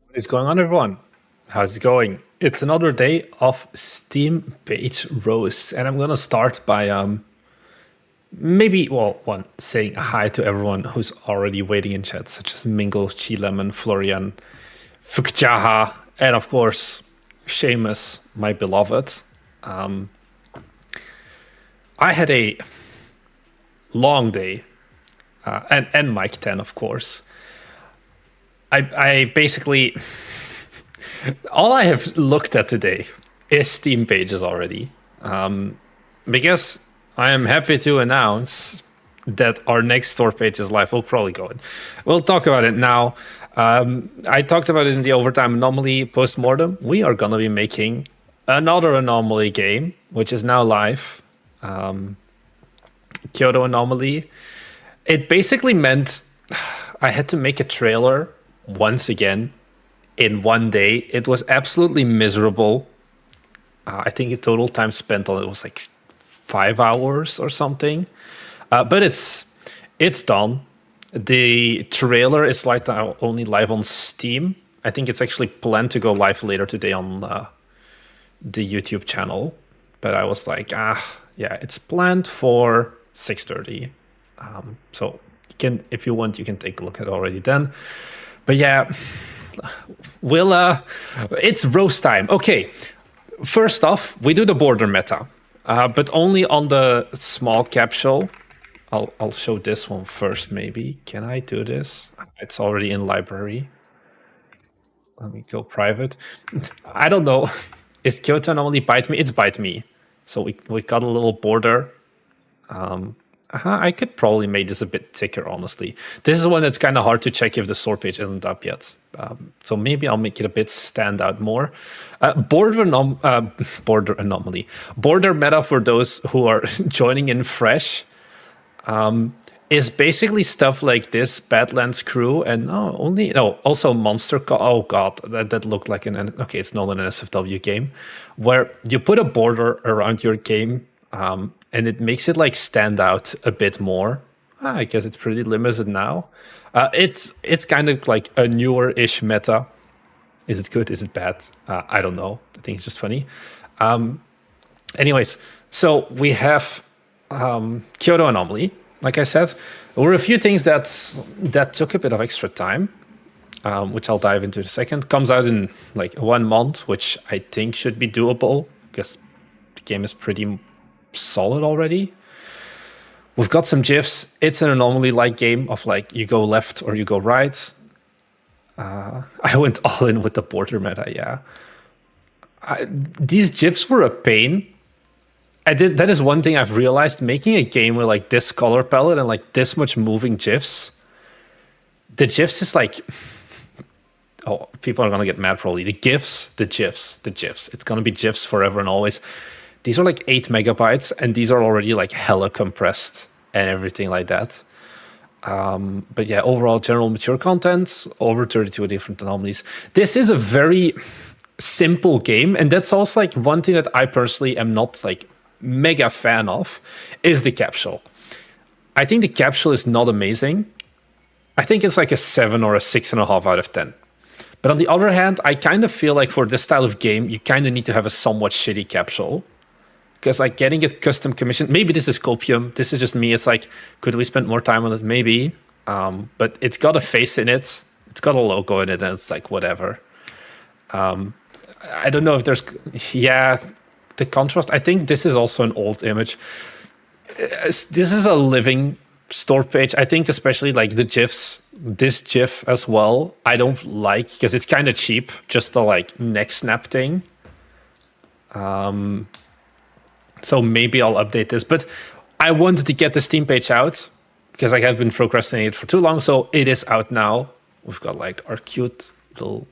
What is going on, everyone? How's it going? It's another day of Steam page roasts, and I'm gonna start by maybe one saying hi to everyone who's already waiting in chat, such as Mingle, Chilemon, Florian, Fukjaha, and of course Seamus, my beloved. I had a long day, and Mike 10, of course. I basically all I have looked at today is Steam pages already, because I am happy to announce that our next store page is live. We'll probably go in. We'll talk about it now. I talked about it in the Overtime Anomaly postmortem. We are gonna be making another Anomaly game, which is now live. Kyoto Anomaly. It basically meant I had to make a trailer once again in one day. It was absolutely miserable. I think the total time spent on it was like 5 hours or something. But it's done. The trailer is like now only live on Steam. I think it's actually planned to go live later today on the YouTube channel. But I was like, yeah, it's planned for 6:30. So you can, if you want, you can take a look at it already then. But yeah, it's roast time. Okay, first off, we do the border meta, but only on the small capsule. I'll show this one first, maybe. Can I do this? It's already in library. Let me go private. I don't know. Is Kyoto Anomaly bite me? It's bite me. So we got a little border. I could probably make this a bit thicker, honestly. This is one that's kind of hard to check if the store page isn't up yet. So maybe I'll make it a bit stand out more. Border Anomaly. Border meta, for those who are joining in fresh, is basically stuff like this, Badlands Crew, and also Monster. Oh god, that looked like okay, it's not an SFW game, where you put a border around your game, and it makes it like stand out a bit more. I guess it's pretty limited now. It's kind of like a newer-ish meta. Is it good? Is it bad? I don't know. I think it's just funny. Anyways, so we have Kyoto Anomaly. Like I said, there were a few things that took a bit of extra time, which I'll dive into in a second. Comes out in like 1 month, which I think should be doable because the game is pretty solid already. We've got some GIFs. It's an Anomaly-like game of like you go left or you go right. I went all in with the border meta, yeah. These GIFs were a pain. That is one thing I've realized, making a game with like this color palette and like this much moving GIFs. The GIFs is like, oh, people are gonna get mad probably. The GIFs. It's gonna be GIFs forever and always. These are like 8 megabytes, and these are already like hella compressed and everything like that. But yeah, overall general mature content, over 32 different anomalies. This is a very simple game, and that's also like one thing that I personally am not like mega fan of, is the capsule. I think the capsule is not amazing. I think it's like a 7 or a 6.5 out of 10. But on the other hand, I kind of feel like for this style of game, you kind of need to have a somewhat shitty capsule. Because like getting it custom commissioned, maybe this is copium. This is just me. It's like, could we spend more time on it? Maybe. But it's got a face in it. It's got a logo in it, and it's like whatever. I don't know if there's, yeah, the contrast. I think this is also an old image. This is a living store page. I think especially like the GIFs, this GIF as well, I don't like because it's kind of cheap, just the like neck snap thing. So maybe I'll update this, but I wanted to get the Steam page out because I have been procrastinating for too long. So it is out now. We've got like our cute little,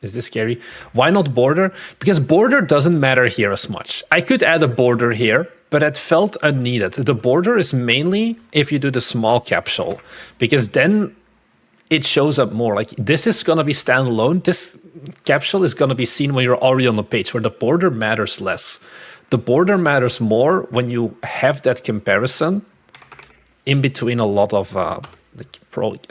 is this scary? Why not border? Because border doesn't matter here as much. I could add a border here, but it felt unneeded. The border is mainly if you do the small capsule, because then it shows up more. Like this is gonna be standalone. This capsule is gonna be seen when you're already on the page, where the border matters less. The border matters more when you have that comparison in between a lot of like probably.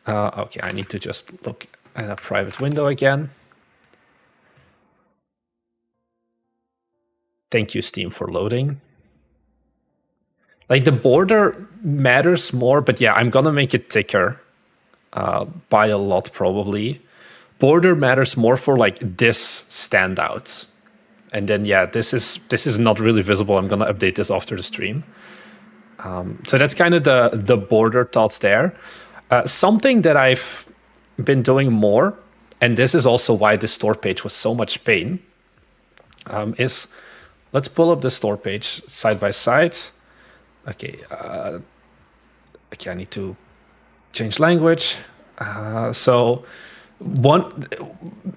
Okay, I need to just look at a private window again. Thank you, Steam, for loading. Like, the border matters more, but yeah, I'm gonna make it thicker by a lot, probably. Border matters more for, like, this standout. And then, yeah, this is not really visible. I'm gonna update this after the stream. So that's kind of the border thoughts there. Something that I've been doing more, and this is also why the store page was so much pain, is let's pull up the store page side by side. Okay, okay, I need to change language. So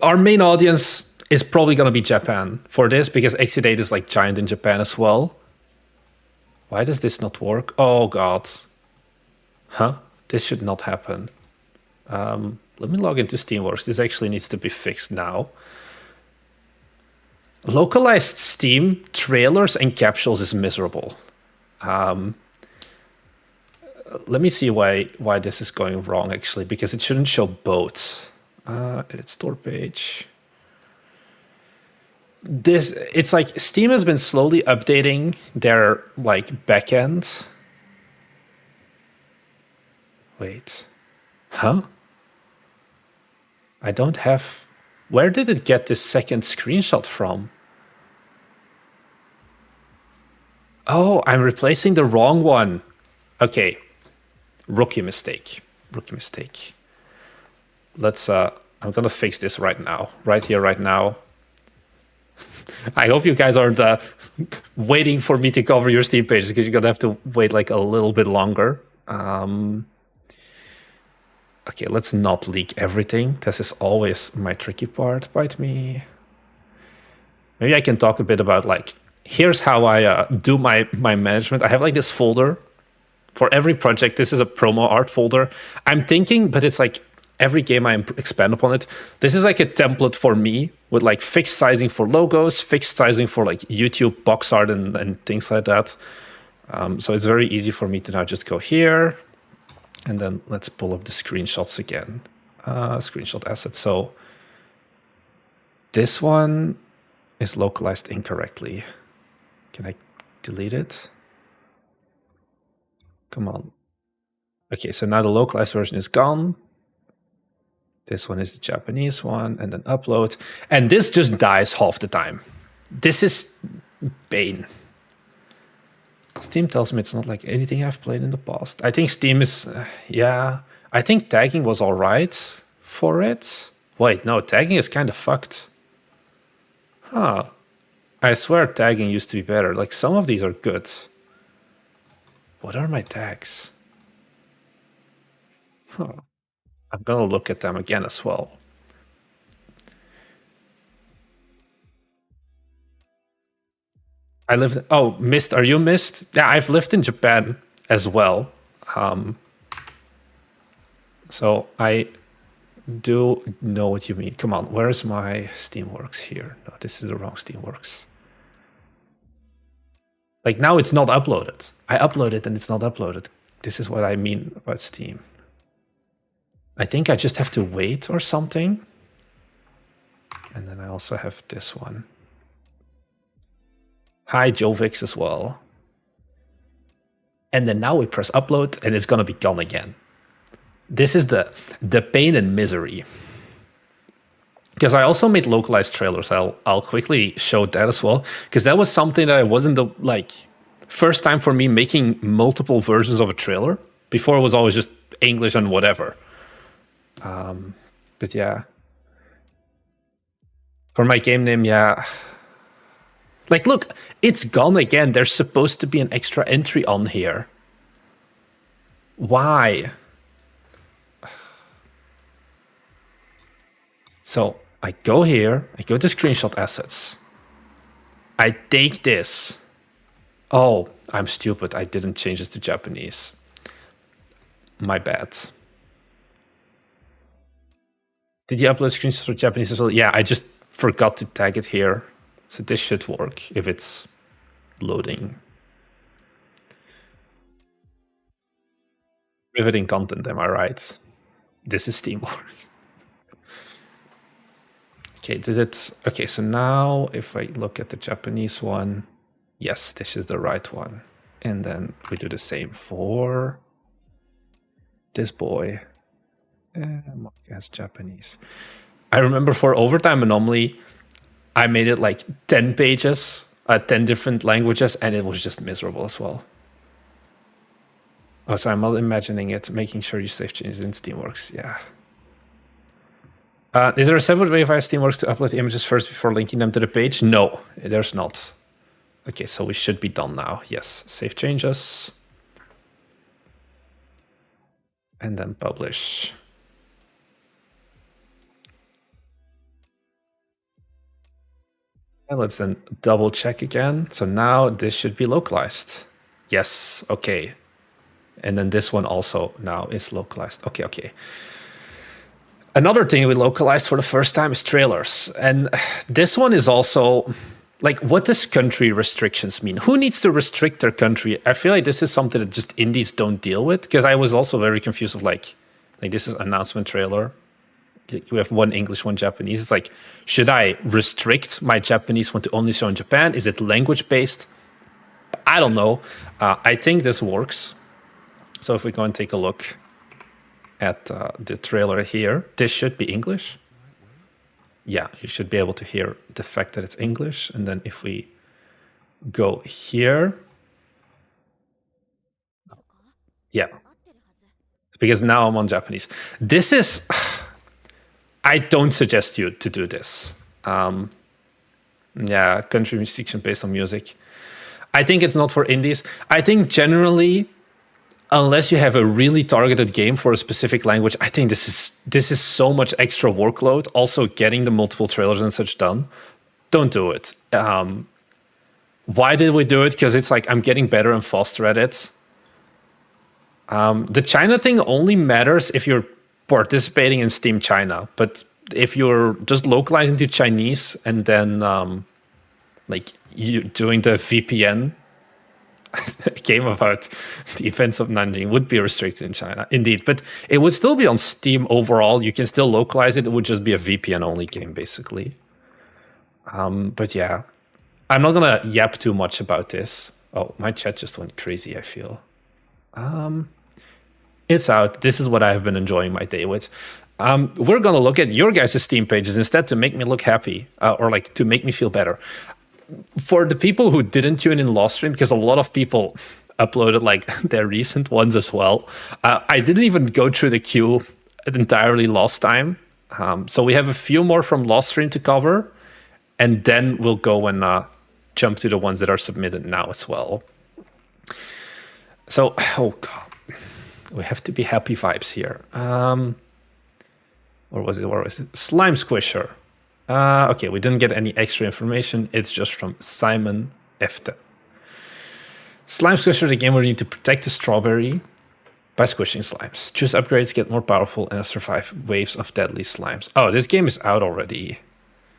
our main audience is probably going to be Japan for this, because Exit8 is like giant in Japan as well. Why does this not work? Oh god. Huh? This should not happen. Let me log into Steamworks. This actually needs to be fixed now. Localized Steam trailers and capsules is miserable. Let me see why this is going wrong, actually, because it shouldn't show both. Edit store page. It's like Steam has been slowly updating their like backend. Wait. Huh? I don't have... Where did it get this second screenshot from? Oh, I'm replacing the wrong one. Okay. Rookie mistake. Rookie mistake. Let's... I'm gonna fix this right now. Right here, right now. I hope you guys aren't waiting for me to cover your Steam pages, because you're gonna have to wait like a little bit longer. Okay, let's not leak everything. This is always my tricky part. Bite me. Maybe I can talk a bit about like, here's how I do my management. I have like this folder for every project. This is a promo art folder. I'm thinking, but it's like every game I expand upon it. This is like a template for me with like fixed sizing for logos, fixed sizing for like YouTube box art and things like that. So it's very easy for me to now just go here. And then let's pull up the screenshots again. Screenshot assets. So this one is localized incorrectly. Can I delete it? Come on. Okay, so now the localized version is gone. This one is the Japanese one, and then upload. And this just dies half the time. This is pain. Steam tells me it's not like anything I've played in the past. I think Steam is, yeah. I think tagging was all right for it. Wait, no, tagging is kind of fucked. Huh. I swear tagging used to be better. Like, some of these are good. What are my tags? Huh. I'm gonna look at them again as well. I lived... Oh, Mist, are you Mist? Yeah, I've lived in Japan as well. So I do know what you mean. Come on, where's my Steamworks here? No, this is the wrong Steamworks. Like, now it's not uploaded. I upload it and it's not uploaded. This is what I mean about Steam. I think I just have to wait or something. And then I also have this one. Hi, Jovix as well. And then now we press upload and it's gonna be gone again. This is the pain and misery. Because I also made localized trailers. I'll quickly show that as well. Because that was something that wasn't the like first time for me making multiple versions of a trailer. Before it was always just English and whatever. But yeah. For my game name, yeah. Like, look, it's gone again. There's supposed to be an extra entry on here. Why? So I go here, I go to screenshot assets. I take this. Oh, I'm stupid. I didn't change this to Japanese. My bad. Did you upload screenshots for Japanese as well? Yeah, I just forgot to tag it here. So this should work if it's loading. Riveting content, am I right? This is Steamworks. Okay, did it? Okay, so now if I look at the Japanese one, yes, this is the right one. And then we do the same for this boy. As Japanese. I remember for Overtime Anomaly, I made it like 10 pages, 10 different languages, and it was just miserable as well. Oh, so I'm not imagining it, making sure you save changes in Steamworks, yeah. Is there a separate way via Steamworks to upload images first before linking them to the page? No, there's not. Okay, so we should be done now. Yes, save changes. And then publish. And let's then double check again. So now this should be localized. Yes, okay. And then this one also now is localized. Okay, okay. Another thing we localized for the first time is trailers. And this one is also, like, what does country restrictions mean? Who needs to restrict their country? I feel like this is something that just indies don't deal with, because I was also very confused of like this is announcement trailer. We have one English, one Japanese. It's like, should I restrict my Japanese one to only show in Japan? Is it language based? I don't know. I think this works. So if we go and take a look at the trailer here, this should be English. Yeah, you should be able to hear the fact that it's English. And then if we go here, yeah, because now I'm on Japanese. This is, I don't suggest you to do this. Yeah, country restriction based on music. I think it's not for indies. I think generally, unless you have a really targeted game for a specific language, I think this is so much extra workload. Also, getting the multiple trailers and such done, don't do it. Why did we do it? Because it's like I'm getting better and faster at it. The China thing only matters if you're participating in Steam China, but if you're just localizing to Chinese and then like you doing the VPN game about the events of Nanjing would be restricted in China, indeed. But it would still be on Steam overall. You can still localize it. It would just be a VPN-only game, basically. But yeah, I'm not going to yap too much about this. Oh, my chat just went crazy, I feel. It's out. This is what I've been enjoying my day with. We're going to look at your guys' Steam pages instead to make me look happy, or like to make me feel better. For the people who didn't tune in last stream, because a lot of people uploaded like their recent ones as well, I didn't even go through the queue entirely last time. So we have a few more from last stream to cover, and then we'll go and jump to the ones that are submitted now as well. So, oh god, we have to be happy vibes here. Where was it? Slime Squisher. Okay, we didn't get any extra information. It's just from Simon Efte. Slime Squisher, the game where you need to protect the strawberry by squishing slimes. Choose upgrades, get more powerful, and survive waves of deadly slimes. Oh, this game is out already.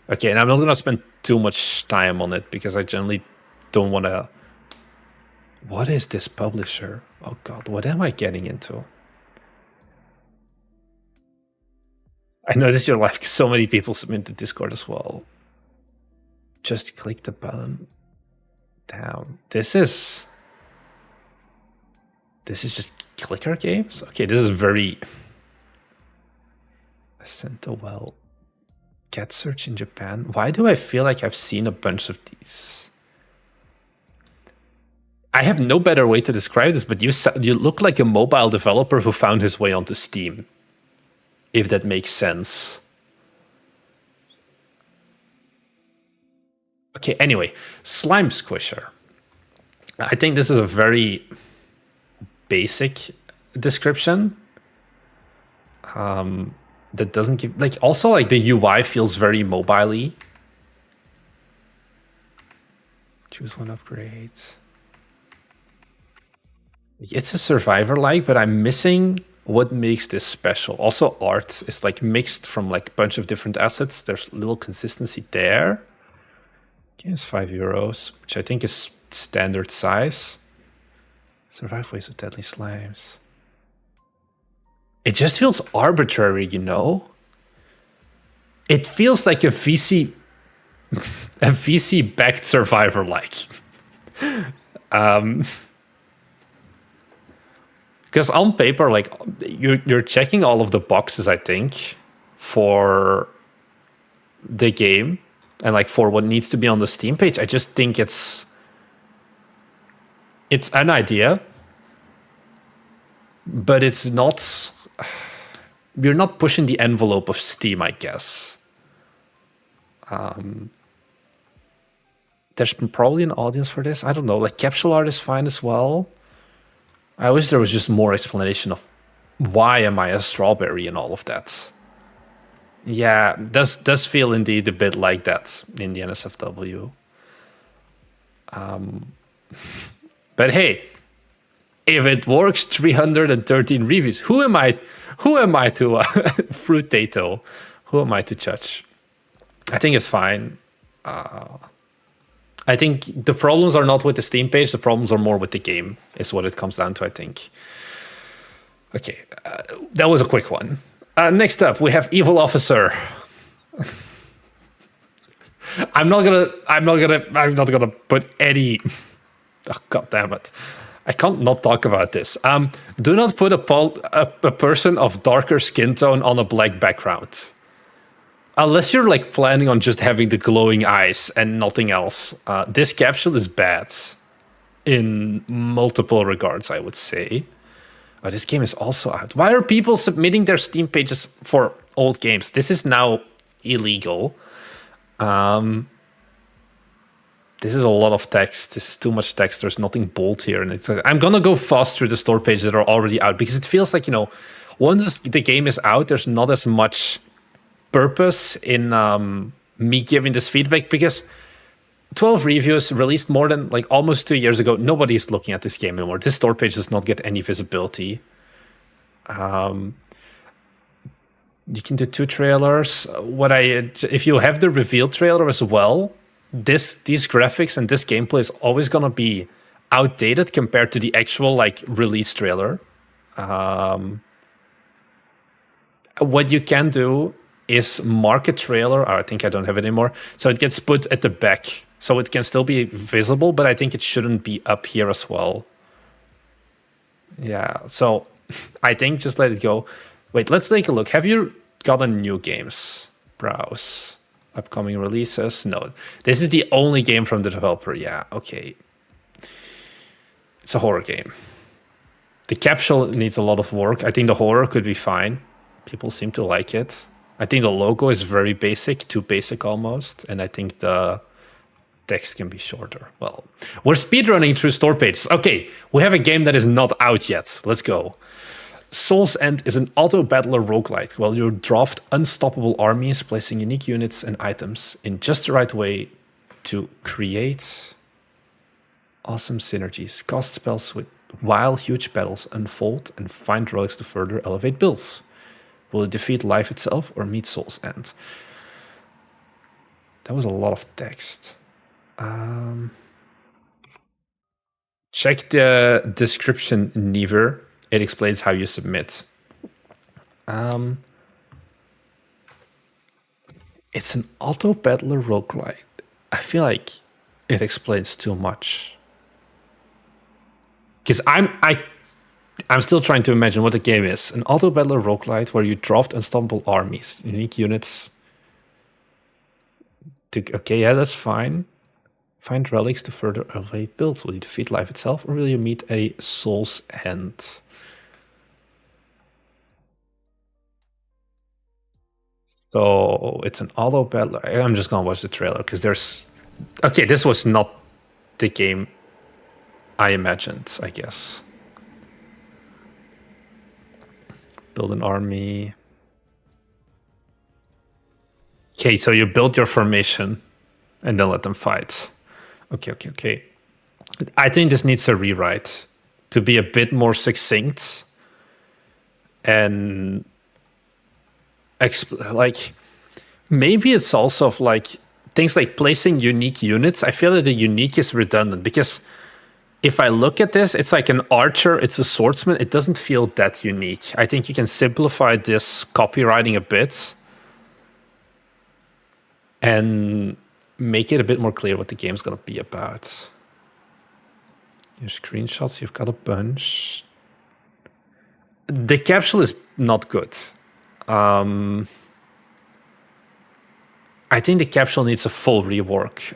Okay, and I'm not going to spend too much time on it because I generally don't want to... What is this publisher? Oh god, what am I getting into? I noticed your live because so many people submit to Discord as well. Just click the button. Damn. This is just clicker games? Okay, this is very... Ascento Well. Cat search in Japan. Why do I feel like I've seen a bunch of these? I have no better way to describe this, but you look like a mobile developer who found his way onto Steam. If that makes sense. Okay, anyway, Slime Squisher. I think this is a very basic description. That doesn't give... Like, also, like, the UI feels very mobile-y. Choose one upgrade. It's a survivor-like, but I'm missing... what makes this special. Also, art is like mixed from like a bunch of different assets. There's little consistency there. Okay, it's €5, which I think is standard size. Survive waves of deadly slimes. It just feels arbitrary, you know? It feels like a VC a VC backed survivor like. Because on paper, like you're checking all of the boxes, I think, for the game and like for what needs to be on the Steam page. I just think it's an idea, but it's not. We're not pushing the envelope of Steam, I guess. There's probably an audience for this. I don't know. Like capsule art is fine as well. I wish there was just more explanation of why am I a strawberry and all of that. Yeah, does feel indeed a bit like that in the NSFW. But hey, if it works, 313 reviews. Who am I? Who am I to Fruitato? Who am I to judge? I think it's fine. I think the problems are not with the Steam page. The problems are more with the game, is what it comes down to, I think. Okay, that was a quick one. Next up, we have Evil Officer. I'm not gonna put any. Oh, God damn it! I can't not talk about this. Do not put a person of darker skin tone on a black background. Unless you're like planning on just having the glowing eyes and nothing else. This capsule is bad in multiple regards, I would say. This game is also out. Why are people submitting their Steam pages for old games? This is now illegal. This is a lot of text. This is too much text. There's nothing bold here. And it's like, I'm going to go fast through the store pages that are already out because it feels like, once the game is out, there's not as much purpose in me giving this feedback because 12 reviews released more than like almost 2 years ago. Nobody's looking at this game anymore. This store page does not get any visibility. You can do 2 trailers. If you have the reveal trailer as well, these graphics and this gameplay is always gonna be outdated compared to the actual like release trailer. What you can do is mark a trailer. I think I don't have it anymore. So it gets put at the back. So it can still be visible, but I think it shouldn't be up here as well. Yeah, so I think just let it go. Wait, let's take a look. Have you gotten new games? Browse. Upcoming releases? No. This is the only game from the developer. Yeah, okay. It's a horror game. The capsule needs a lot of work. I think the horror could be fine. People seem to like it. I think the logo is very basic, too basic almost. And I think the text can be shorter. Well, we're speedrunning through store pages. Okay, we have a game that is not out yet. Let's go. Soul's End is an auto-battler roguelite where you draft unstoppable armies, placing unique units and items in just the right way to create awesome synergies. Cast spells while huge battles unfold and find relics to further elevate builds. Will it defeat life itself or meet Soul's End? That was a lot of text. Check the description, Never. It explains how you submit. It's an auto-battler roguelite. I feel like it explains too much. Because I'm still trying to imagine what the game is. An auto-battler roguelite where you draft unstoppable armies, unique units. Okay, yeah, that's fine. Find relics to further elevate builds. Will you defeat life itself or will you meet a Soul's End? So it's an auto battler. I'm just gonna watch the trailer because there's. Okay, this was not the game I imagined, I guess. Build an army. Okay, so you build your formation and then let them fight. Okay. I think this needs a rewrite to be a bit more succinct and like maybe it's also of like things like placing unique units. I feel that the unique is redundant because if I look at this, it's like an archer, it's a swordsman. It doesn't feel that unique. I think you can simplify this copywriting a bit and make it a bit more clear what the game's going to be about. Your screenshots, you've got a bunch. The capsule is not good. I think the capsule needs a full rework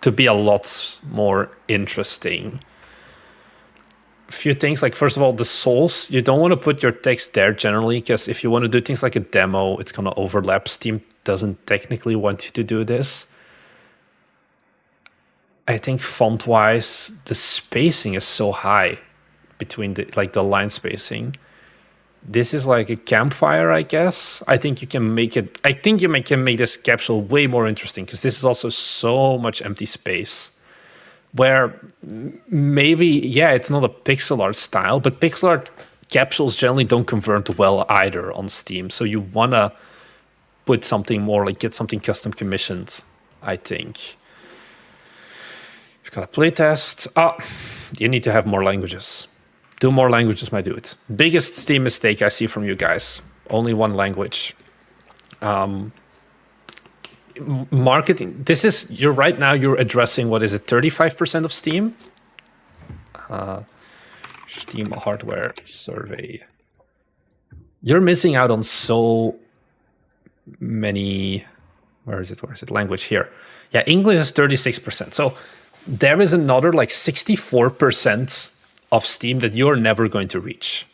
to be a lot more interesting. A few things, like first of all, the souls, you don't want to put your text there generally, because if you want to do things like a demo, it's going to overlap. Steam doesn't technically want you to do this. I think font-wise, the spacing is so high between the line spacing. This is like a campfire, I guess. I think you can make it. I think you can make this capsule way more interesting, because this is also so much empty space. Where maybe, yeah, it's not a pixel art style, but pixel art capsules generally don't convert well either on Steam. So you want to put something more, like get something custom commissioned, I think. You've got a playtest. You need to have more languages. 2 more languages, my dude. Biggest Steam mistake I see from you guys. Only 1 language. Marketing. This is, you're right now, you're addressing, what is it, 35% of Steam? Steam hardware survey. You're missing out on so many. Where is it? Language here. Yeah, English is 36%. So there is another like 64% of Steam that you're never going to reach.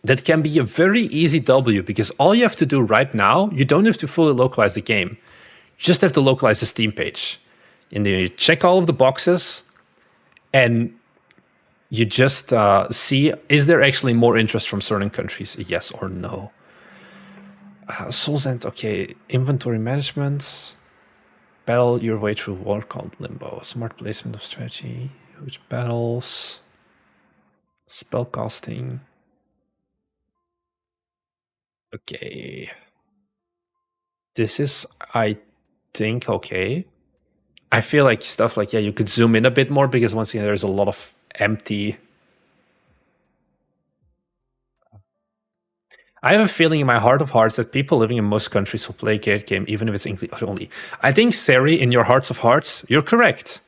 That can be a very easy W, because all you have to do right now, you don't have to fully localize the game. You just have to localize the Steam page. And then you check all of the boxes, and you just see, is there actually more interest from certain countries? Yes or no. Soul's End, okay. Inventory management. Battle your way through War Called Limbo. Smart placement of strategy. Huge battles. Spellcasting. Okay. This is, I think, okay. I feel like stuff like, yeah, you could zoom in a bit more, because once again, there's a lot of empty. I have a feeling in my heart of hearts that people living in most countries will play a Gate game, even if it's English only. I think, Sari, in your hearts of hearts, you're correct.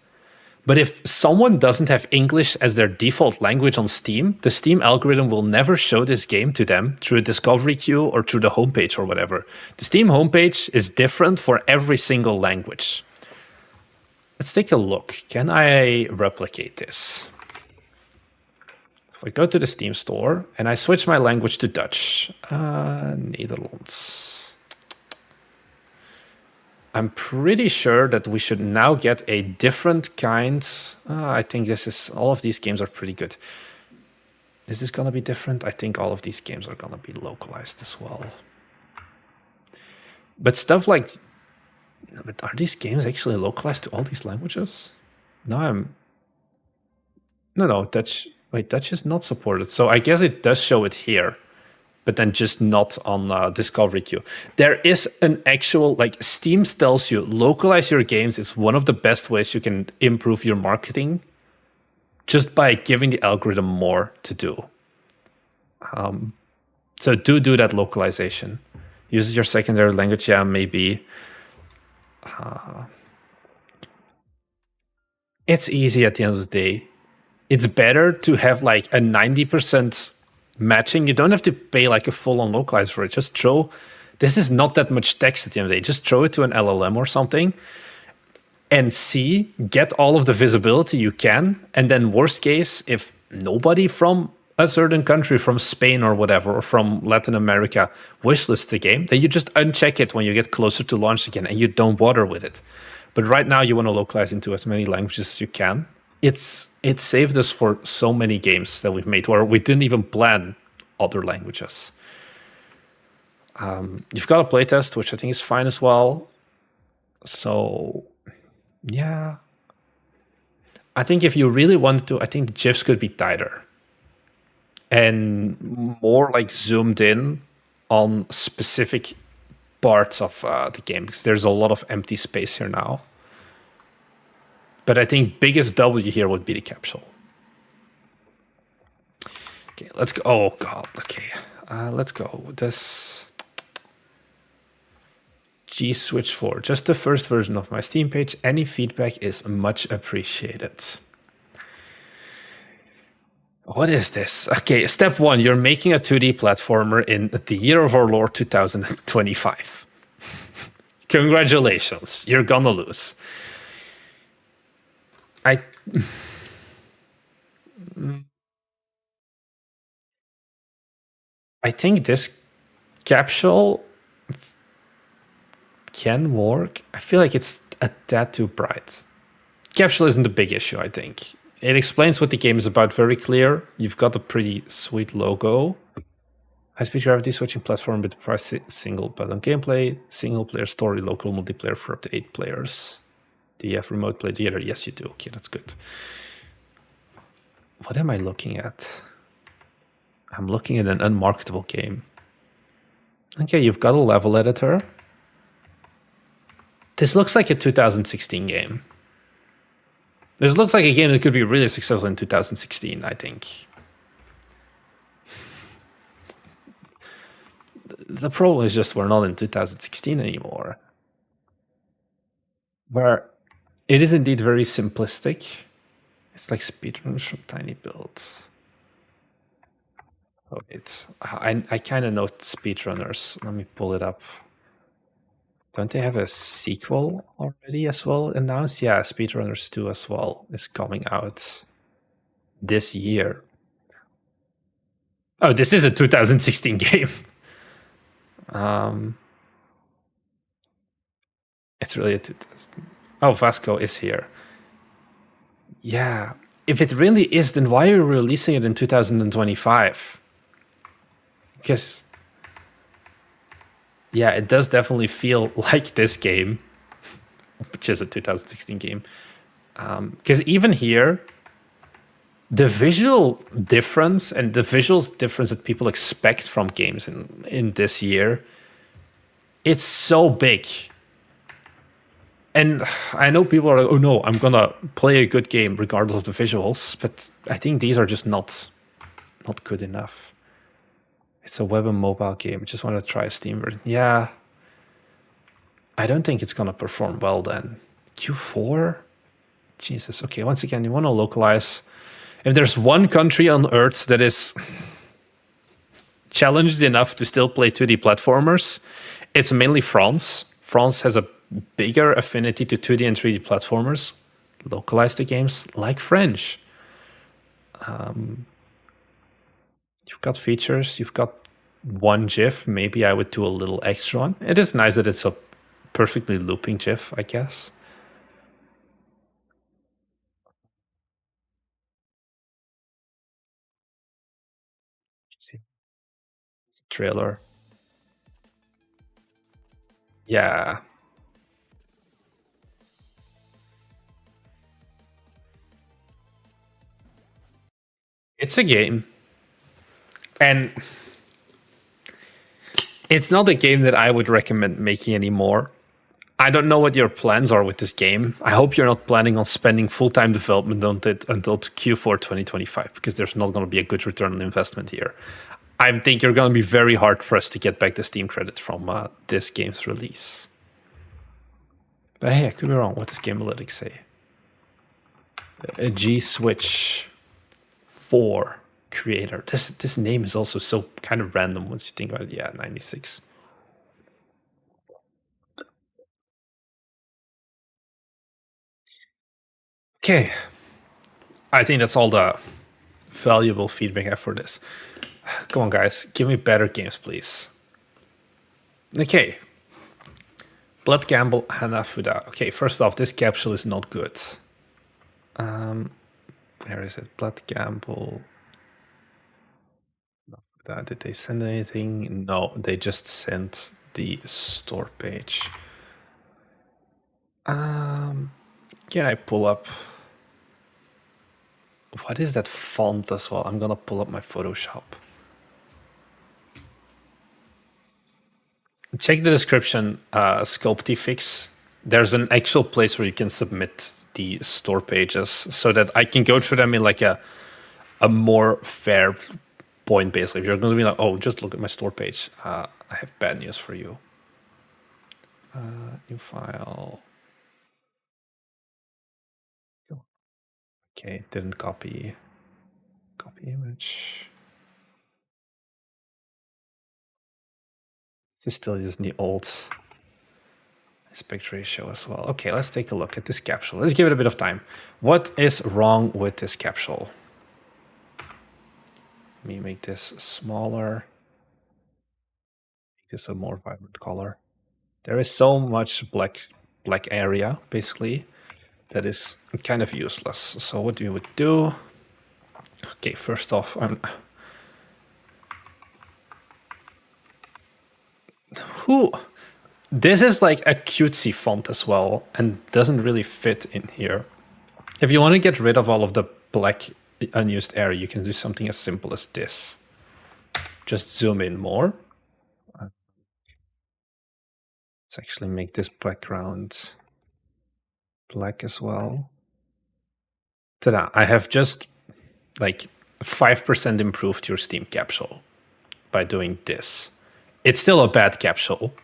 But if someone doesn't have English as their default language on Steam, the Steam algorithm will never show this game to them through a discovery queue or through the homepage or whatever. The Steam homepage is different for every single language. Let's take a look. Can I replicate this? If I go to the Steam store and I switch my language to Dutch, Netherlands. I'm pretty sure that we should now get a different kind. I think this is, all of these games are pretty good. Is this gonna be different? I think all of these games are gonna be localized as well. But stuff like, but are these games actually localized to all these languages? No, Dutch. Wait, Dutch is not supported. So I guess it does show it here, but then just not on Discovery Queue. There is an actual, like, Steam tells you, localize your games is one of the best ways you can improve your marketing, just by giving the algorithm more to do. So do that localization. Use your secondary language, yeah, maybe. It's easy at the end of the day. It's better to have like a 90% matching. You don't have to pay like a full-on localize for it. Just throw, this is not that much text at the end of the day. Just throw it to an LLM or something and see, get all of the visibility you can. And then worst case, if nobody from a certain country, from Spain or whatever, or from Latin America wishlists the game, then you just uncheck it when you get closer to launch again and you don't bother with it. But right now you want to localize into as many languages as you can. It saved us for so many games that we've made where we didn't even plan other languages. You've got a playtest, which I think is fine as well. So, yeah. I think if you really wanted to, I think GIFs could be tighter. And more like zoomed in on specific parts of the game, because there's a lot of empty space here now. But I think biggest W here would be the capsule. Okay, let's go. Oh god. Okay, let's go. This G Switch 4, just the first version of my Steam page. Any feedback is much appreciated. What is this? Okay, step 1, you're making a 2D platformer in the year of our Lord 2025. Congratulations, you're gonna lose. I think this capsule can work. I feel like it's a tad too bright. Capsule isn't the big issue, I think. It explains what the game is about very clear. You've got a pretty sweet logo. High-speed gravity switching platform with price single button gameplay, single player story, local multiplayer for up to 8 players. Do you have remote play theater? Yes, you do. Okay, that's good. What am I looking at? I'm looking at an unmarketable game. Okay, you've got a level editor. This looks like a 2016 game. This looks like a game that could be really successful in 2016, I think. The problem is just we're not in 2016 anymore. Where it is indeed very simplistic. It's like speedruns from tiny builds. Oh, I kind of know speedrunners. Let me pull it up. Don't they have a sequel already as well announced? Yeah, Speedrunners 2 as well is coming out this year. Oh, this is a 2016 game. It's really a 2000. Oh, Vasco is here. Yeah, if it really is, then why are you releasing it in 2025? Because yeah, it does definitely feel like this game, which is a 2016 game. Because even here, the visual difference and the visuals difference that people expect from games in this year, it's so big. And I know people are like, oh no, I'm going to play a good game regardless of the visuals. But I think these are just not good enough. It's a web and mobile game. Just want to try a Steam version. Yeah. I don't think it's going to perform well then. Q4? Jesus. Okay, once again, you want to localize. If there's one country on Earth that is challenged enough to still play 2D platformers, it's mainly France. France has a bigger affinity to 2D and 3D platformers. Localize the games like French. You've got features, you've got one GIF. Maybe I would do a little extra one. It is nice that it's a perfectly looping GIF, I guess. It's a trailer. Yeah. It's a game. And it's not a game that I would recommend making anymore. I don't know what your plans are with this game. I hope you're not planning on spending full-time development on it until Q4 2025, because there's not going to be a good return on investment here. I think you're going to be very hard-pressed to get back the Steam credit from this game's release. But hey, I could be wrong. What does Game Analytics say? A G Switch 4 creator. This name is also so kind of random once you think about it. Yeah, 96. Okay. I think that's all the valuable feedback I have for this. Come on, guys. Give me better games, please. Okay. Blood Gamble Hanafuda. Okay, first off, this capsule is not good. Where is it? Blood Gamble. Did they send anything? No, they just sent the store page. Can I pull up? What is that font as well? I'm gonna pull up my Photoshop. Check the description, Sculptifix. There's an actual place where you can submit the store pages so that I can go through them in like a more fair point, basically. If you're going to be like, oh, just look at my store page, I have bad news for you. New file. Okay, didn't copy. Copy image. This is still using the old aspect ratio as well. Okay, let's take a look at this capsule. Let's give it a bit of time. What is wrong with this capsule? Let me make this smaller. Make this a more vibrant color. There is so much black area, basically, that is kind of useless. So what we would do... Okay, first off, This is like a cutesy font as well, and doesn't really fit in here. If you want to get rid of all of the black unused area, you can do something as simple as this. Just zoom in more. Let's actually make this background black as well. Ta-da! I have just like 5% improved your Steam capsule by doing this. It's still a bad capsule,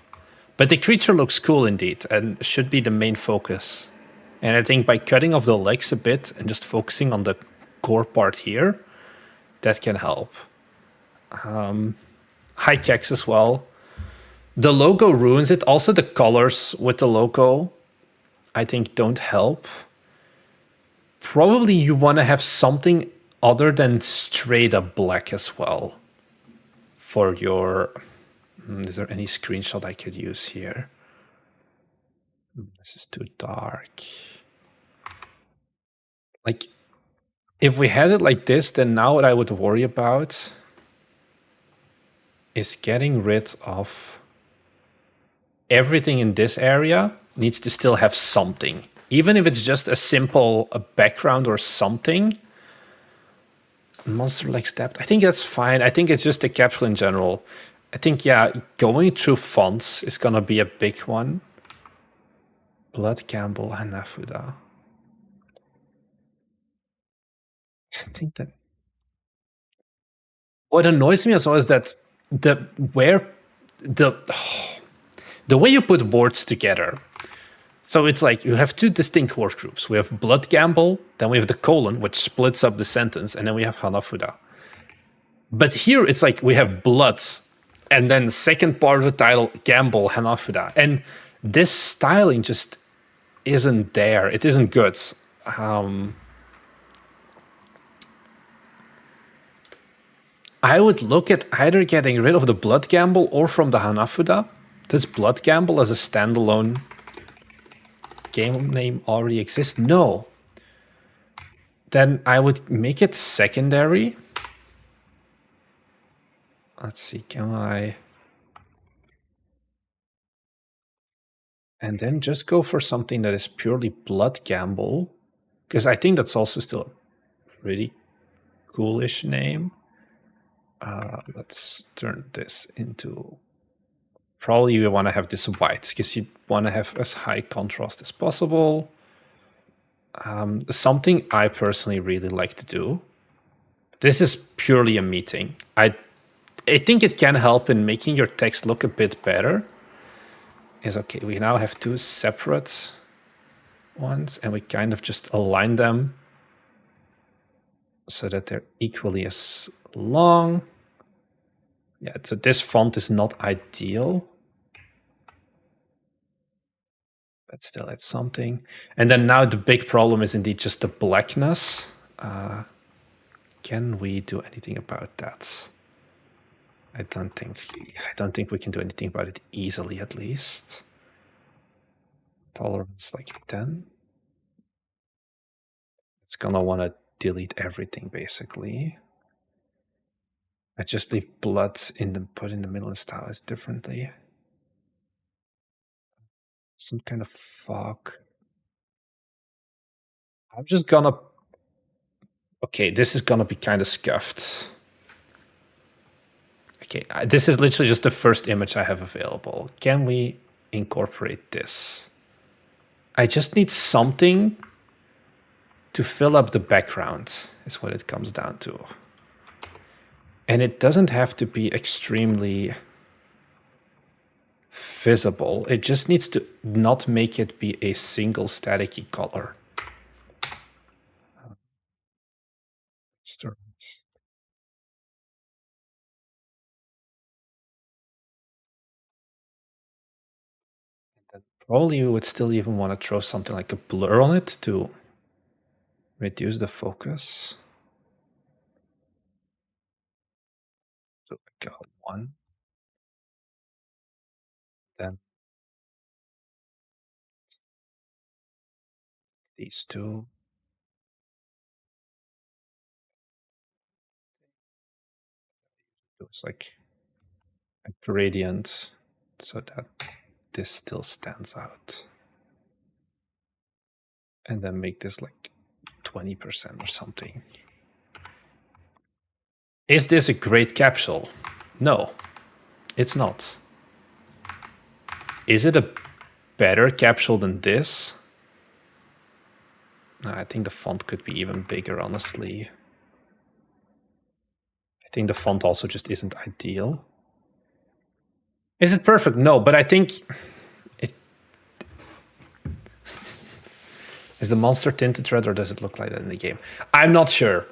but the creature looks cool indeed and should be the main focus. And I think by cutting off the legs a bit and just focusing on the core part here, that can help. High kecks as well. The logo ruins it. Also, the colors with the logo, I think, don't help. Probably you want to have something other than straight up black as well for your... Is there any screenshot I could use here? This is too dark. Like, if we had it like this, then now what I would worry about is getting rid of everything in this area. Needs to still have something. Even if it's just a simple background or something. Monster like stabbed. I think that's fine. I think it's just a capsule in general. I think, yeah, going through fonts is going to be a big one. Blood Campbell and Nafuda. I think that... What annoys me as well is that the way you put words together. So it's like you have two distinct word groups. We have Blood Gamble, then we have the colon, which splits up the sentence, and then we have Hanafuda. But here it's like we have blood, and then the second part of the title, Gamble, Hanafuda. And this styling just isn't there. It isn't good. I would look at either getting rid of the Blood Gamble or from the Hanafuda. Does Blood Gamble as a standalone game name already exist? No. Then I would make it secondary. Let's see, can I... And then just go for something that is purely Blood Gamble. Because I think that's also still a pretty coolish name. Let's turn this into... Probably you want to have this white, because you want to have as high contrast as possible. Something I personally really like to do. This is purely a meeting. I think it can help in making your text look a bit better. Is okay, we now have two separate ones, and we kind of just align them so that they're equally as long. Yeah, so this font is not ideal. But still, it's something. And then now the big problem is indeed just the blackness. Can we do anything about that? I don't think we can do anything about it easily, at least. Tolerance like 10. It's gonna want to delete everything, basically. I just leave blood put in the middle and style it differently. Some kind of fog. I'm just gonna... Okay, this is gonna be kind of scuffed. Okay, this is literally just the first image I have available. Can we incorporate this? I just need something to fill up the background, is what it comes down to. And it doesn't have to be extremely visible. It just needs to not make it be a single staticky color. Probably you would still even want to throw something like a blur on it to reduce the focus. So like a 1. Then these two. It's like a gradient so that this still stands out. And then make this like 20% or something. Is this a great capsule? No, it's not. Is it a better capsule than this? I think the font could be even bigger, honestly. I think the font also just isn't ideal. Is it perfect? No, but I think it is the monster tinted red, or does it look like that in the game? I'm not sure.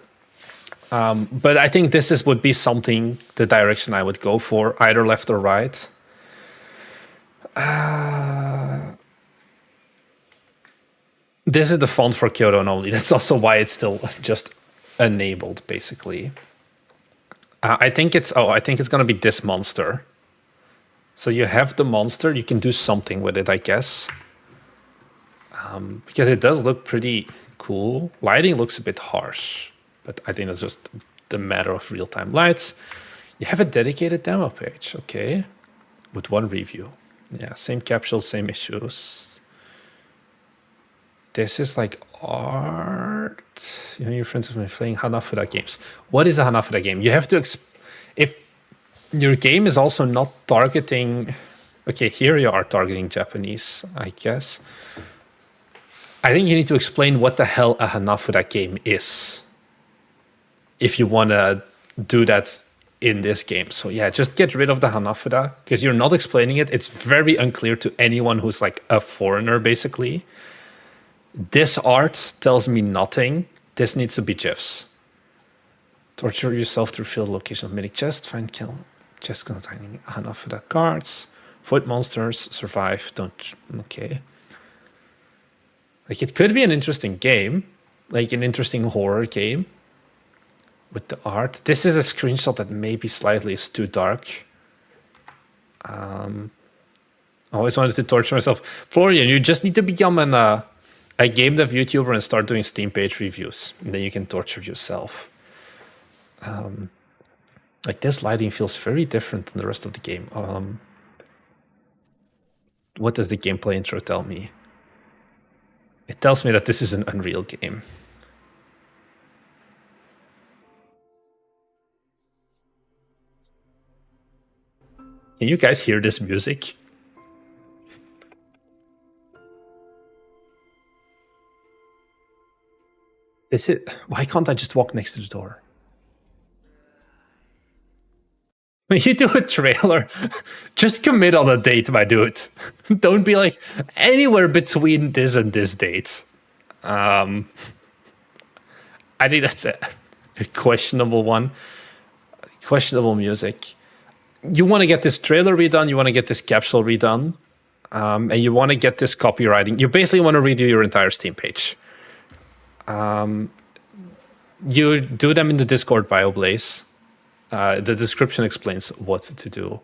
But I think this would be something, the direction I would go for, either left or right. This is the font for Kyoto Anomaly. That's also why it's still just enabled, basically. I think it's gonna be this monster. So you have the monster, you can do something with it, I guess. Because it does look pretty cool. Lighting looks a bit harsh, but I think that's just the matter of real-time lights. You have a dedicated demo page, okay, with one review. Yeah, same capsule, same issues. This is like art. You know, your friends have been playing Hanafuda games. What is a Hanafuda game? You have to, if your game is also not targeting, okay, here you are targeting Japanese, I guess. I think you need to explain what the hell a Hanafuda game is if you want to do that in this game. So yeah, just get rid of the Hanafuda because you're not explaining it. It's very unclear to anyone who's like a foreigner, basically. This art tells me nothing. This needs to be GIFs. Torture yourself to reveal the location of mythic chest. Find kill chest containing Hanafuda cards. Void monsters. Survive. Don't. Okay. Like, it could be an interesting game, like an interesting horror game with the art. This is a screenshot that maybe slightly is too dark. I always wanted to torture myself. Florian, you just need to become a game dev YouTuber and start doing Steam page reviews. And then you can torture yourself. Like, this lighting feels very different than the rest of the game. What does the gameplay intro tell me? It tells me that this is an Unreal game. Can you guys hear this music? This is, why can't I just walk next to the door? When you do a trailer, just commit on a date, my dude. Don't be like anywhere between this and this date. I think that's a questionable one. Questionable music. You want to get this trailer redone, you want to get this capsule redone, and you want to get this copywriting. You basically want to redo your entire Steam page. You do them in the Discord bio, Blaze. The description explains what to do.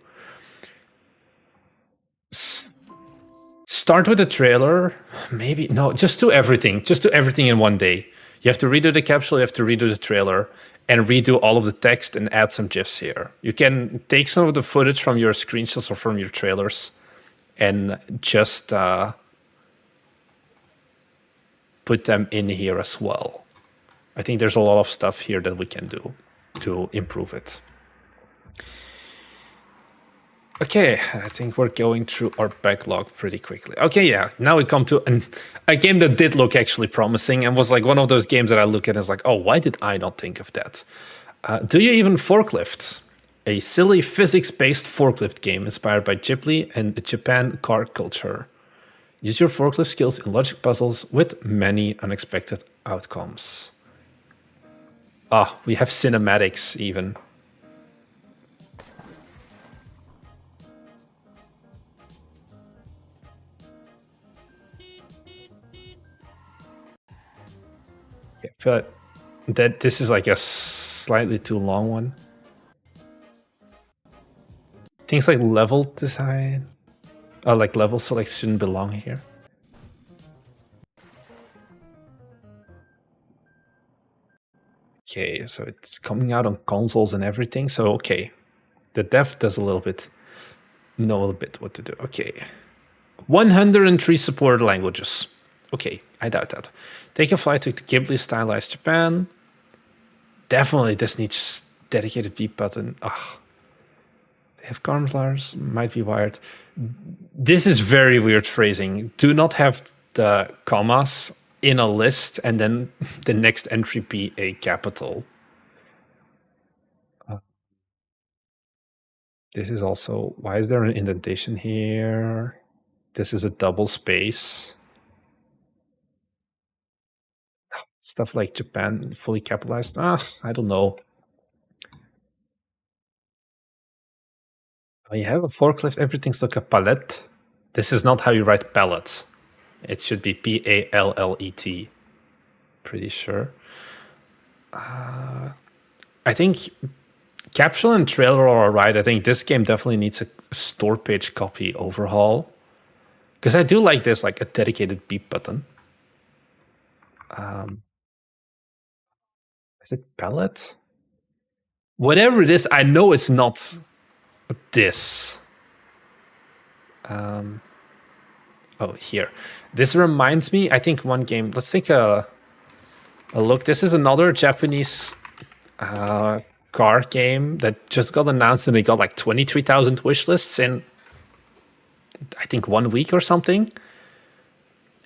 Start with the trailer. Maybe, no, just do everything. Just do everything in one day. You have to redo the capsule, you have to redo the trailer, and redo all of the text and add some GIFs here. You can take some of the footage from your screenshots or from your trailers and just put them in here as well. I think there's a lot of stuff here that we can do to improve it. Okay, I think we're going through our backlog pretty quickly. Okay, yeah, now we come to a game that did look actually promising and was like one of those games that I look at and is like, oh, why did I not think of that? Do you even forklift? A silly physics-based forklift game inspired by Ghibli and Japan car culture. Use your forklift skills in logic puzzles with many unexpected outcomes. Ah, we have cinematics even. Okay, I feel like that this is like a slightly too long one. Things like level design, like level selection belong here. Okay, so it's coming out on consoles and everything. So okay, the dev does know a little bit what to do. Okay, 103 supported languages. Okay, I doubt that. Take a flight to Ghibli stylized Japan. Definitely, this needs dedicated beep button. Ugh. They have carmslars, might be wired. This is very weird phrasing. Do not have the commas in a list and then the next entry be a capital. This is also, why is there an indentation here? This is a double space. Stuff like Japan fully capitalized. I don't know. When you have a forklift, everything's like a pallet. This is not how you write pallet. It should be Pallet. Pretty sure. I think capsule and trailer are alright. I think this game definitely needs a store page copy overhaul. Because I do like this, like a dedicated beep button. Is it palette? Whatever it is, I know it's not this. Oh, here. This reminds me, I think one game. Let's take a look. This is another Japanese car game that just got announced and they got like 23,000 wish lists in, I think, 1 week or something.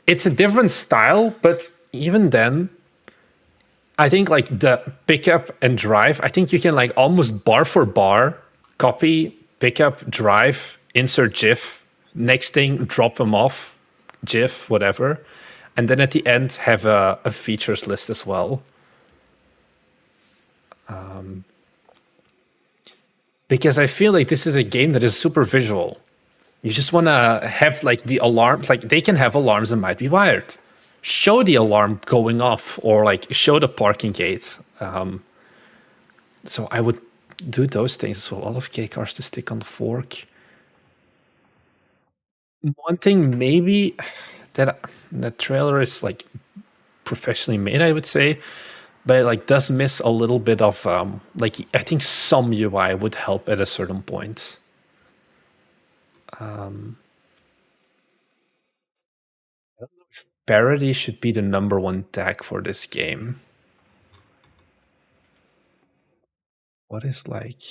It's a different style, but even then, I think like the pickup and drive, I think you can like almost bar for bar copy, pickup, drive, insert GIF, next thing, drop them off, GIF, whatever. And then at the end, have a features list as well. Because I feel like this is a game that is super visual. You just want to have like the alarms, like they can have alarms that might be wired. Show the alarm going off or like show the parking gate. So I would do those things as well. A lot of K cars to stick on the fork. One thing maybe that the trailer is like professionally made, I would say, but it like does miss a little bit of like I think some UI would help at a certain point. I don't know if parody should be the #1 tag for this game. What is like?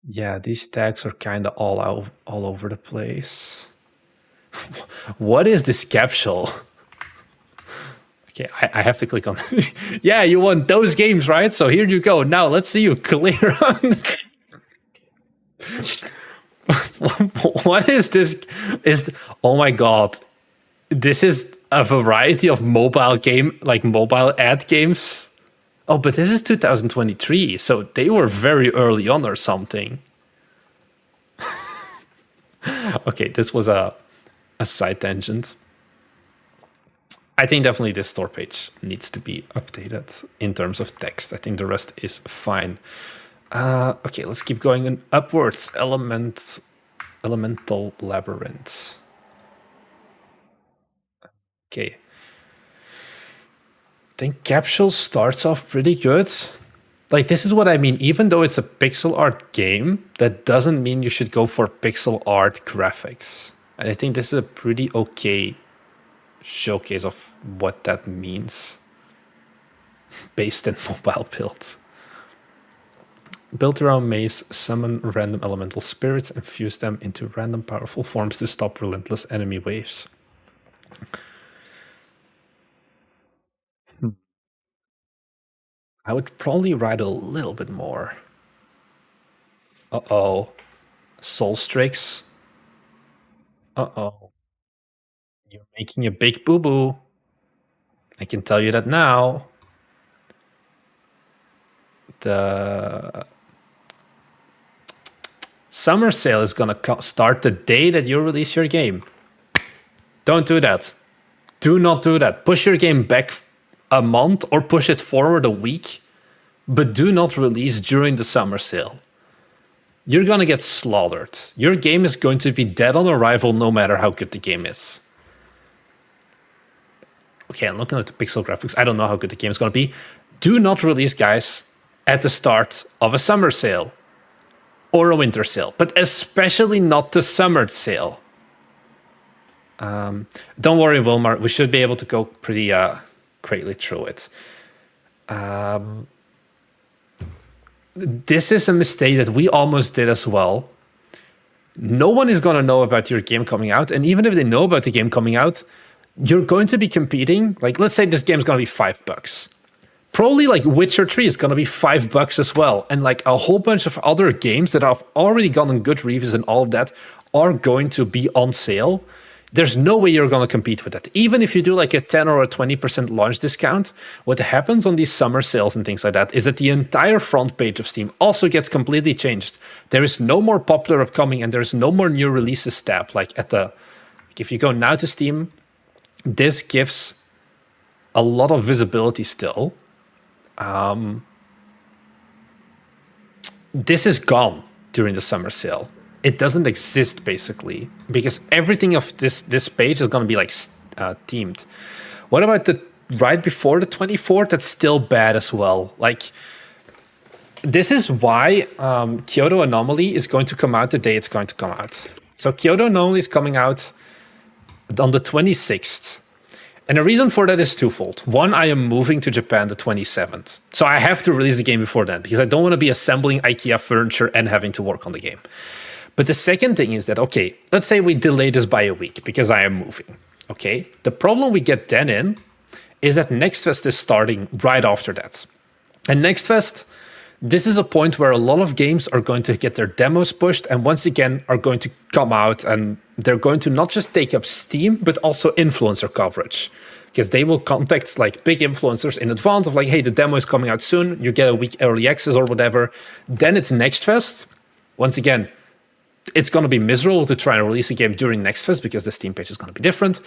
Yeah, these tags are kind of all over the place. What is this capsule? Okay, I have to click on. Yeah, you want those games, right? So here you go. Now let's see you clear on. What is this? Oh my god, this is a variety of mobile game, like mobile ad games. Oh, but this is 2023, so they were very early on or something. Okay, this was a side tangent. I think definitely this store page needs to be updated in terms of text. I think the rest is fine. Okay, let's keep going upwards. Elemental Labyrinth. Okay. I think Capsule starts off pretty good. Like, this is what I mean. Even though it's a pixel art game, that doesn't mean you should go for pixel art graphics. And I think this is a pretty okay showcase of what that means based in mobile build. Build your own maze, summon random elemental spirits, and fuse them into random powerful forms to stop relentless enemy waves. I would probably write a little bit more. Uh-oh. Soul Strix. Uh-oh. You're making a big boo-boo. I can tell you that now. The summer sale is gonna start the day that you release your game. Don't do that. Do not do that. Push your game back a month or push it forward a week, but do not release during the summer sale. You're gonna get slaughtered. Your game is going to be dead on arrival no matter how good the game is. Okay, I'm looking at the pixel graphics. I don't know how good the game is gonna be. Do not release, guys, at the start of a summer sale or a winter sale, but especially not the summer sale. Don't worry, Wilmar. We should be able to go pretty greatly through it. This is a mistake that we almost did as well. No one is going to know about your game coming out, and even if they know about the game coming out, you're going to be competing. Like, let's say this game is going to be $5. Probably like Witcher 3 is going to be $5 as well, and like a whole bunch of other games that have already gotten good reviews and all of that are going to be on sale. There's no way you're going to compete with that. Even if you do like a 10 or a 20% launch discount, what happens on these summer sales and things like that is that the entire front page of Steam also gets completely changed. There is no more popular upcoming and there's no more new releases tab. Like if you go now to Steam, this gives a lot of visibility still. This is gone during the summer sale. It doesn't exist basically because everything of this page is going to be like themed. What about the right before the 24th? That's still bad as well. Like, this is why Kyoto Anomaly is going to come out the day it's going to come out. So Kyoto Anomaly is coming out on the 26th. And the reason for that is twofold. One, I am moving to Japan the 27th. So I have to release the game before then because I don't want to be assembling IKEA furniture and having to work on the game. But the second thing is that, okay, let's say we delay this by a week because I am moving, okay? The problem we get then in is that Next Fest is starting right after that. And Next Fest, this is a point where a lot of games are going to get their demos pushed and once again are going to come out and they're going to not just take up Steam, but also influencer coverage. Because they will contact like big influencers in advance of like, hey, the demo is coming out soon, you get a week early access or whatever. Then it's Next Fest. Once again, it's going to be miserable to try and release a game during Next Fest because the Steam page is going to be different.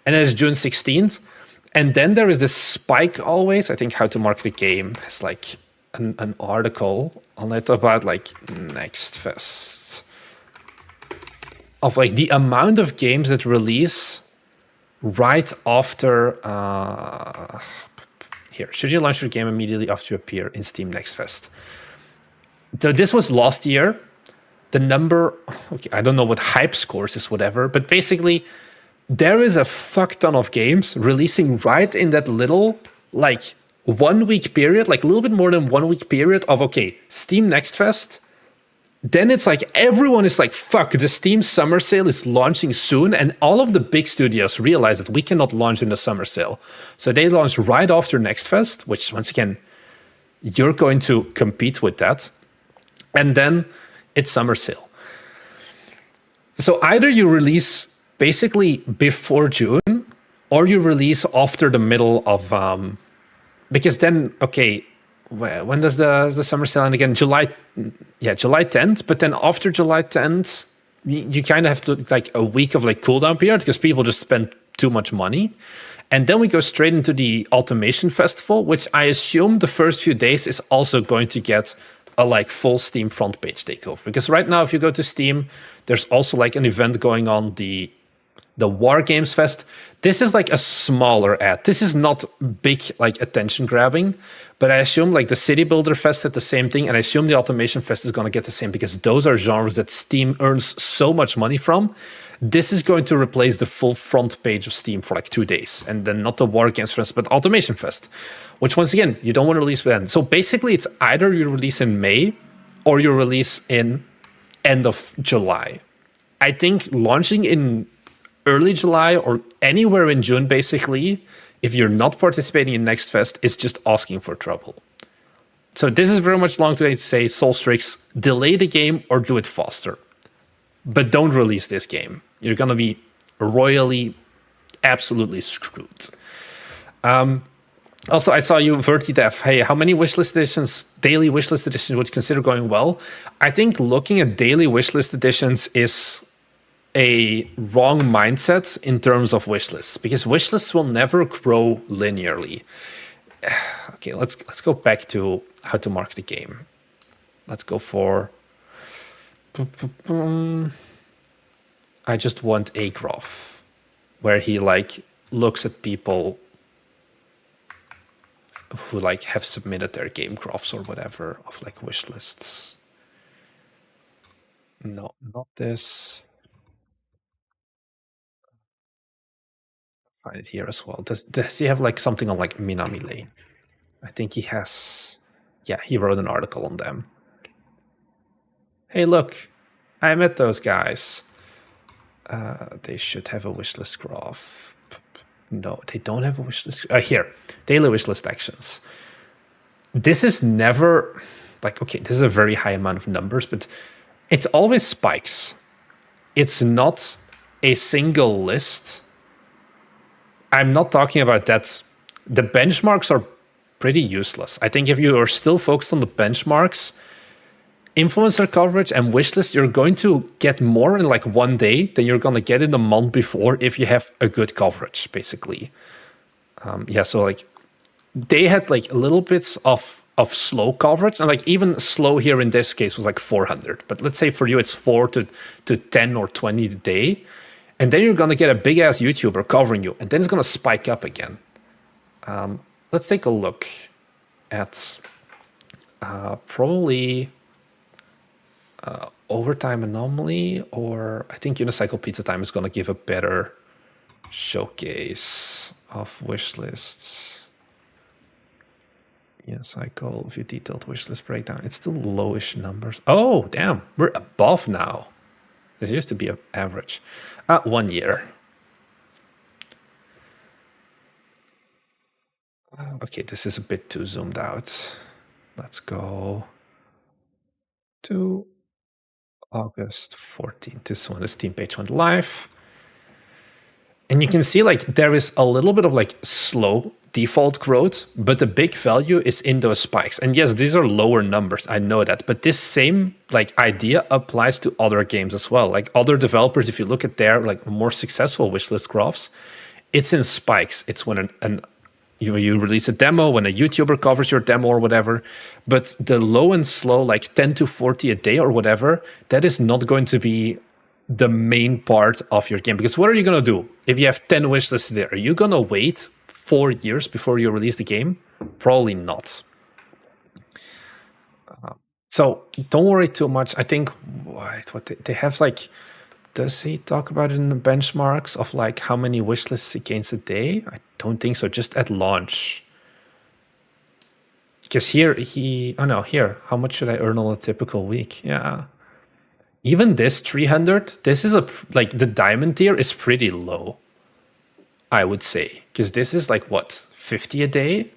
And then it's June 16th. And then there is this spike always. I think How to Market a Game has like an article on it about like Next Fest. Of like the amount of games that release right after... here, should you launch your game immediately after you appear in Steam Next Fest? So this was last year. The number, okay, I don't know what hype scores is, whatever, but basically there is a fuck ton of games releasing right in that little, like 1 week period, like a little bit more than 1 week period of, okay, Steam Next Fest. Then it's like everyone is like, fuck, the Steam summer sale is launching soon. And all of the big studios realize that we cannot launch in the summer sale. So they launch right after Next Fest, which once again, you're going to compete with that. And then it's summer sale. So either you release basically before June or you release after the middle of... because then, okay, when does the summer sale end again? July 10th. But then after July 10th, you kind of have to like a week of like cooldown period because people just spend too much money. And then we go straight into the Automation Festival, which I assume the first few days is also going to get a like full Steam front page takeover. Because right now, if you go to Steam, there's also like an event going on, the War Games Fest. This is like a smaller ad. This is not big like attention grabbing, but I assume like the City Builder Fest had the same thing, and I assume the Automation Fest is going to get the same because those are genres that Steam earns so much money from. This is going to replace the full front page of Steam for like 2 days, and then not the War Games Fest, but Automation Fest, which once again, you don't want to release then. So basically it's either you release in May or you release in end of July. I think launching in early July or anywhere in June, basically, if you're not participating in Next Fest, is just asking for trouble. So this is very much long to say, Solstrix, delay the game or do it faster. But don't release this game. You're going to be royally, absolutely screwed. Also, I saw you, VertiDev. Hey, how many wishlist editions, daily wishlist editions, would you consider going well? I think looking at daily wishlist editions is a wrong mindset in terms of wishlists, because wishlists will never grow linearly. Okay, let's go back to how to mark the game. Let's go for... I just want a graph where he like looks at people who like have submitted their game graphs or whatever of like wish lists. No, not this. Find it here as well. Does he have like something on like Minami Lane? I think he has. Yeah, he wrote an article on them. Hey, look, I met those guys. They should have a wishlist graph. No, they don't have a wishlist. Here, daily wishlist actions. This is never like, okay, this is a very high amount of numbers, but it's always spikes. It's not a single list. I'm not talking about that. The benchmarks are pretty useless. I think if you are still focused on the benchmarks, influencer coverage and wishlist, you're going to get more in like one day than you're going to get in the month before if you have a good coverage, basically. Yeah, so like they had like little bits of slow coverage, and like even slow here in this case was like 400. But let's say for you it's 4 to 10 or 20 a day. And then you're going to get a big ass YouTuber covering you, and then it's going to spike up again. Let's take a look at probably Overtime Anomaly, or I think Unicycle Pizza Time is going to give a better showcase of wish lists. Unicycle, view detailed wish list breakdown. It's still lowish numbers. Oh, damn. We're above now. This used to be an average. 1 year. Okay, this is a bit too zoomed out. Let's go to August 14th. This one, this team page went live. And you can see like there is a little bit of like slow default growth, but the big value is in those spikes. And yes, these are lower numbers, I know that, but this same like idea applies to other games as well. Like other developers, if you look at their like more successful wishlist graphs, it's in spikes. It's when you release a demo, when a YouTuber covers your demo or whatever. But the low and slow, like 10 to 40 a day or whatever, that is not going to be the main part of your game. Because what are you going to do if you have 10 wish lists there? Are you going to wait 4 years before you release the game? Probably not. So don't worry too much. I think what they have like, does he talk about it in the benchmarks of like how many wish lists he gains a day? I don't think so, just at launch. Because here here, how much should I earn on a typical week? Yeah. Even this 300, this is like the diamond tier is pretty low, I would say. Because this is like what, 50 a day?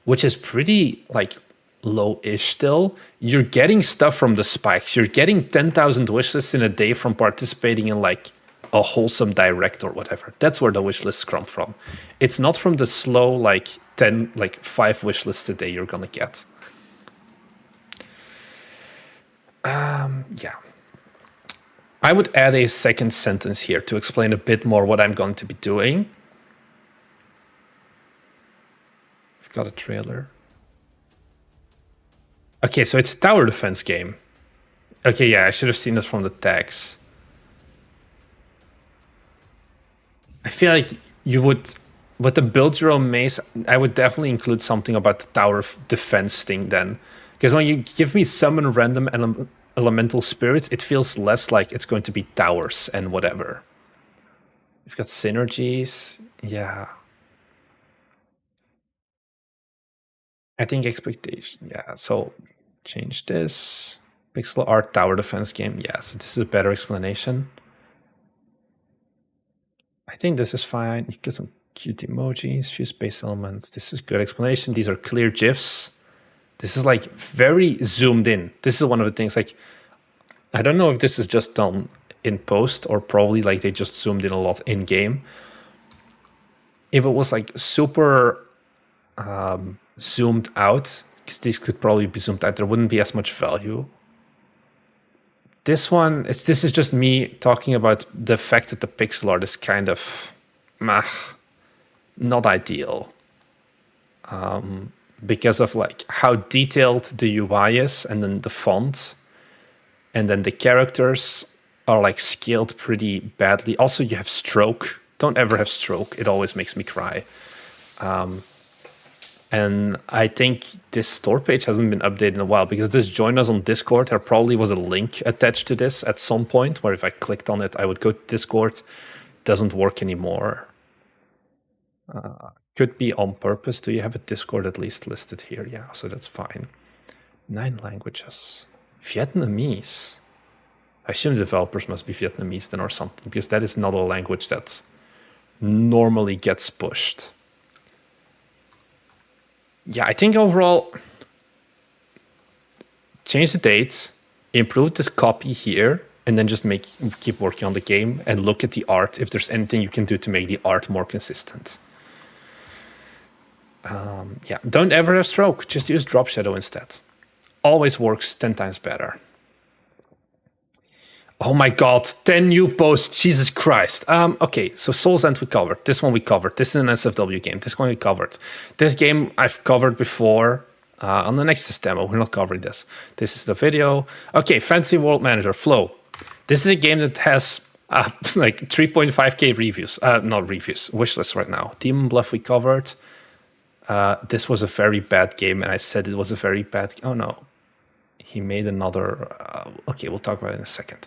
Which is pretty like low-ish still. You're getting stuff from the spikes. You're getting 10,000 wishlists in a day from participating in like a wholesome direct or whatever. That's where the wishlists come from. It's not from the slow like 5 wishlists a day you're gonna get. Yeah. I would add a second sentence here to explain a bit more what I'm going to be doing. I've got a trailer. Okay, so it's a tower defense game. Okay, yeah, I should have seen this from the tags. I feel like you would, with the build your own maze, I would definitely include something about the tower defense thing then. Because when you give me summon random elemental spirits, it feels less like it's going to be towers and whatever. We've got synergies. Yeah. I think expectation. Yeah, so change this. Pixel art tower defense game. Yeah, so this is a better explanation. I think this is fine. You get some cute emojis, few space elements. This is good explanation. These are clear GIFs. This is like very zoomed in. This is one of the things, like, I don't know if this is just done in post or probably like they just zoomed in a lot in game. If it was like super zoomed out, because these could probably be zoomed out, there wouldn't be as much value. This one, this is just me talking about the fact that the pixel art is kind of not ideal. Because of like how detailed the UI is, and then the font, and then the characters are like scaled pretty badly. Also, you have stroke. Don't ever have stroke. It always makes me cry. And I think this store page hasn't been updated in a while, because this join us on Discord. There probably was a link attached to this at some point where if I clicked on it, I would go to Discord. Doesn't work anymore. Could be on purpose. Do you have a Discord at least listed here? Yeah, so that's fine. 9 languages. Vietnamese. I assume developers must be Vietnamese then or something, because that is not a language that normally gets pushed. Yeah, I think overall, change the date, improve this copy here, and then just keep working on the game and look at the art if there's anything you can do to make the art more consistent. Yeah, don't ever have stroke. Just use drop shadow instead. Always works 10 times better. Oh my god, 10 new posts, Jesus Christ. Okay, so Soul's End we covered. This one we covered. This is an SFW game. This one we covered. This game I've covered before on the Nexus demo. We're not covering this. This is the video. Okay, Fantasy World Manager, Flow. This is a game that has like 3.5k reviews. Not reviews, wishlist right now. Demon Bluff we covered. This was a very bad game, and I said it was a very bad... Oh no. He made another... okay, we'll talk about it in a second.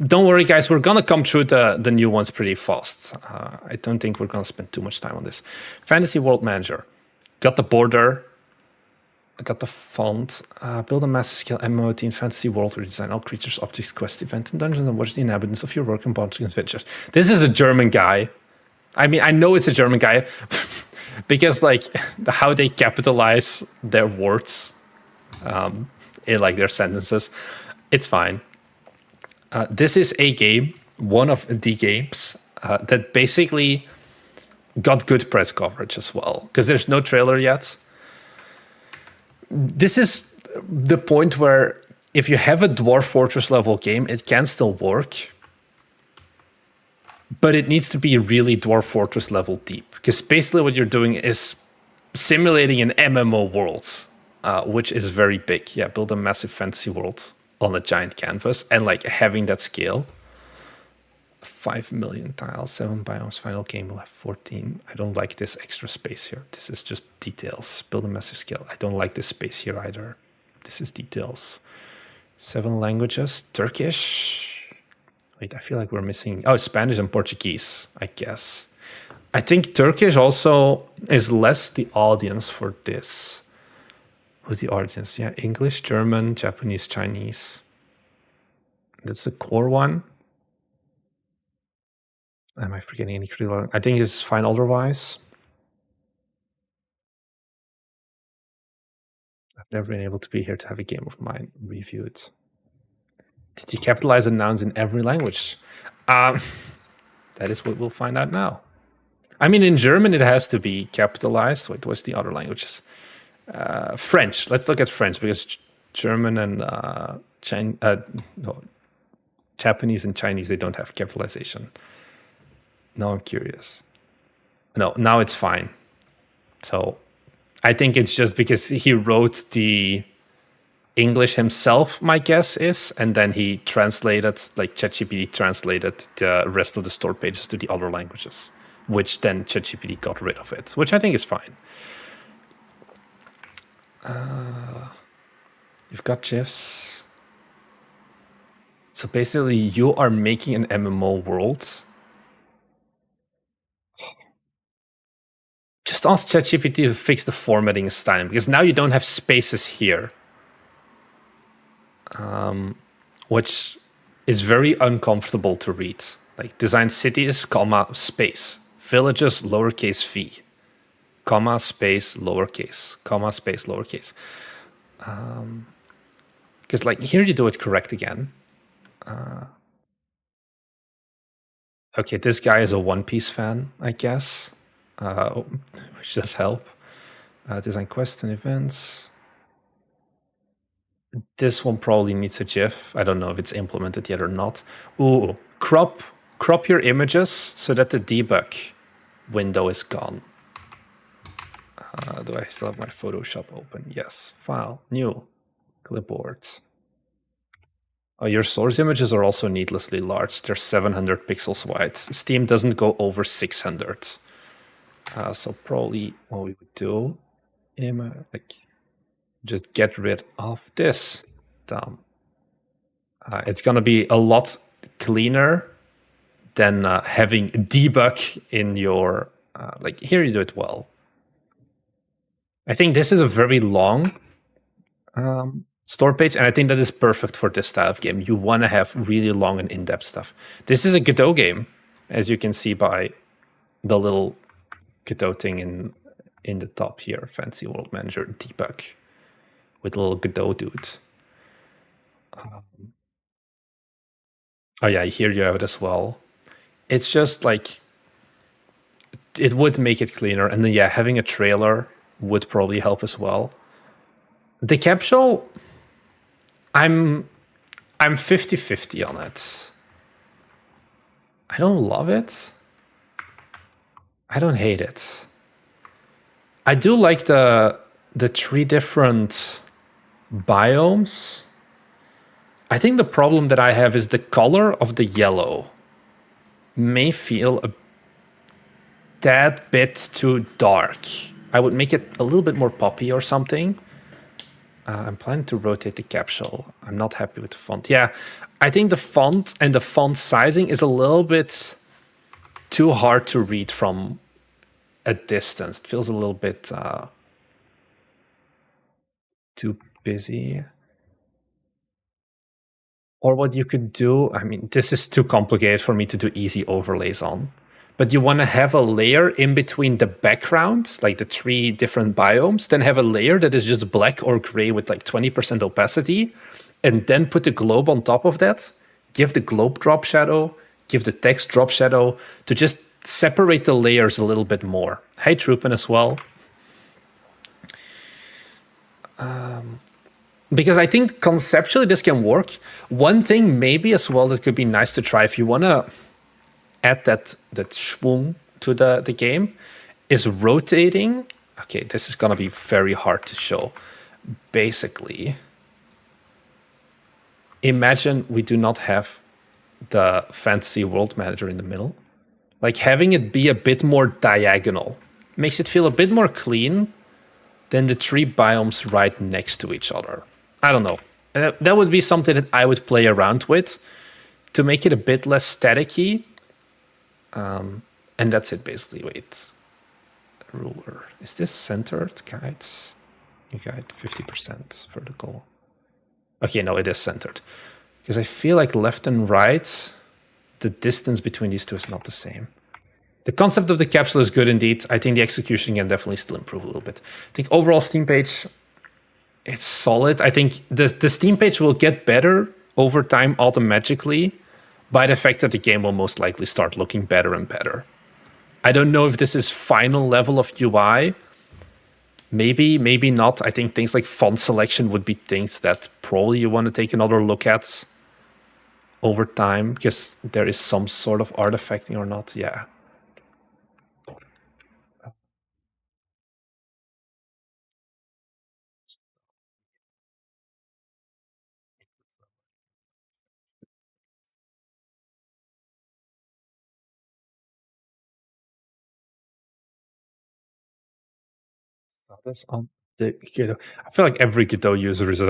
Don't worry, guys. We're going to come through the new ones pretty fast. I don't think we're going to spend too much time on this. Fantasy World Manager. Got the border. I got the font. Build a massive scale MMO in Fantasy World where you design all creatures, objects, quest, event, and dungeons, and watch the inhabitants of your work and bounty adventures. This is a German guy. I mean, I know it's a German guy because, like, how they capitalize their words in, like, their sentences, it's fine. This is a game, one of the games, that basically got good press coverage as well, because there's no trailer yet. This is the point where if you have a Dwarf Fortress level game, it can still work, but it needs to be really Dwarf Fortress level deep, because basically what you're doing is simulating an MMO world, which is very big. Yeah, build a massive fantasy world on a giant canvas, and like having that scale. 5 million tiles, 7 biomes, final game will have 14. I don't like this extra space here. This is just details. Build a massive scale. I don't like this space here either. This is details. 7 languages. Turkish. Wait, I feel like we're missing... Oh, Spanish and Portuguese, I guess. I think Turkish also is less the audience for this. Who's the audience? Yeah, English, German, Japanese, Chinese. That's the core one. Am I forgetting any critical? I think it's fine otherwise. I've never been able to be here to have a game of mine reviewed. Did you capitalize and nouns in every language? That is what we'll find out now. I mean, in German it has to be capitalized. Wait, what's the other languages? French. Let's look at French, because German and Japanese and Chinese, they don't have capitalization. Now I'm curious. No, now it's fine. So I think it's just because he wrote the English himself, my guess is, and then he translated, like ChatGPT translated the rest of the store pages to the other languages, which then ChatGPT got rid of it, which I think is fine. You've got GIFs. So basically you are making an MMO world. Just ask ChatGPT to fix the formatting and styling, because now you don't have spaces here. Which is very uncomfortable to read. Like, design cities, comma, space. Villages, lowercase v. Comma, space, lowercase. Comma, space, lowercase. Because like here you do it correct again. Okay, this guy is a One Piece fan, I guess, which does help. Design quests and events. This one probably needs a GIF. I don't know if it's implemented yet or not. Ooh, crop your images so that the debug window is gone. Do I still have my Photoshop open? Yes. File, new, clipboard. Oh, your source images are also needlessly large. They're 700 pixels wide. Steam doesn't go over 600. So probably what we would do, like, just get rid of this. Dumb. It's gonna be a lot cleaner than having debug in your like here you do it well. I think this is a very long store page, and I think that is perfect for this style of game. You want to have really long and in-depth stuff. This is a Godot game, as you can see by the little Godot thing in the top here. Fancy World Manager debug with a little Godot dude. Oh yeah, here you have it as well. It's just like it would make it cleaner, and then yeah, having a trailer would probably help as well. The capsule, I'm 50-50 on it. I don't love it. I don't hate it. I do like the 3 different biomes. I think the problem that I have is the color of the yellow may feel a tad bit too dark. I would make it a little bit more poppy or something. I'm planning to rotate the capsule. I'm not happy with the font. Yeah, I think the font and the font sizing is a little bit too hard to read from a distance. It feels a little bit too busy. Or what you could do, I mean, this is too complicated for me to do easy overlays on. But you want to have a layer in between the background, like the 3 different biomes, then have a layer that is just black or gray with like 20% opacity, and then put the globe on top of that, give the globe drop shadow, give the text drop shadow, to just separate the layers a little bit more. Hey, Troopin as well. Because I think conceptually this can work. One thing maybe as well that could be nice to try if you want to add that schwung to the game is rotating. Okay, this is going to be very hard to show. Basically, imagine we do not have the Fantasy World Manager in the middle. Like having it be a bit more diagonal makes it feel a bit more clean than the 3 biomes right next to each other. I don't know. That would be something that I would play around with to make it a bit less staticky. And that's it basically. Wait, ruler. Is this centered, guides? You guide 50% vertical. Okay, no, it is centered. Because I feel like left and right, the distance between these two is not the same. The concept of the capsule is good indeed. I think the execution can definitely still improve a little bit. I think overall Steam page, it's solid. I think the Steam page will get better over time automatically by the fact that the game will most likely start looking better and better. I don't know if this is final level of UI. Maybe, maybe not. I think things like font selection would be things that probably you want to take another look at over time, because there is some sort of artifacting or not. Yeah. That's on the Godot. I feel like every Godot user is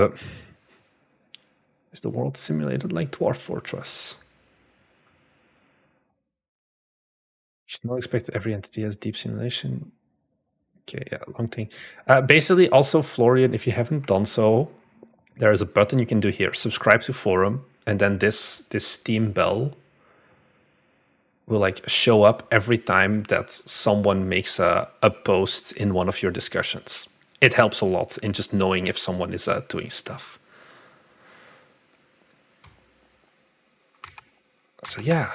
the world simulated like Dwarf Fortress? Should not expect that every entity has deep simulation. Okay, yeah, long thing. Basically, also Florian, if you haven't done so, there is a button you can do here. Subscribe to forum, and then this Steam bell will like show up every time that someone makes a post in one of your discussions. it helps a lot in just knowing if someone is doing stuff. So yeah,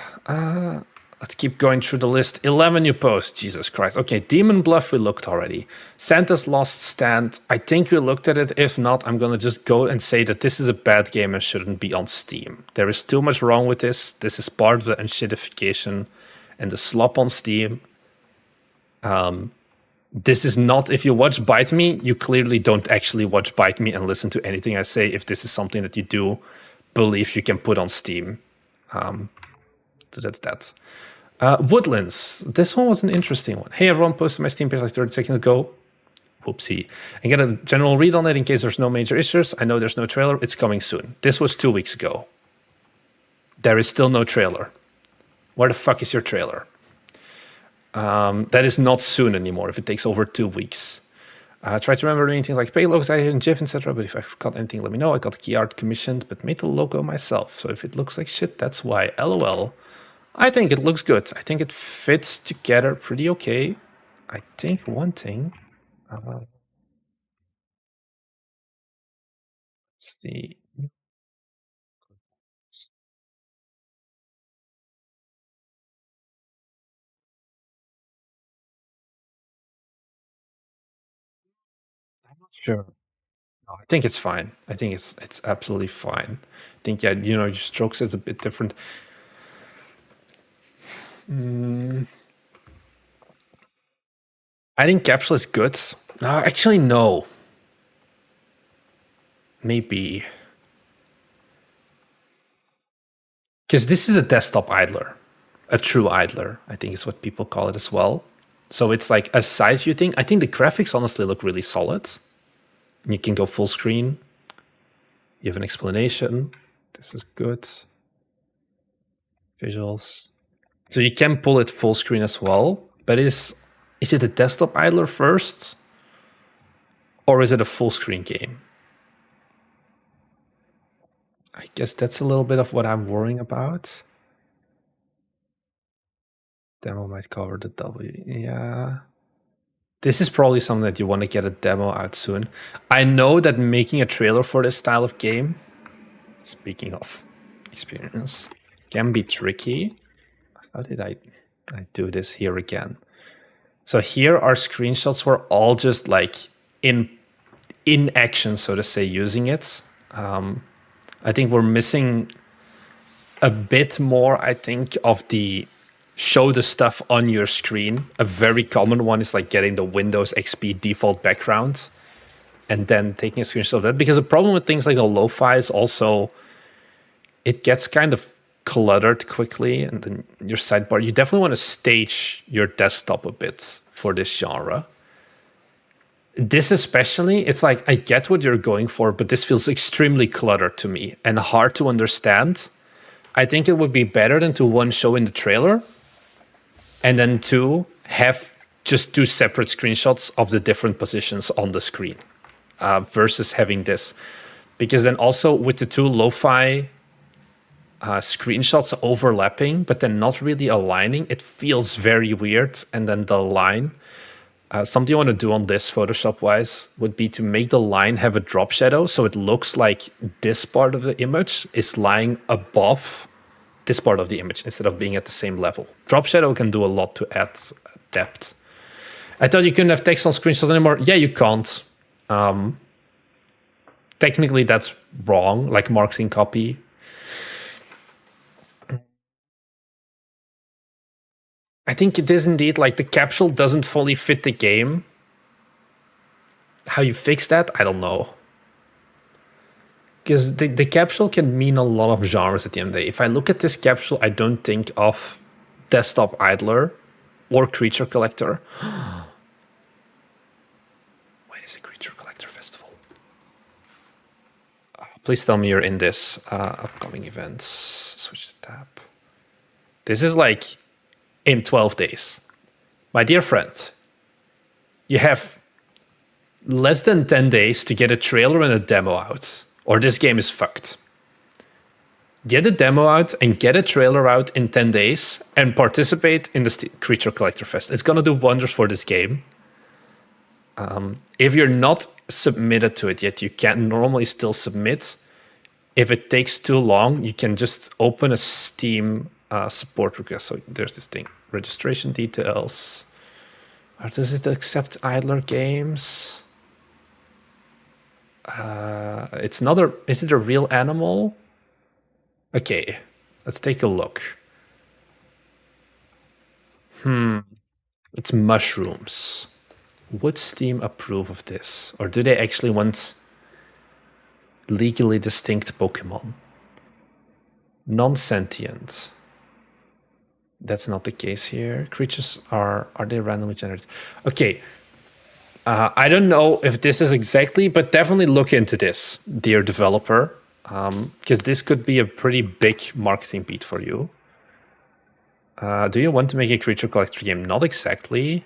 let's keep going through the list. 11 new posts, Jesus Christ. Okay, Demon Bluff we looked already. Santa's Lost Stand, I think we looked at it. If not, I'm gonna just go and say that this is a bad game and shouldn't be on Steam. There is too much wrong with this. This is part of the unshittification and the slop on Steam. This is not, if you watch Bite Me, you clearly don't actually watch Bite Me and listen to anything I say if this is something that you do believe you can put on Steam. So that's that. Woodlands. This one was an interesting one. Hey, everyone, posted my Steam page like 30 seconds ago. Whoopsie. And get a general read on it in case there's no major issues. I know there's no trailer. It's coming soon. This was 2 weeks ago. There is still no trailer. Where the fuck is your trailer? That is not soon anymore if it takes over 2 weeks. Try to remember doing things like payloads, I hit GIF, etc. But if I forgot anything, let me know. I got key art commissioned, but made the logo myself. So if it looks like shit, that's why. LOL. I think it looks good. I think it fits together pretty okay. I think one thing. Let's see. I'm not sure. No, I think it's fine. I think it's absolutely fine. I think, yeah, you know, your strokes is a bit different. I think capsule is good. No, actually, no. Maybe. Because this is a desktop idler. A true idler, I think is what people call it as well. So it's like a side view thing. I think the graphics honestly look really solid. You can go full screen. You have an explanation. This is good. Visuals. So you can pull it full screen as well. But is it a desktop idler first? Or is it a full screen game? I guess that's a little bit of what I'm worrying about. Demo might cover the W. Yeah. This is probably something that you want to get a demo out soon. I know that making a trailer for this style of game, speaking of experience, can be tricky. How did I do this here again? So here our screenshots were all just like in action, so to say, using it. I think we're missing a bit more, I think, of the show the stuff on your screen. A very common one is like getting the Windows XP default background and then taking a screenshot of that. Because the problem with things like the lo-fi is also it gets kind of cluttered quickly, and then your sidebar, you definitely want to stage your desktop a bit for this genre. This especially, it's like, I get what you're going for, but this feels extremely cluttered to me and hard to understand. I think it would be better than to one, show in the trailer, and then two, have just two separate screenshots of the different positions on the screen versus having this. Because then also with the two lo-fi screenshots overlapping, but then not really aligning, it feels very weird. And then the line, something you want to do on this Photoshop-wise would be to make the line have a drop shadow, so it looks like this part of the image is lying above this part of the image instead of being at the same level. Drop shadow can do a lot to add depth. I thought you couldn't have text on screenshots anymore. Yeah, you can't. Technically, that's wrong, like marketing copy. I think it is indeed, like, the capsule doesn't fully fit the game. How you fix that, I don't know. Because the capsule can mean a lot of genres at the end of the day. If I look at this capsule, I don't think of desktop idler or creature collector. When is the creature collector festival? Please tell me you're in this. Upcoming events. Switch the tab. This is like in 12 days. My dear friend, you have less than 10 days to get a trailer and a demo out, or this game is fucked. Get a demo out and get a trailer out in 10 days and participate in the Creature Collector Fest. It's gonna do wonders for this game. If you're not submitted to it yet, you can normally still submit. If it takes too long, you can just open a Steam support request. So there's this thing, registration details. Or does it accept idler games? It's another, is it a real animal? Okay, let's take a look. It's mushrooms. Would Steam approve of this? Or do they actually want legally distinct Pokemon? Non-sentient. That's not the case here. Creatures are they randomly generated? Okay. I don't know if this is exactly, but definitely look into this, dear developer. Because this could be a pretty big marketing beat for you. Do you want to make a creature collector game? Not exactly.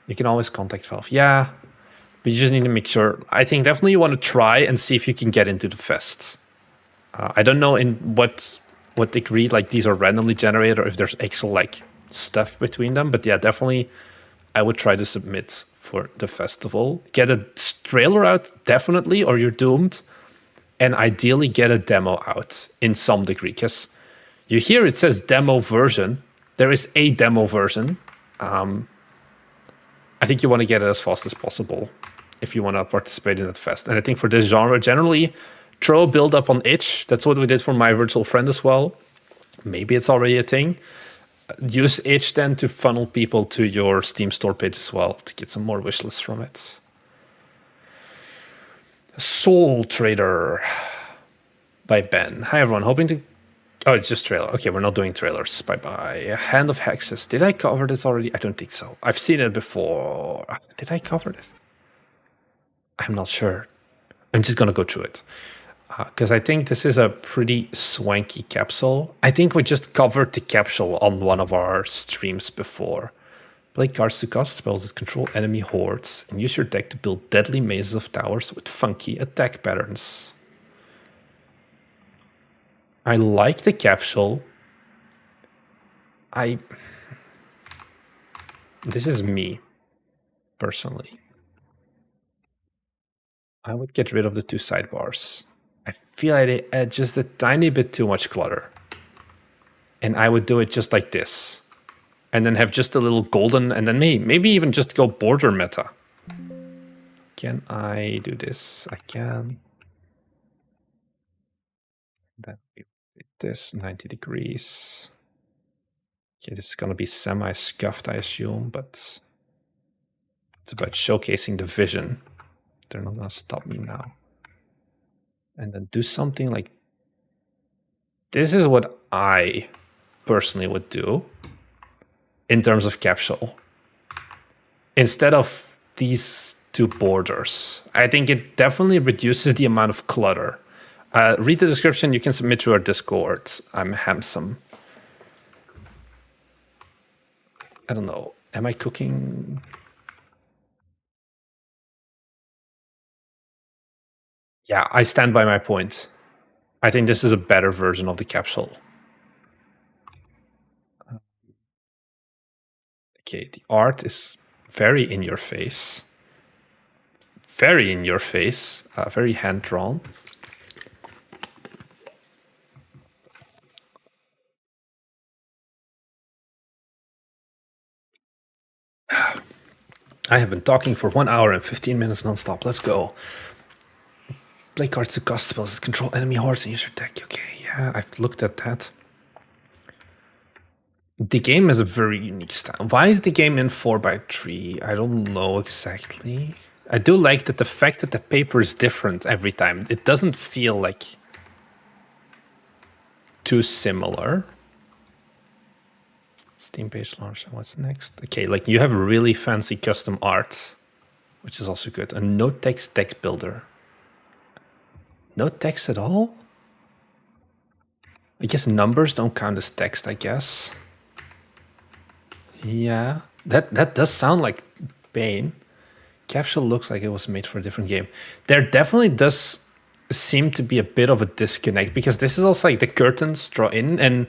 You can always contact Valve. Yeah, but you just need to make sure. I think definitely you want to try and see if you can get into the fest. I don't know in what degree like these are randomly generated or if there's actual like stuff between them. But yeah, definitely I would try to submit for the festival. Get a trailer out, definitely, or you're doomed. And ideally get a demo out in some degree. Because you hear it says demo version. There is a demo version. I think you want to get it as fast as possible if you want to participate in that fest. And I think for this genre, generally, throw a build up on itch. That's what we did for my virtual friend as well. Maybe it's already a thing. Use itch then to funnel people to your Steam store page as well to get some more wish lists from it. Soul Trader by Ben. Hi everyone, hoping to... Oh, it's just trailer. Okay, we're not doing trailers. Bye-bye. Hand of Hexes. Did I cover this already? I don't think so. I've seen it before. Did I cover this? I'm not sure. I'm just going to go through it. Because I think this is a pretty swanky capsule. I think we just covered the capsule on one of our streams before. Play cards to cast spells that control enemy hordes. And use your deck to build deadly mazes of towers with funky attack patterns. I like the capsule. This is me, personally. I would get rid of the 2 sidebars. I feel like they add just a tiny bit too much clutter. And I would do it just like this. And then have just a little golden, and then maybe even just go border meta. Can I do this? I can. Then this 90 degrees. Okay, this is gonna be semi-scuffed, I assume, but it's about showcasing the vision. They're not gonna stop me now. And then do something like this is what I personally would do in terms of capsule. Instead of these 2 borders, I think it definitely reduces the amount of clutter. Read the description. You can submit to our Discord. I'm handsome. I don't know. Am I cooking? Yeah, I stand by my point. I think this is a better version of the capsule. Okay, the art is very in your face. Very in your face. Very hand-drawn. I have been talking for 1 hour and 15 minutes nonstop. Let's go. Play cards to cast spells that control enemy hordes and use your deck. Okay, yeah, I've looked at that. The game has a very unique style. Why is the game in 4x3? I don't know exactly. I do like that the fact that the paper is different every time. It doesn't feel like too similar. Steam page launch. What's next? Okay, like you have really fancy custom art, which is also good. A no text deck builder. No text at all? I guess numbers don't count as text, I guess. Yeah, that does sound like Bane. Capsule looks like it was made for a different game. There definitely does seem to be a bit of a disconnect because this is also like the curtains draw in and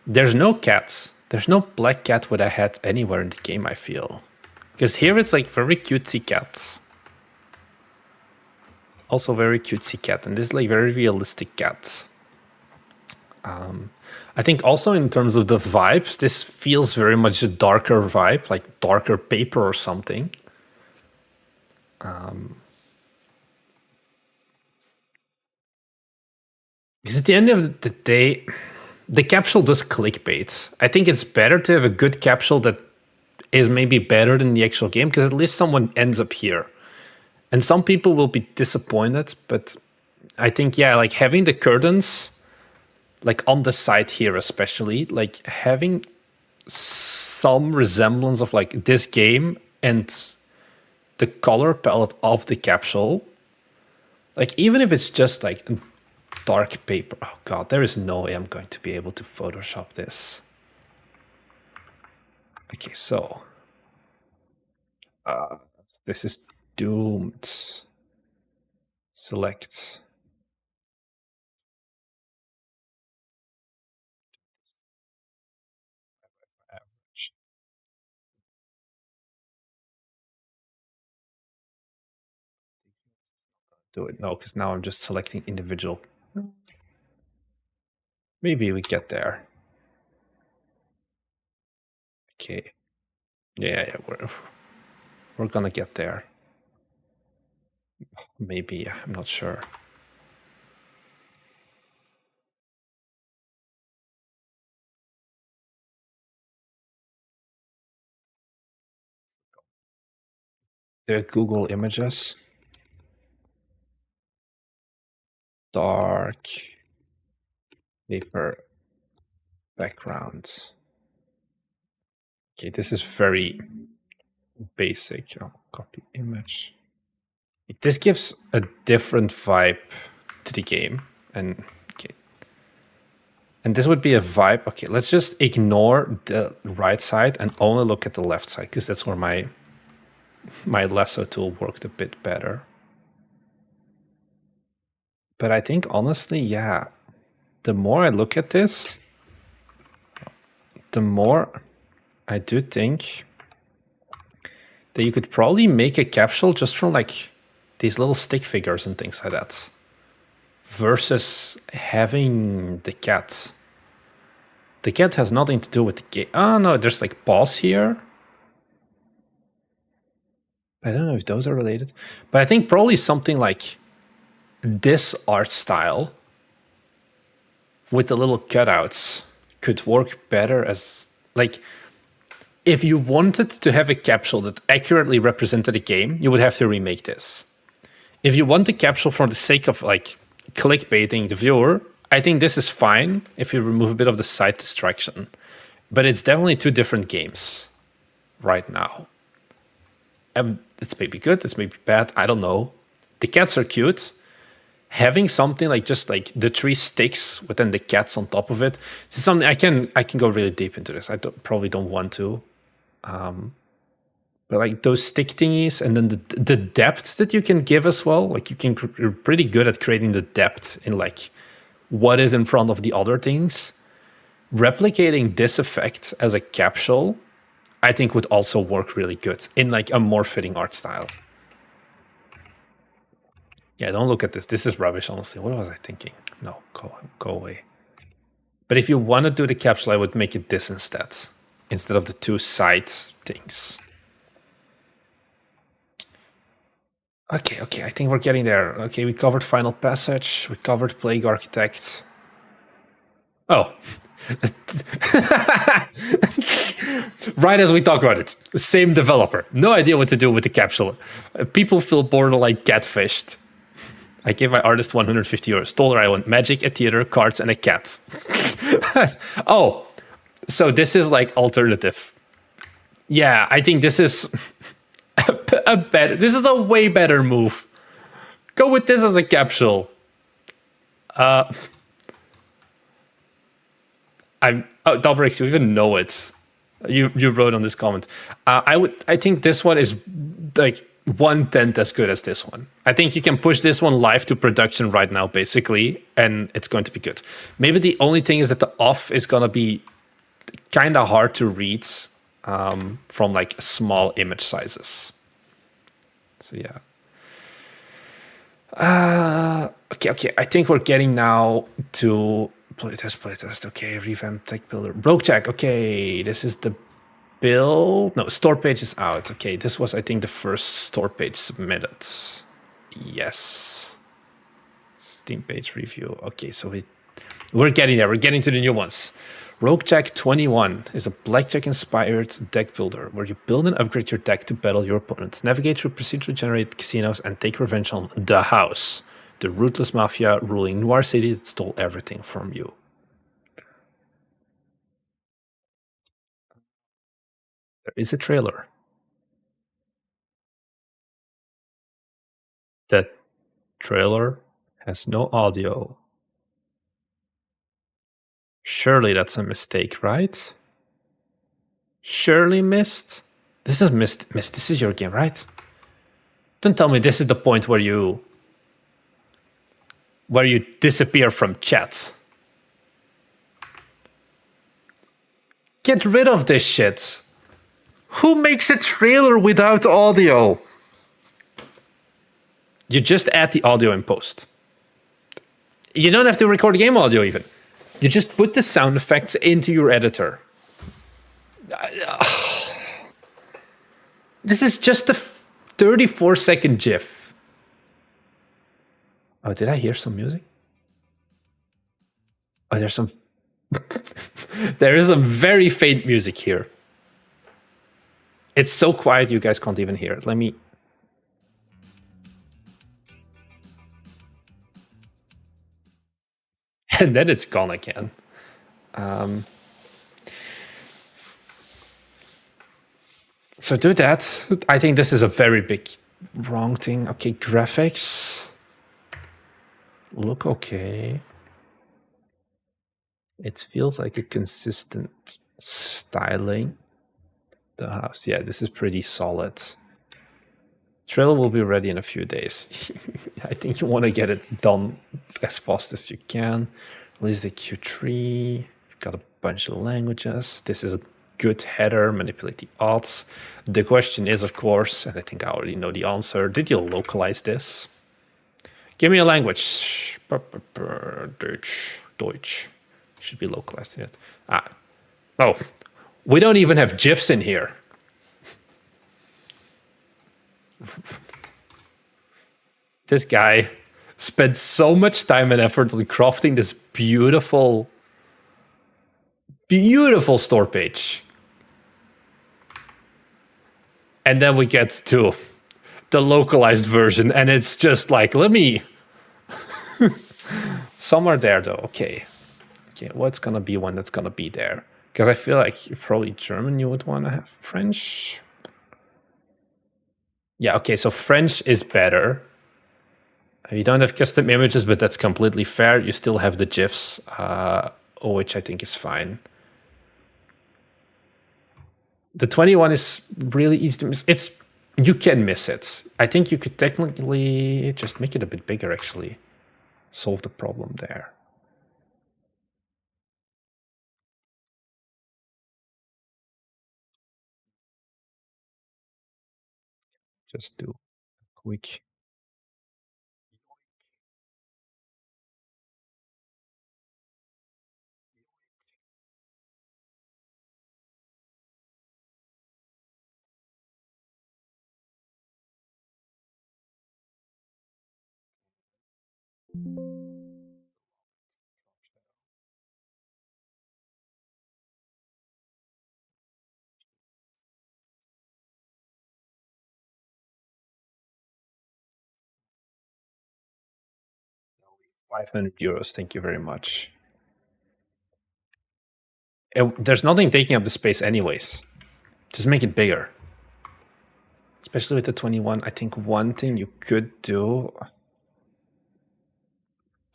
there's no cat. There's no black cat with a hat anywhere in the game, I feel. Because here it's like very cutesy cat. Also very cutesy cat, and this is like very realistic cat. I think also in terms of the vibes, this feels very much a darker vibe, like darker paper or something. Because at the end of the day, the capsule does clickbait. I think it's better to have a good capsule that is maybe better than the actual game, because at least someone ends up here. And some people will be disappointed, but I think, yeah, like having the curtains, like on the side here especially, like having some resemblance of like this game and the color palette of the capsule, like even if it's just like dark paper. Oh god, there is no way I'm going to be able to Photoshop this. Okay, so this is doomed. Select. Average. Do it. No, because now I'm just selecting individual. Maybe we get there. Okay. Yeah, we're gonna get there. Maybe, I'm not sure. The Google Images. Dark paper background. Okay, this is very basic. Oh, copy image. This gives a different vibe to the game. And okay. And this would be a vibe. Okay, let's just ignore the right side and only look at the left side, because that's where my lasso tool worked a bit better. But I think honestly, yeah, the more I look at this, the more I do think that you could probably make a capsule just from like these little stick figures and things like that, versus having the cat. The cat has nothing to do with the game. Oh no, there's like paws here. I don't know if those are related, but I think probably something like this art style with the little cutouts could work better as, like, if you wanted to have a capsule that accurately represented a game, you would have to remake this. If you want the capsule for the sake of like clickbaiting the viewer, I think this is fine if you remove a bit of the side distraction. But it's definitely two different games right now. It's maybe good, it's maybe bad, I don't know. The cats are cute. Having something like just like the 3 sticks with then the cats on top of it, this is something I can go really deep into this. I probably don't want to. But like those stick thingies, and then the depth that you can give as well. Like you're pretty good at creating the depth in like what is in front of the other things. Replicating this effect as a capsule, I think would also work really good in like a more fitting art style. Yeah, don't look at this. This is rubbish, honestly. What was I thinking? No, go away. But if you want to do the capsule, I would make it this instead of the 2 side things. Okay, I think we're getting there. Okay, we covered Final Passage. We covered Plague Architect. Oh. Right as we talk about it. Same developer. No idea what to do with the capsule. People feel borderline catfished. I gave my artist 150 euros. Told her I want magic, a theater, cards, and a cat. Oh, so this is like alternative. Yeah, I think this is this is a way better move. Go with this as a capsule. Dalbrick, you even know it. You wrote on this comment. I think this one is like 1/10 as good as this one. I think you can push this one live to production right now, basically, and it's going to be good. Maybe the only thing is that the off is gonna be kind of hard to read from like small image sizes. So yeah. Okay. I think we're getting now to playtest. Okay, revamp tech builder. Rogue check. Okay, this is the build. No, store page is out. Okay, this was, I think, the first store page submitted. Yes. Steam page review. Okay, so we're getting there. We're getting to the new ones. Rogue Jack 21 is a blackjack-inspired deck builder where you build and upgrade your deck to battle your opponents, navigate through procedurally generated casinos, and take revenge on the House, the ruthless mafia ruling Noir City that stole everything from you. There is a trailer. That trailer has no audio. Surely that's a mistake, right? Surely missed? This is missed. This is your game, right? Don't tell me this is the point where you disappear from chat. Get rid of this shit. Who makes a trailer without audio? You just add the audio in post. You don't have to record game audio even. You just put the sound effects into your editor. This is just a 34-second GIF. Oh, did I hear some music? Oh, there's some... there is some very faint music here. It's so quiet you guys can't even hear it. Let me... And then it's gone again. So do that. I think this is a very big wrong thing. Okay, graphics. Look okay. It feels like a consistent styling. The house, yeah, this is pretty solid. Trailer will be ready in a few days. I think you want to get it done as fast as you can. Release the Q3. You've got a bunch of languages. This is a good header. Manipulate the odds. The question is, of course, and I think I already know the answer, did you localize this? Give me a language. Deutsch. Should be localized yet. Oh, we don't even have GIFs in here. This guy spent so much time and effort on crafting this beautiful, beautiful store page. And then we get to the localized version, and it's just like, let me... Somewhere there, though. Okay, what's gonna be one that's gonna be there? Because I feel like probably German you would want to have. French? Yeah, okay, so French is better. You don't have custom images, but that's completely fair. You still have the GIFs, which I think is fine. The 21 is really easy to miss. You can miss it. I think you could technically just make it a bit bigger, actually. Solve the problem there. Just do a quick... €500, thank you very much. There's nothing taking up the space anyways. Just make it bigger. Especially with the 21, I think one thing you could do...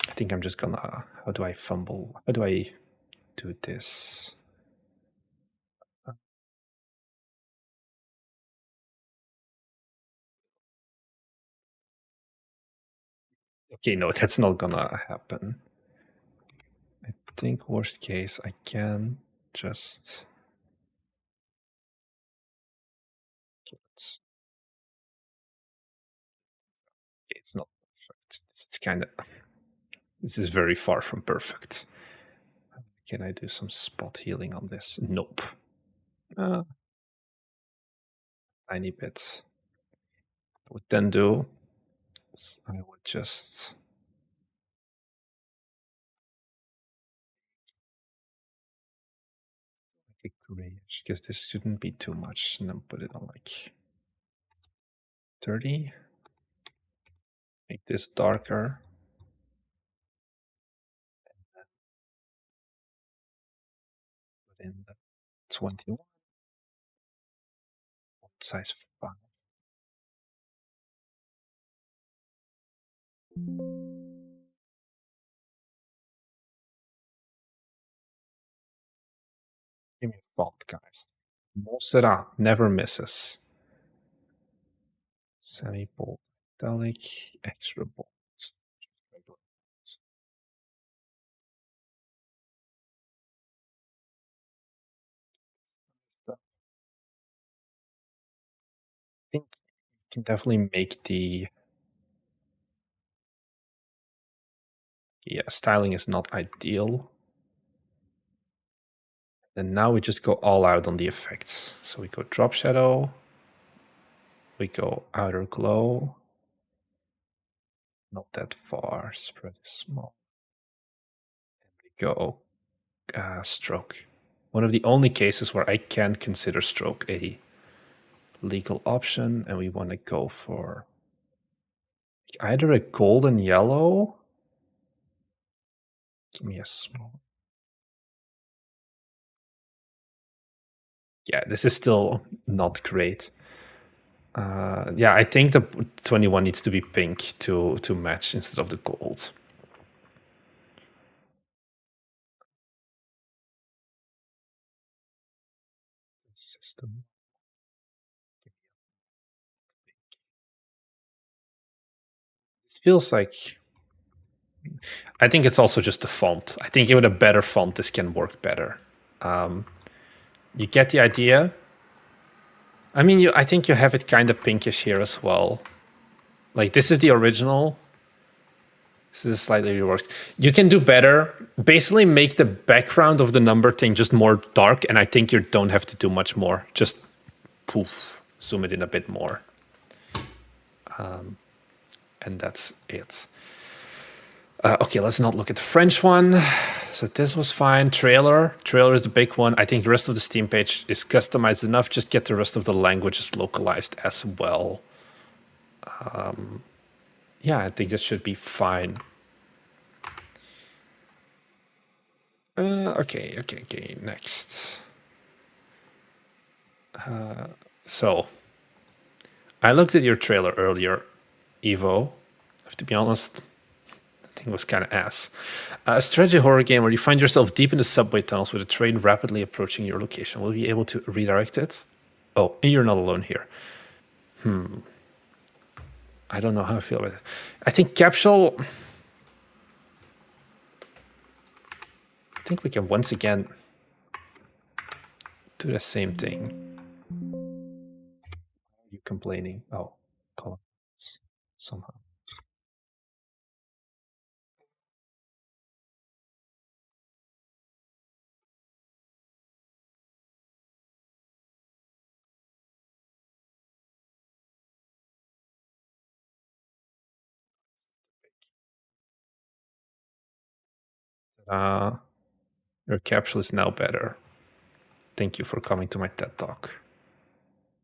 I think I'm just gonna... How do I fumble? How do I do this? Okay, no, that's not gonna happen. I think worst case, I can just... It's kind of... This is very far from perfect. Can I do some spot healing on this? Nope. Tiny bit. I would then do... I would just... make it grayish, because this shouldn't be too much. And then put it on like 30. Make this darker. Put in the 21. Size 5. Give me a font, guys. Mosera never misses. Semi-bold, italic, extra bold. I think you can definitely make the... Yeah, styling is not ideal. And now we just go all out on the effects. So we go drop shadow. We go outer glow. Not that far. Spread is small. And we go stroke. One of the only cases where I can consider stroke a legal option, and we want to go for either a golden yellow. Give me a small... Yeah, this is still not great. Yeah, I think the 21 needs to be pink to match instead of the gold. System. This feels like... I think it's also just the font. I think with a better font, this can work better. You get the idea? I mean, I think you have it kind of pinkish here as well. Like, this is the original. This is slightly reworked. You can do better. Basically make the background of the number thing just more dark, and I think you don't have to do much more. Just poof, zoom it in a bit more. And that's it. Okay, let's not look at the French one. So this was fine. Trailer is the big one. I think the rest of the Steam page is customized enough. Just get the rest of the languages localized as well. Yeah, I think this should be fine. Okay, next. So, I looked at your trailer earlier, Evo. I have to be honest, I think it was kind of ass. A strategy horror game where you find yourself deep in the subway tunnels with a train rapidly approaching your location. Will you be able to redirect it? Oh, and you're not alone here. I don't know how I feel about it. I think Capsule... I think we can once again do the same thing. Are you complaining? Oh, colors somehow. Your capsule is now better. Thank you for coming to my TED Talk.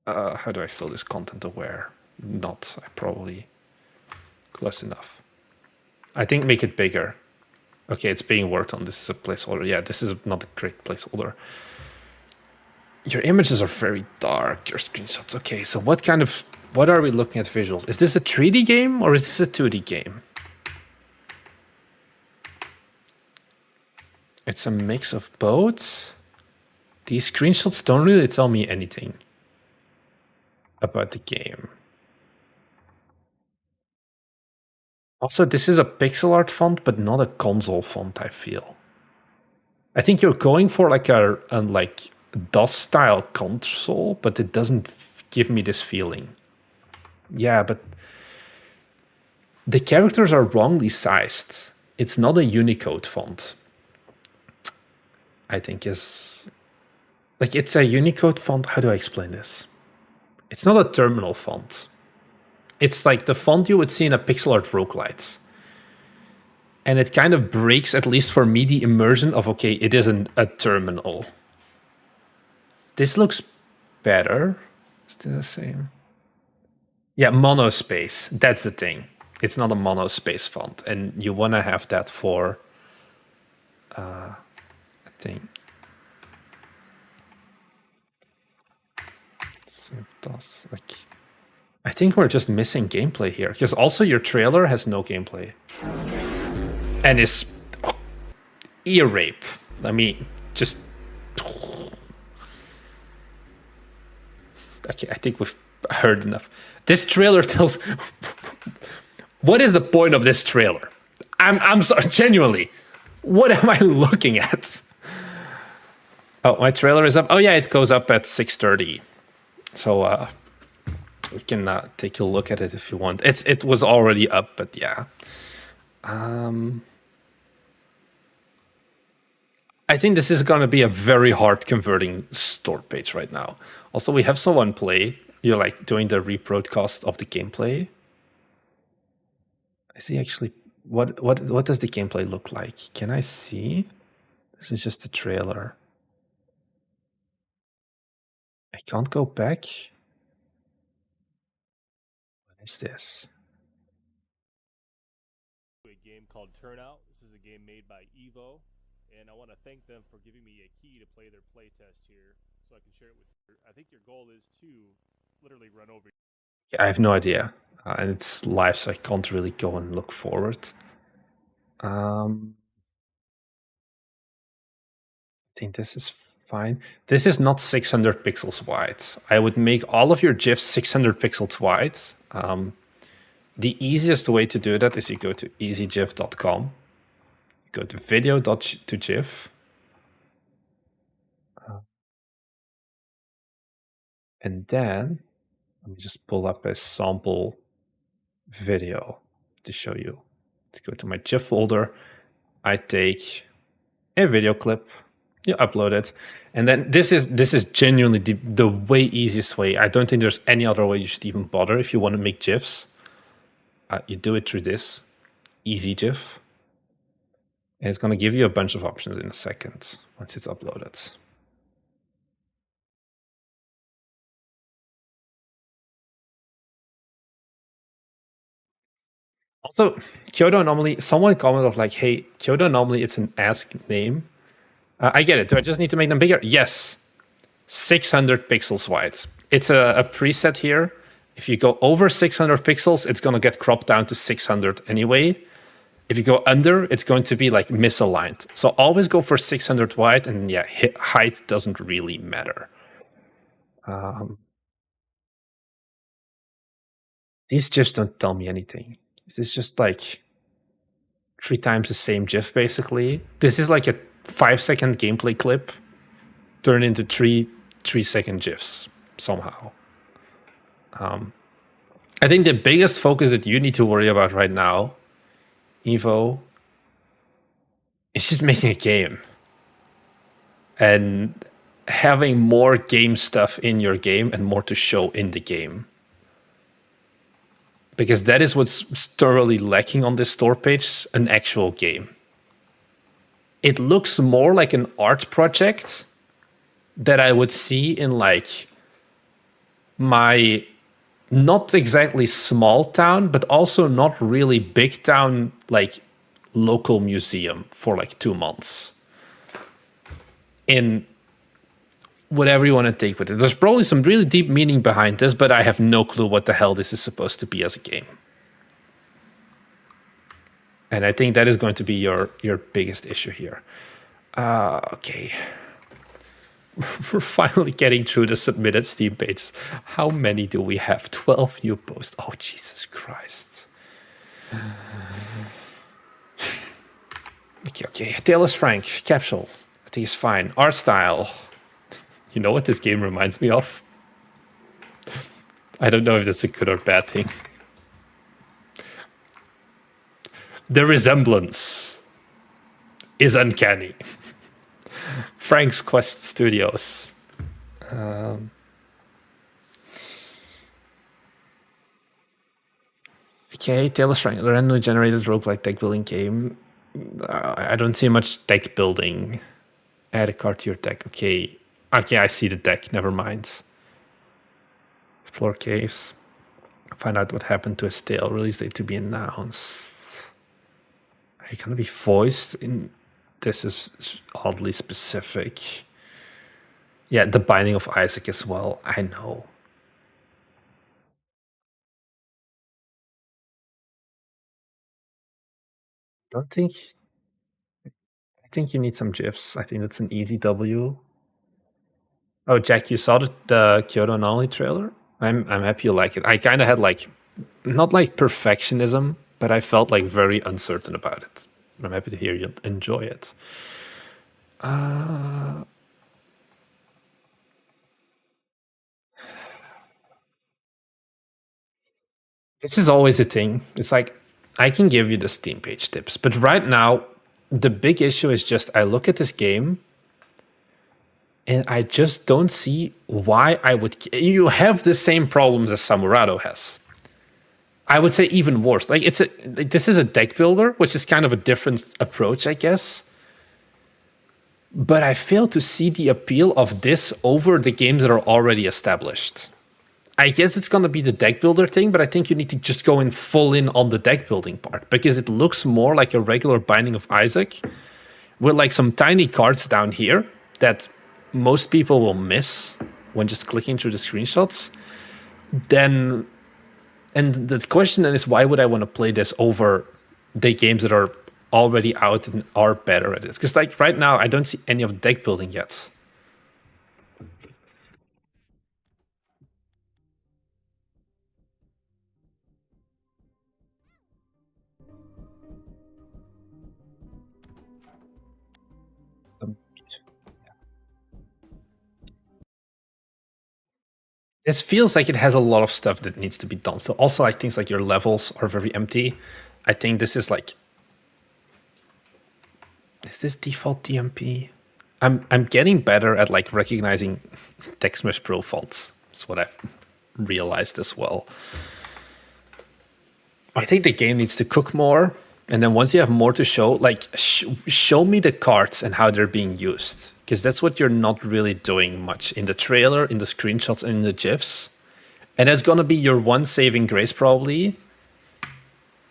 How do I fill this content aware? Not, I probably close enough. I think make it bigger. Okay, it's being worked on. This is a placeholder. Yeah, this is not a great placeholder. Your images are very dark, your screenshots. Okay, so what are we looking at visuals? Is this a 3D game or is this a 2D game? It's a mix of both. These screenshots don't really tell me anything about the game. Also, this is a pixel art font, but not a console font, I feel. I think you're going for like a like DOS style console, but it doesn't give me this feeling. Yeah, but The characters are wrongly sized. It's not a Unicode font. I think is like it's a Unicode font. How do I explain this? It's not a terminal font. It's like the font you would see in a pixel art roguelite. And it kind of breaks, at least for me, the immersion of, okay, it isn't a terminal. This looks better. Is this the same? Yeah, monospace. That's the thing. It's not a monospace font. And you want to have that for, I think. Like, I think we're just missing gameplay here. Because also your trailer has no gameplay. And is ear rape. I mean, just... Okay, I think we've heard enough. This trailer tells... What is the point of this trailer? I'm sorry, genuinely. What am I looking at? Oh, my trailer is up. Oh yeah, it goes up at 6:30. So we can take a look at it if you want. It was already up, but yeah. I think this is going to be a very hard converting store page right now. Also, we have someone play. You're like doing the rebroadcast of the gameplay. I see actually what does the gameplay look like? Can I see? This is just a trailer. I can't go back. What is this? A game called Turnout. This is a game made by Evo, and I want to thank them for giving me a key to play their playtest here, so I can share it with you. I think your goal is to literally run over. Yeah, I have no idea, and it's live, so I can't really go and look forward. I think this is fine. This is not 600 pixels wide. I would make all of your GIFs 600 pixels wide. The easiest way to do that is you go to easygif.com. Go to video.to-gif. And then, let me just pull up a sample video to show you. To go to my GIF folder, I take a video clip, you upload it, and then this is genuinely the way easiest way. I don't think there's any other way you should even bother if you want to make GIFs. You do it through this, Easy GIF. And it's going to give you a bunch of options in a second once it's uploaded. Also, Kyoto Anomaly, someone commented like, hey, Kyoto Anomaly, it's an ask name. I get it. Do I just need to make them bigger? Yes. 600 pixels wide. It's a preset here. If you go over 600 pixels, it's going to get cropped down to 600 anyway. If you go under, it's going to be like misaligned. So always go for 600 wide, and yeah, height doesn't really matter. These GIFs don't tell me anything. This is just like 3 times the same GIF, basically. This is like a 5-second gameplay clip turned into 3-second GIFs somehow. I think the biggest focus that you need to worry about right now, Evo, is just making a game. And having more game stuff in your game and more to show in the game. Because that is what's thoroughly lacking on this store page, an actual game. It looks more like an art project that I would see in like my not exactly small town, but also not really big town, like local museum for like 2 months. In whatever you want to take with it. There's probably some really deep meaning behind this, but I have no clue what the hell this is supposed to be as a game. And I think that is going to be your biggest issue here. Okay. We're finally getting through the submitted Steam page. How many do we have? 12 new posts. Oh, Jesus Christ. Okay. Taylor's Frank. Capsule. I think it's fine. Art style. You know what this game reminds me of? I don't know if that's a good or bad thing. The resemblance is uncanny. Frank's Quest Studios. Okay, Taylor's Frank, the randomly generated roguelike deck building game. I don't see much deck building. Add a card to your deck. Okay. Okay, I see the deck. Never mind. Explore caves. Find out what happened to Estelle. Release date to be announced. Are you gonna be voiced in? This is oddly specific. Yeah, the Binding of Isaac as well. I know. Don't think. I think you need some gifs. I think that's an easy W. Oh, Jack, you saw the Kyoto Anomaly trailer? I'm happy you like it. I kind of had like, not like perfectionism, but I felt like very uncertain about it. I'm happy to hear you enjoy it. This is always a thing. It's like, I can give you the Steam page tips, but right now, the big issue is just I look at this game and I just don't see why I would. You have the same problems as Samurado has. I would say even worse. Like this is a deck builder, which is kind of a different approach, I guess. But I fail to see the appeal of this over the games that are already established. I guess it's going to be the deck builder thing, but I think you need to just go in full in on the deck building part because it looks more like a regular Binding of Isaac with like some tiny cards down here that most people will miss when just clicking through the screenshots. Then, and the question then is, why would I want to play this over the games that are already out and are better at it? Because like right now, I don't see any of the deck building yet. This feels like it has a lot of stuff that needs to be done. So also, I think like your levels are very empty. I think this is like, is this default DMP? I'm getting better at like recognizing text mesh pro faults. That's what I've realized as well. I think the game needs to cook more, and then once you have more to show, like show me the cards and how they're being used. Because that's what you're not really doing much in the trailer, in the screenshots, and in the GIFs. And that's going to be your one saving grace, probably.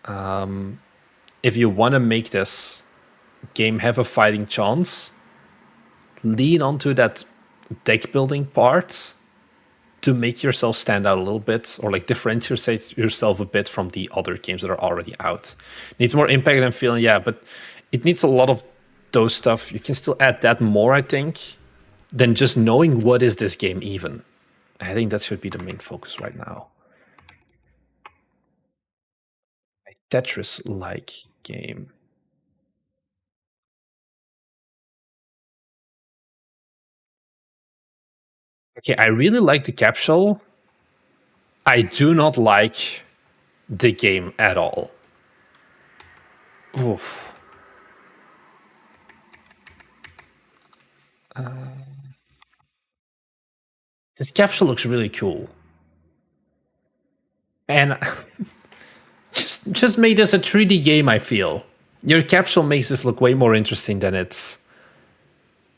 If you want to make this game have a fighting chance, lean onto that deck building part to make yourself stand out a little bit, or like differentiate yourself a bit from the other games that are already out. Needs more impact than feeling, yeah, but it needs a lot of those stuff. You can still add that more, I think, than just knowing what is this game even. I think that should be the main focus right now. A Tetris-like game. Okay, I really like the capsule. I do not like the game at all. Oof. This capsule looks really cool. And just make this a 3D game, I feel. Your capsule makes this look way more interesting than it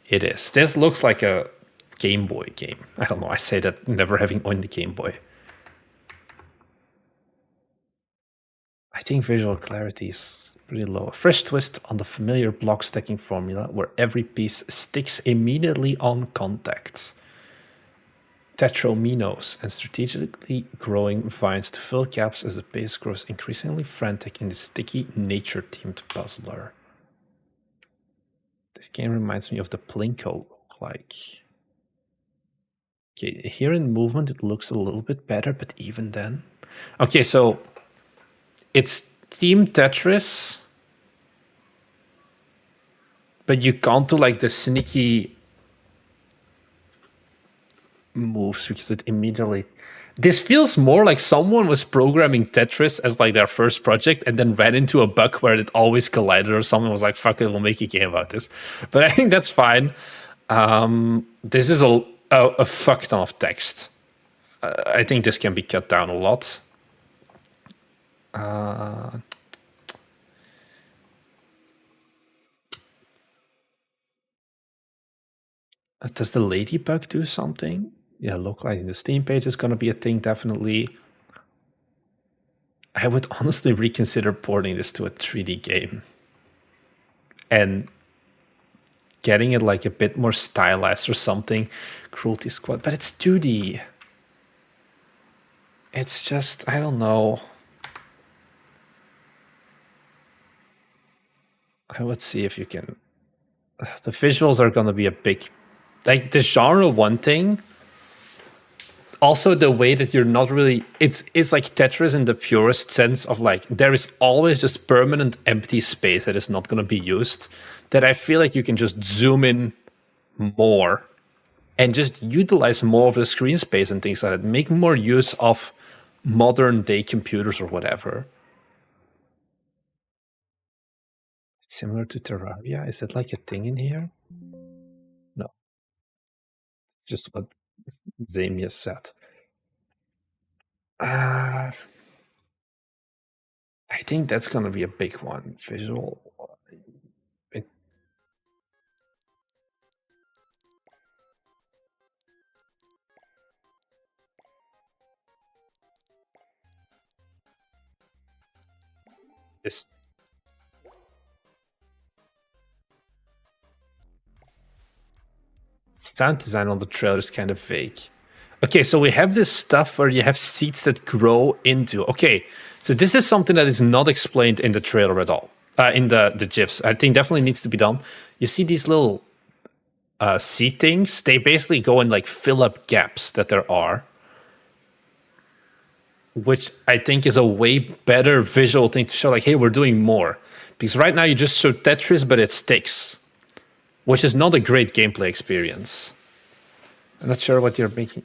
is. This looks like a Game Boy game. I don't know, I say that never having owned the Game Boy. I think visual clarity is pretty low. A fresh twist on the familiar block stacking formula where every piece sticks immediately on contact. Tetrominos and strategically growing vines to fill gaps as the base grows increasingly frantic in the sticky nature-themed puzzler. This game reminds me of the Plinko like. Okay, here in movement it looks a little bit better, but even then. Okay, so it's Team Tetris, but you can't do like the sneaky moves because it immediately. This feels more like someone was programming Tetris as like their first project and then ran into a bug where it always collided or someone was like, fuck it, we'll make a game about this. But I think that's fine. This is a fuck ton of text. I think this can be cut down a lot. Does the ladybug do something? Yeah, localizing the Steam page is going to be a thing, definitely. I would honestly reconsider porting this to a 3D game. And getting it like a bit more stylized or something. Cruelty Squad, but it's 2D. It's just, I don't know. I would see if you can. The visuals are going to be a big, like the genre one thing. Also, the way that you're not really, it's like Tetris in the purest sense of like there is always just permanent empty space that is not going to be used. That I feel like you can just zoom in more and just utilize more of the screen space and things like that. Make more use of modern day computers or whatever. It's similar to Terraria. Is it like a thing in here? No. It's just what Zamia said. I think that's going to be a big one. Visual. This sound design on the trailer is kind of vague. Okay, so we have this stuff where you have seeds that grow into. Okay, so this is something that is not explained in the trailer at all. In the GIFs. I think definitely needs to be done. You see these little seed things? They basically go and like fill up gaps that there are. Which I think is a way better visual thing to show like, hey, we're doing more. Because right now you just show Tetris, but it sticks. Which is not a great gameplay experience. I'm not sure what you're making.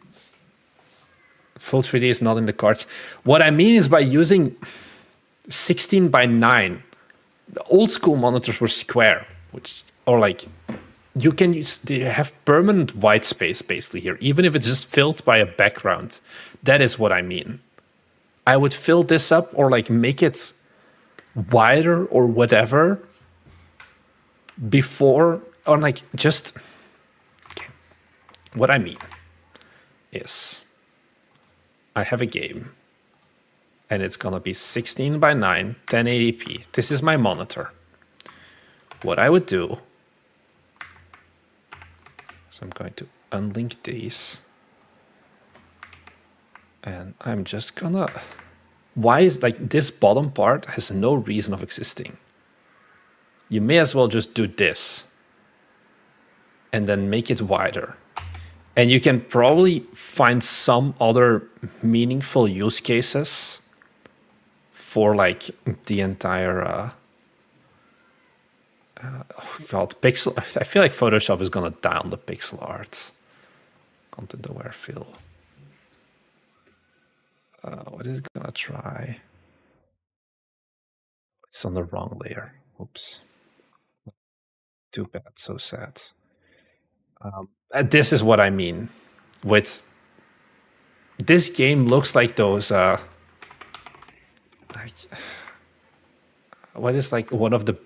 Full 3D is not in the cards. What I mean is by using 16 by 9, the old school monitors were square, which, or like, you can use, they have permanent white space basically here, even if it's just filled by a background. That is what I mean. I would fill this up or like make it wider or whatever before, or like just, okay. What I mean is I have a game and it's gonna be 16 by 9, 1080p. This is my monitor. What I would do, so I'm going to unlink these. And I'm just gonna, why is like this bottom part has no reason of existing. You may as well just do this and then make it wider. And you can probably find some other meaningful use cases for like the entire, oh god, pixel, I feel like Photoshop is gonna die on the pixel art. Content aware fill. What is it gonna try? It's on the wrong layer. Oops. Too bad. So sad. This is what I mean with this game. Looks like those. Like, what is like one of the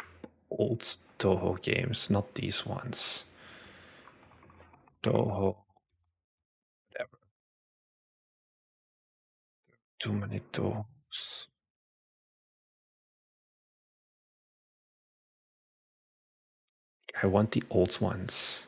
old Toho games? Not these ones. Toho. Whatever. Too many Tohos. I want the old ones.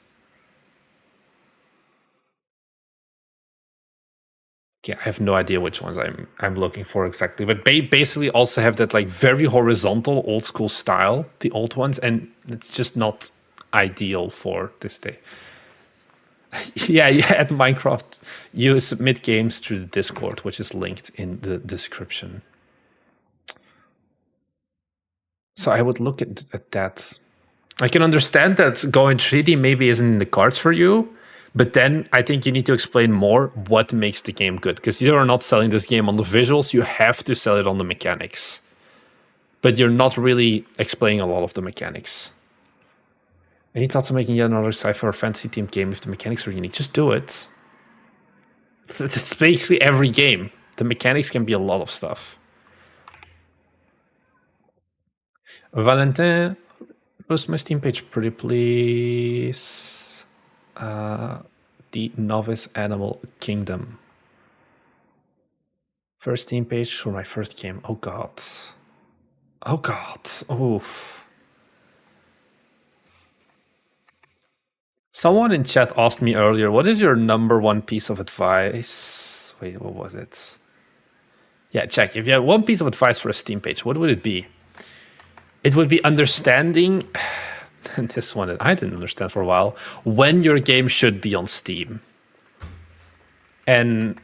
Yeah, I have no idea which ones I'm looking for exactly, but basically also have that like very horizontal old school style, the old ones, and it's just not ideal for this day. Yeah, at Minecraft, you submit games through the Discord, which is linked in the description. So I would look at that. I can understand that going 3D maybe isn't in the cards for you, But then I think you need to explain more what makes the game good. Because you are not selling this game on the visuals, you have to sell it on the mechanics. But you're not really explaining a lot of the mechanics. Any thoughts on making yet another sci-fi or fantasy themed game if the mechanics are unique? Just do it. It's basically every game. The mechanics can be a lot of stuff. Valentin, post my Steam page pretty please. The Novice Animal Kingdom. First Steam page for my first game. Oh god. Oh god. Oof. Someone in chat asked me earlier, what is your #1 piece of advice? Wait, what was it? Yeah, check. If you have one piece of advice for a Steam page, what would it be? It would be understanding, this one I didn't understand for a while, when your game should be on Steam. And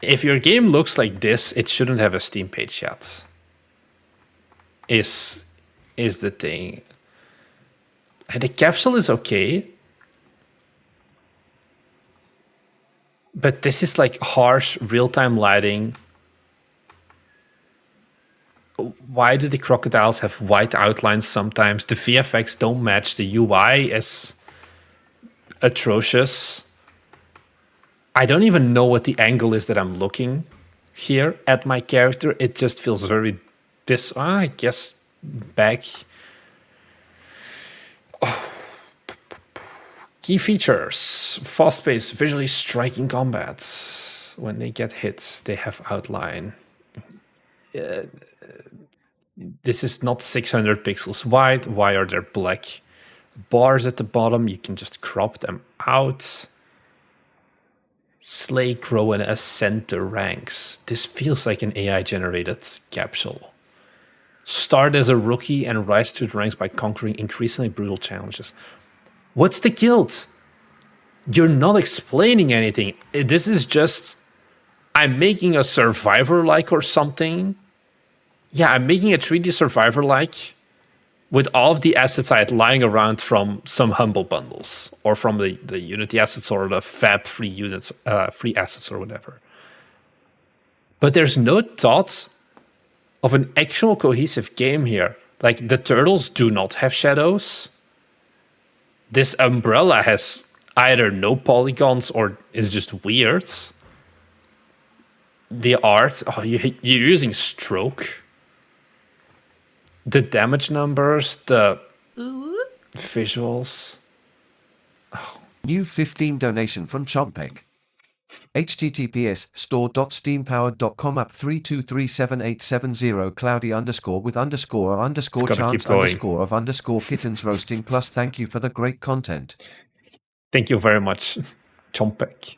if your game looks like this, it shouldn't have a Steam page yet. Is the thing. And the capsule is okay. But this is like harsh real-time lighting. Why do the crocodiles have white outlines sometimes? The VFX don't match. The UI is atrocious. I don't even know what the angle is that I'm looking here at my character. It just feels very I guess back. Oh. Key features. Fast-paced, visually striking combat. When they get hit, they have outline. This is not 600 pixels wide. Why are there black bars at the bottom? You can just crop them out. Slay, grow, and ascend the ranks. This feels like an AI-generated capsule. Start as a rookie and rise to the ranks by conquering increasingly brutal challenges. What's the guild? You're not explaining anything. This is just, I'm making a survivor-like or something. Yeah, I'm making a 3D survivor-like with all of the assets I had lying around from some Humble bundles or from the Unity assets or the Fab free units, free assets or whatever. But there's no thought of an actual cohesive game here. Like, the turtles do not have shadows. This umbrella has either no polygons or is just weird. The art, you're using stroke. The damage numbers, the visuals. New 15 donation from Chompek. https store.steampowered.com up 3237870 cloudy underscore with underscore underscore chance underscore of underscore kittens roasting plus thank you for the great content. Thank you very much, Chompek.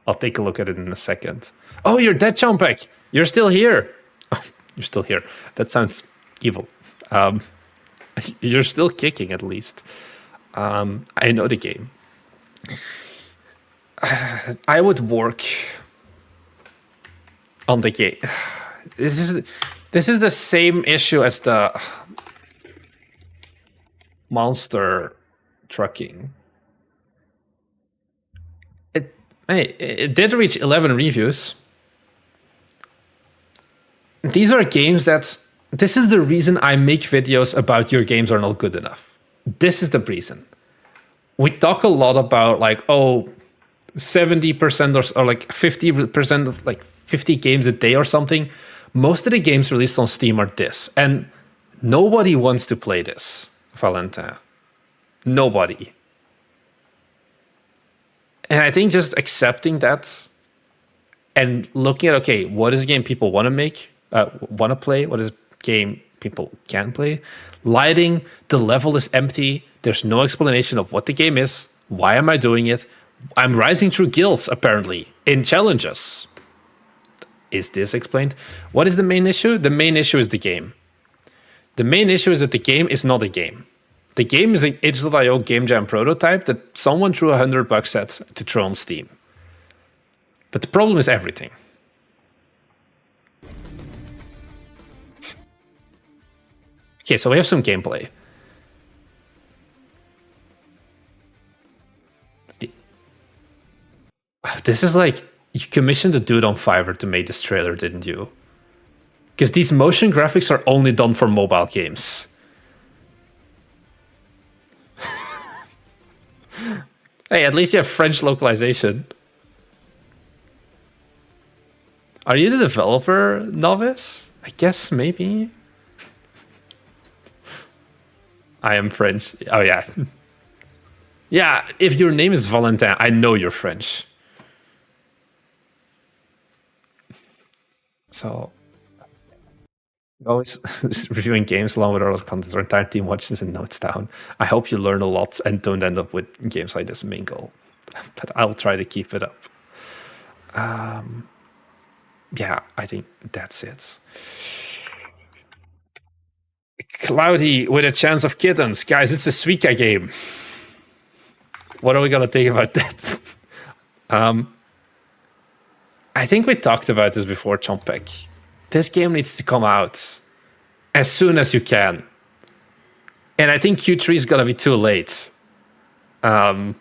I'll take a look at it in a second. Oh, you're dead, Chompek. You're still here. Oh, you're still here. That sounds evil. You're still kicking, at least. I know the game. I would work on the game. This is the same issue as the monster trucking. It did reach 11 reviews. These are games that... This is the reason I make videos about your games are not good enough. This is the reason. We talk a lot about, like, oh, 70% or like 50% of like 50 games a day or something. Most of the games released on Steam are this. And nobody wants to play this, Valentin. Nobody. And I think just accepting that and looking at, okay, what is a game people want to make, want to play? What is a game people can play? Lighting, the level is empty. There's no explanation of what the game is. Why am I doing it? I'm rising through guilds, apparently, in challenges. Is this explained? What is the main issue? The main issue is the game. The main issue is that the game is not a game. The game is an itch.io Game Jam prototype that someone threw $100 at to throw on Steam. But the problem is everything. Okay, so we have some gameplay. This is like, you commissioned the dude on Fiverr to make this trailer, didn't you? Because these motion graphics are only done for mobile games. Hey, at least you have French localization. Are you the developer, Novice? I guess maybe. I am French. Oh, yeah. Yeah, if your name is Valentin, I know you're French. So, always reviewing games along with other content. Our entire team watches and notes down. I hope you learn a lot and don't end up with games like this mingle. But I'll try to keep it up. Yeah, I think that's it. Cloudy with a chance of kittens. Guys, it's a Suika game. What are we gonna think about that? I think we talked about this before, Chompek. This game needs to come out as soon as you can. And I think Q3 is gonna be too late. Because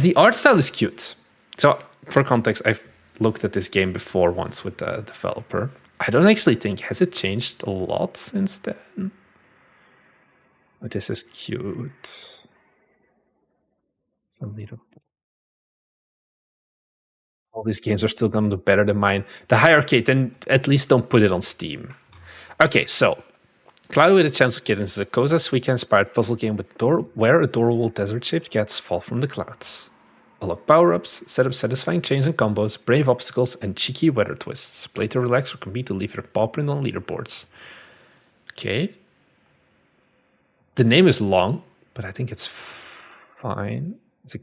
the art style is cute. So, for context, I've looked at this game before once with the developer. I don't actually think, has it changed a lot since then? But this is cute. All these games are still gonna do better than mine. The hierarchy, then at least don't put it on Steam. Okay, so Cloudy with a Chance of Kittens is a Koza Suika-inspired puzzle game where adorable desert-shaped cats fall from the clouds. Unlock power-ups, set up satisfying chains and combos, brave obstacles, and cheeky weather twists. Play to relax or compete to leave your paw print on leaderboards. Okay. The name is long, but I think it's fine. It's a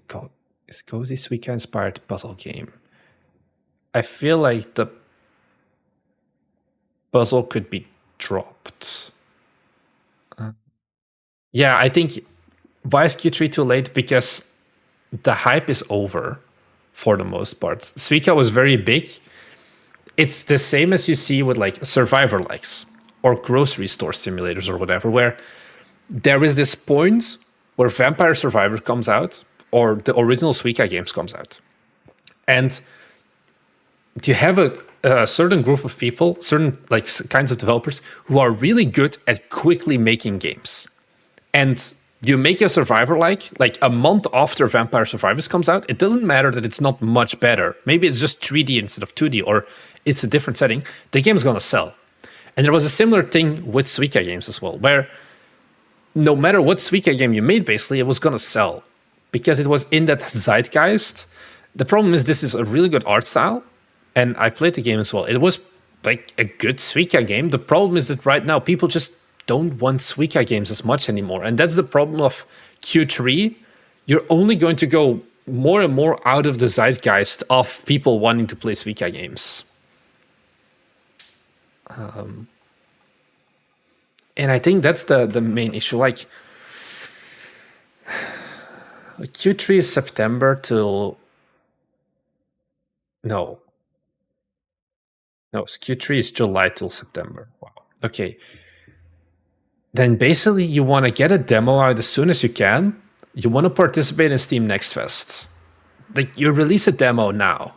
Cozy Suika-inspired puzzle game. I feel like the puzzle could be dropped. Yeah, I think why is Q3 too late? Because the hype is over for the most part. Suika was very big. It's the same as you see with like Survivor likes or grocery store simulators or whatever, where there is this point where Vampire Survivor comes out or the original Suika games comes out. And you have a certain group of people, certain like kinds of developers who are really good at quickly making games. And you make a Survivor like a month after Vampire Survivors comes out, it doesn't matter that it's not much better. Maybe it's just 3D instead of 2D, or it's a different setting. The game is going to sell. And there was a similar thing with Suika games as well, where no matter what Suika game you made, basically, it was going to sell because it was in that zeitgeist. The problem is this is a really good art style, and I played the game as well. It was like a good Suika game. The problem is that right now people just don't want Suika games as much anymore. And that's the problem of Q3. You're only going to go more and more out of the zeitgeist of people wanting to play Suika games. And I think that's the main issue. Like, Q3 is September till... No, Q3 is July till September. Wow. Okay. Then basically you want to get a demo out as soon as you can. You want to participate in Steam Next Fest. Like, you release a demo now.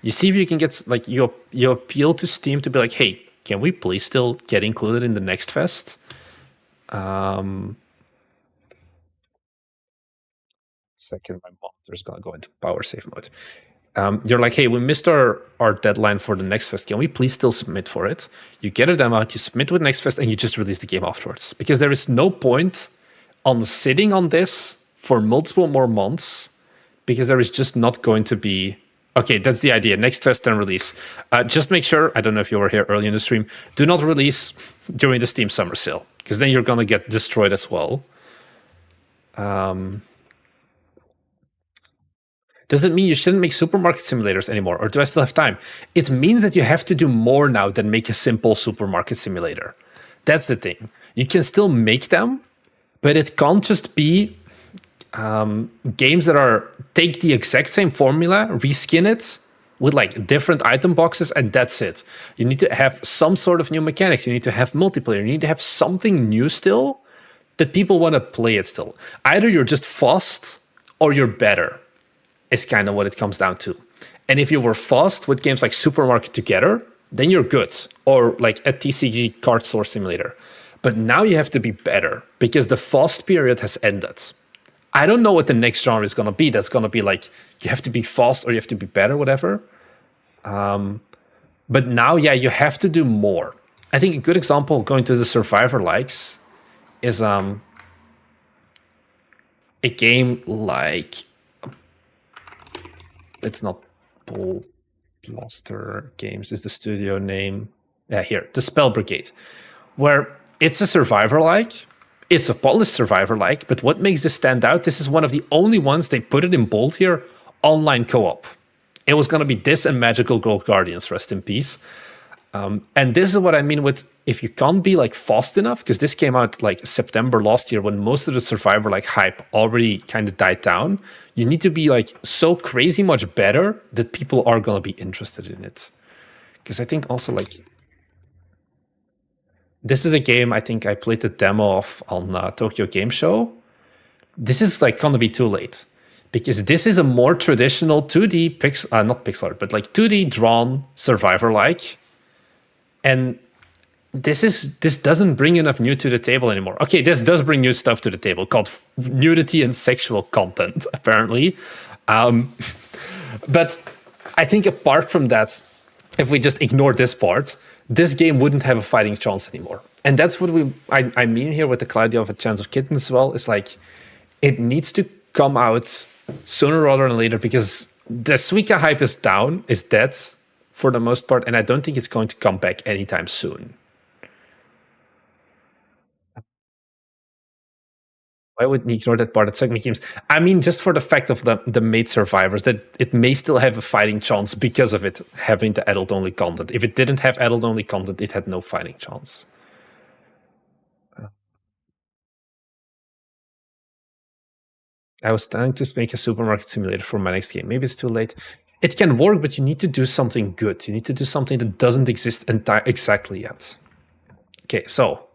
You see if you can get, like, you appeal to Steam to be like, hey, can we please still get included in the Next Fest? Second, my monitor's gonna go into power save mode. You're like, hey, we missed our deadline for the Next Fest. Can we please still submit for it? You get a demo out, you submit with Next Fest, and you just release the game afterwards. Because there is no point on sitting on this for multiple more months, because there is just not going to be... Okay, that's the idea. Next Fest, then release. Just make sure, I don't know if you were here early in the stream, do not release during the Steam Summer Sale, because then you're going to get destroyed as well. Does it mean you shouldn't make supermarket simulators anymore, or do I still have time? It means that you have to do more now than make a simple supermarket simulator. That's the thing. You can still make them, but it can't just be games that take the exact same formula, reskin it with like different item boxes, and that's it. You need to have some sort of new mechanics. You need to have multiplayer. You need to have something new still that people want to play it still. Either you're just fast or you're better. is kind of what it comes down to. And if you were fast with games like Supermarket Together, then you're good. Or like a TCG Card Store Simulator. But now you have to be better because the fast period has ended. I don't know what the next genre is going to be. That's going to be like, you have to be fast or you have to be better, whatever. But now, yeah, you have to do more. I think a good example going to the Survivor likes is a game like, it's not Bull Blaster Games is the studio name. Yeah, here, the Spell Brigade, where it's a Survivor-like. It's a polished Survivor-like, but what makes this stand out, this is one of the only ones, they put it in bold here, online co-op. It was going to be this and Magical Gold Guardians, rest in peace. And this is what I mean with, if you can't be like fast enough, because this came out like September last year when most of the Survivor like hype already kind of died down, you need to be like so crazy much better that people are going to be interested in it. Because I think also like, this is a game I think I played the demo of on Tokyo Game Show. This is like going to be too late. Because this is a more traditional 2D, not pixel art, but like 2D drawn Survivor-like. And this doesn't bring enough new to the table anymore. Okay, this does bring new stuff to the table called nudity and sexual content, apparently. But I think apart from that, if we just ignore this part, this game wouldn't have a fighting chance anymore. And that's what I mean here with the Claudia of a Chance of Kittens as well. It's like, it needs to come out sooner rather than later because the Suika hype is down, is dead for the most part, and I don't think it's going to come back anytime soon. Why would we ignore that part at segment games? I mean, just for the fact of the made survivors, that it may still have a fighting chance because of it having the adult-only content. If it didn't have adult-only content, it had no fighting chance. I was trying to make a supermarket simulator for my next game. Maybe it's too late. It can work, but you need to do something good. You need to do something that doesn't exist exactly yet. Okay, so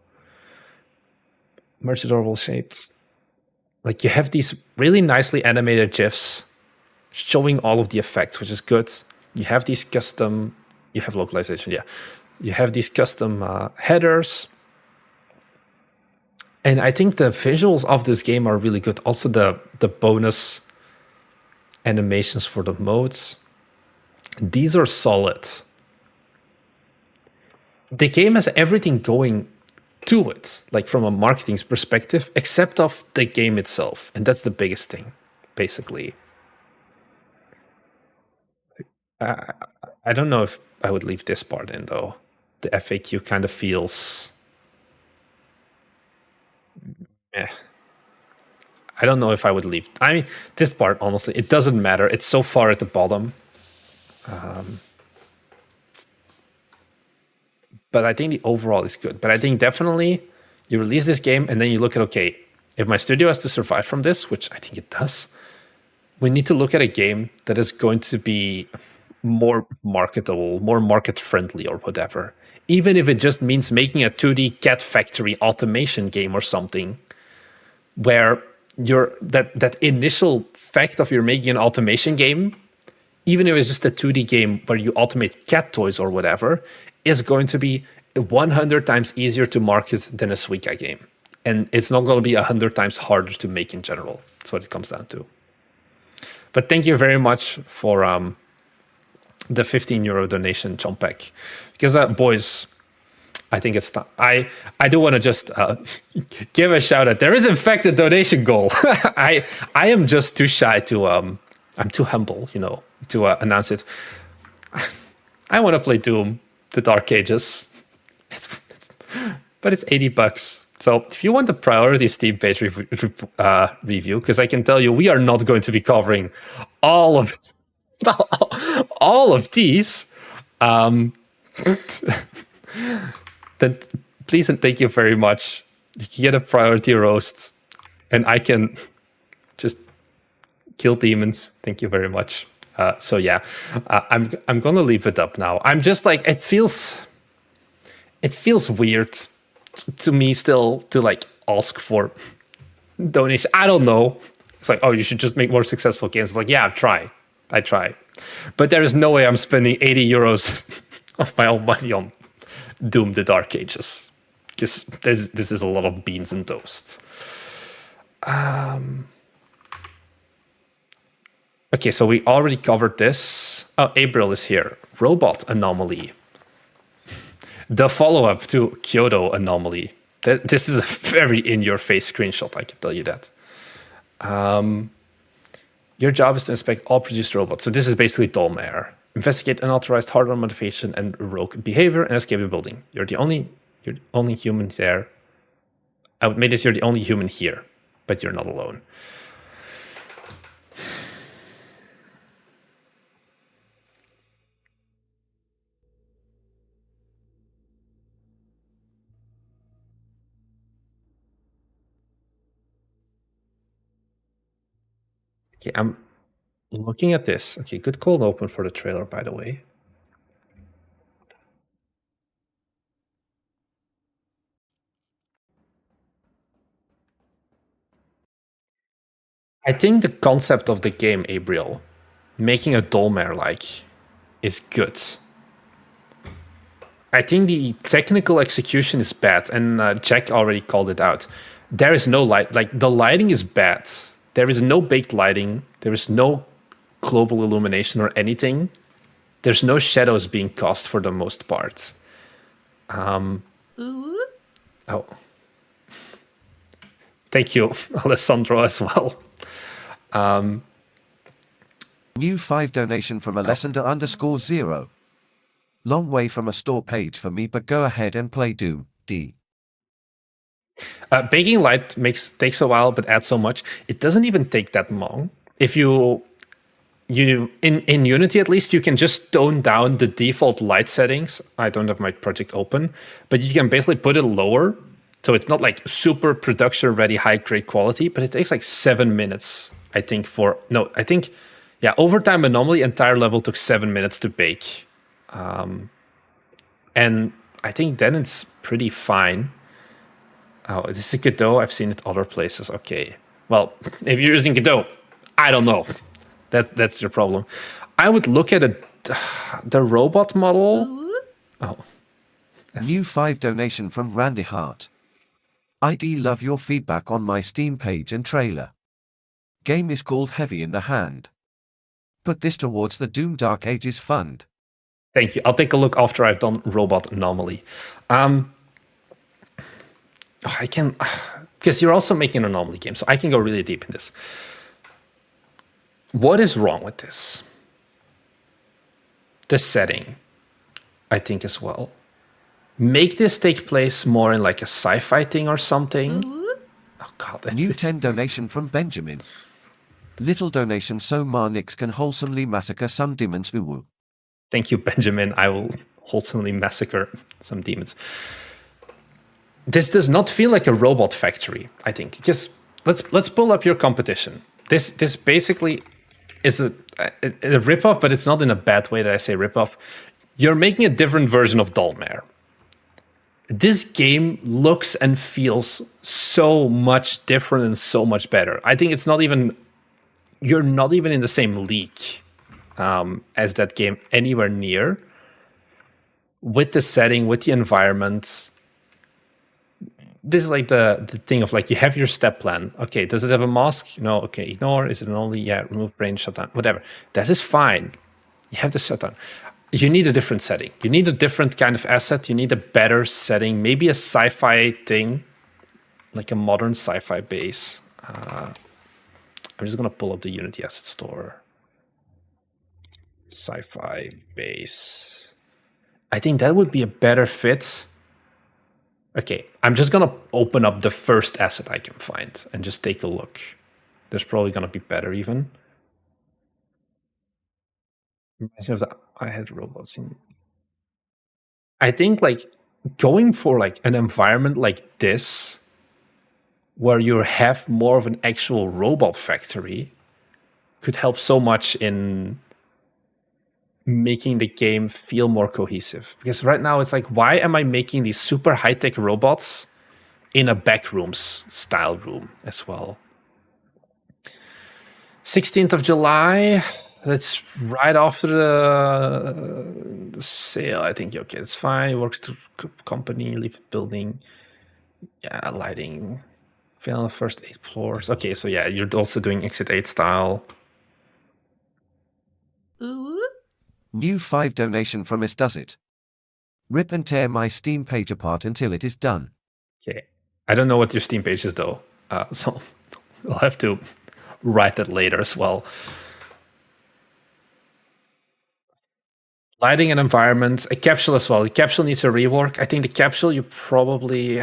merge adorable shapes. Like you have these really nicely animated GIFs showing all of the effects, which is good. You have these custom, you have localization, yeah. You have these custom headers. And I think the visuals of this game are really good. Also the bonus animations for the modes. These are solid. The game has everything going to it, like from a marketing perspective, except of the game itself. And that's the biggest thing, basically. I don't know if I would leave this part in, though. The FAQ kind of feels... I don't know if I would leave. I mean, this part, honestly, it doesn't matter. It's so far at the bottom. But I think the overall is good. But I think definitely you release this game and then you look at, okay, if my studio has to survive from this, which I think it does, we need to look at a game that is going to be more marketable, more market-friendly or whatever. Even if it just means making a 2D cat factory automation game or something, where that initial fact of you're making an automation game, even if it's just a 2D game where you automate cat toys or whatever, is going to be 100 times easier to market than a Suika game. And it's not going to be 100 times harder to make in general. That's what it comes down to. But thank you very much for the €15 donation, Chompek. Because, boys, I think it's time. I do want to just give a shout out. There is, in fact, a donation goal. I am just too shy to... I'm too humble, you know, to announce it. I want to play Doom, The Dark Ages. But it's $80. So if you want the priority Steam page review, because I can tell you we are not going to be covering all of it, all of these, then please and thank you very much. You can get a priority roast, and I can just kill demons. Thank you very much. So yeah, I'm gonna leave it up now. I'm just like, it feels weird to me still to like ask for donation. I don't know. It's like, oh, you should just make more successful games. It's like, yeah, I try. But there is no way I'm spending 80 euros of my own money on Doom the Dark Ages. This is a lot of beans and toast. Okay, so we already covered this. Oh, April is here. Robot Anomaly. The follow-up to Kyoto Anomaly. This is a very in-your-face screenshot, I can tell you that. Your job is to inspect all produced robots. So this is basically Dolmare. Investigate unauthorized hardware modification and rogue behavior and escape the building. You're the only human there. I would make this you're the only human here, but you're not alone. Okay, I'm looking at this. Okay, good cold open for the trailer, by the way. I think the concept of the game, Abriel, making a Dolmare-like, is good. I think the technical execution is bad, and Jack already called it out. There is no light. Like, the lighting is bad. There is no baked lighting. There is no global illumination or anything. There's no shadows being cast for the most part. Oh. Thank you, Alessandro, as well. New 5 donation from Alessandro_0. Long way from a store page for me, but go ahead and play Doom, D. Baking light takes a while, but adds so much. It doesn't even take that long. If you in Unity, at least, you can just tone down the default light settings. I don't have my project open, but you can basically put it lower. So it's not like super production ready, high grade quality, but it takes like 7 minutes, I think, Overtime Anomaly entire level took 7 minutes to bake. And I think then it's pretty fine. Oh, this is Godot. I've seen it other places. Okay. Well, if you're using Godot, I don't know. That's your problem. I would look at the robot model. Oh. New 5 donation from Randy Hart. ID love your feedback on my Steam page and trailer. Game is called Heavy in the Hand. Put this towards the Doom Dark Ages fund. Thank you. I'll take a look after I've done Robot Anomaly. I can, because you're also making an Anomaly game, so I can go really deep in this. What is wrong with this? The setting, I think, as well. Make this take place more in like a sci-fi thing or something. Oh God. New 10 donation from Benjamin. Little donation so Marnix can wholesomely massacre some demons. Woo. Thank you, Benjamin. I will wholesomely massacre some demons. This does not feel like a robot factory, I think. Because let's pull up your competition. This basically is a ripoff, but it's not in a bad way that I say ripoff. You're making a different version of Dolmare. This game looks and feels so much different and so much better. I think it's not even... You're not even in the same league as that game anywhere near. With the setting, with the environment. This is like the thing of like, you have your step plan. Okay, does it have a mask? No, okay, ignore. Is it an only? Yeah, remove brain, shutdown, whatever. That is fine. You have the shutdown. You need a different setting. You need a different kind of asset. You need a better setting. Maybe a sci-fi thing. Like a modern sci-fi base. I'm just going to pull up the Unity asset store. Sci-fi base. I think that would be a better fit. Okay, I'm just going to open up the first asset I can find and just take a look. There's probably going to be better even. I had robots in. I think like going for like an environment like this, where you have more of an actual robot factory, could help so much in making the game feel more cohesive. Because right now it's like, why am I making these super high-tech robots in a backrooms style room as well? 16th of July. That's right after the sale. I think okay, it's fine. Works to company, leave building. Yeah, lighting. Fail on the first 8 floors. Okay, so yeah, you're also doing Exit 8 style. New 5 donation from Is Does It. Rip and tear my Steam page apart until it is done. Okay, I don't know what your Steam page is though, so I'll have to write that later as well. Lighting and environment, a capsule as well. The capsule needs a rework. I think the capsule you probably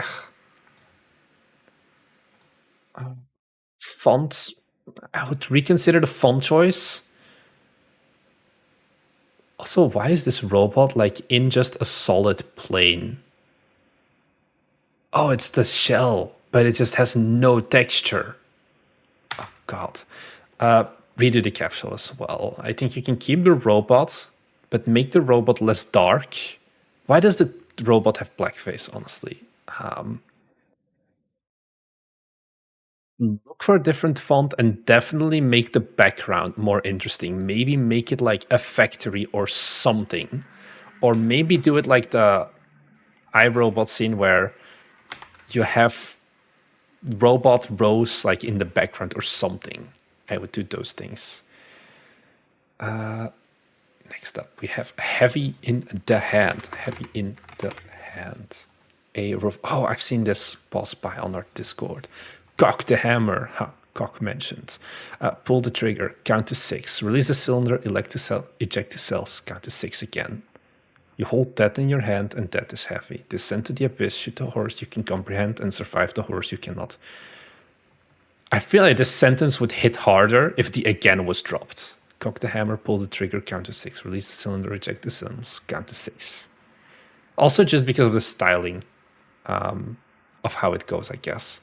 font. I would reconsider the font choice. Also, why is this robot like in just a solid plane? Oh, it's the shell, but it just has no texture. Oh god. Redo the capsule as well. I think you can keep the robot, but make the robot less dark. Why does the robot have blackface, honestly? Look for a different font and definitely make the background more interesting. Maybe make it like a factory or something. Or maybe do it like the iRobot scene where you have robot rows like in the background or something. I would do those things. Next up, we have heavy in the hand. Heavy in the hand. Oh, I've seen this pass by on our Discord. Cock the hammer. Cock mentioned. Pull the trigger. Count to 6. Release the cylinder. Eject the cells. Count to 6 again. You hold that in your hand, and that is heavy. Descend to the abyss. Shoot the horse you can comprehend, and survive the horse you cannot. I feel like this sentence would hit harder if the again was dropped. Cock the hammer, pull the trigger, count to 6. Release the cylinder, eject the cylinders, count to 6. Also just because of the styling of how it goes, I guess.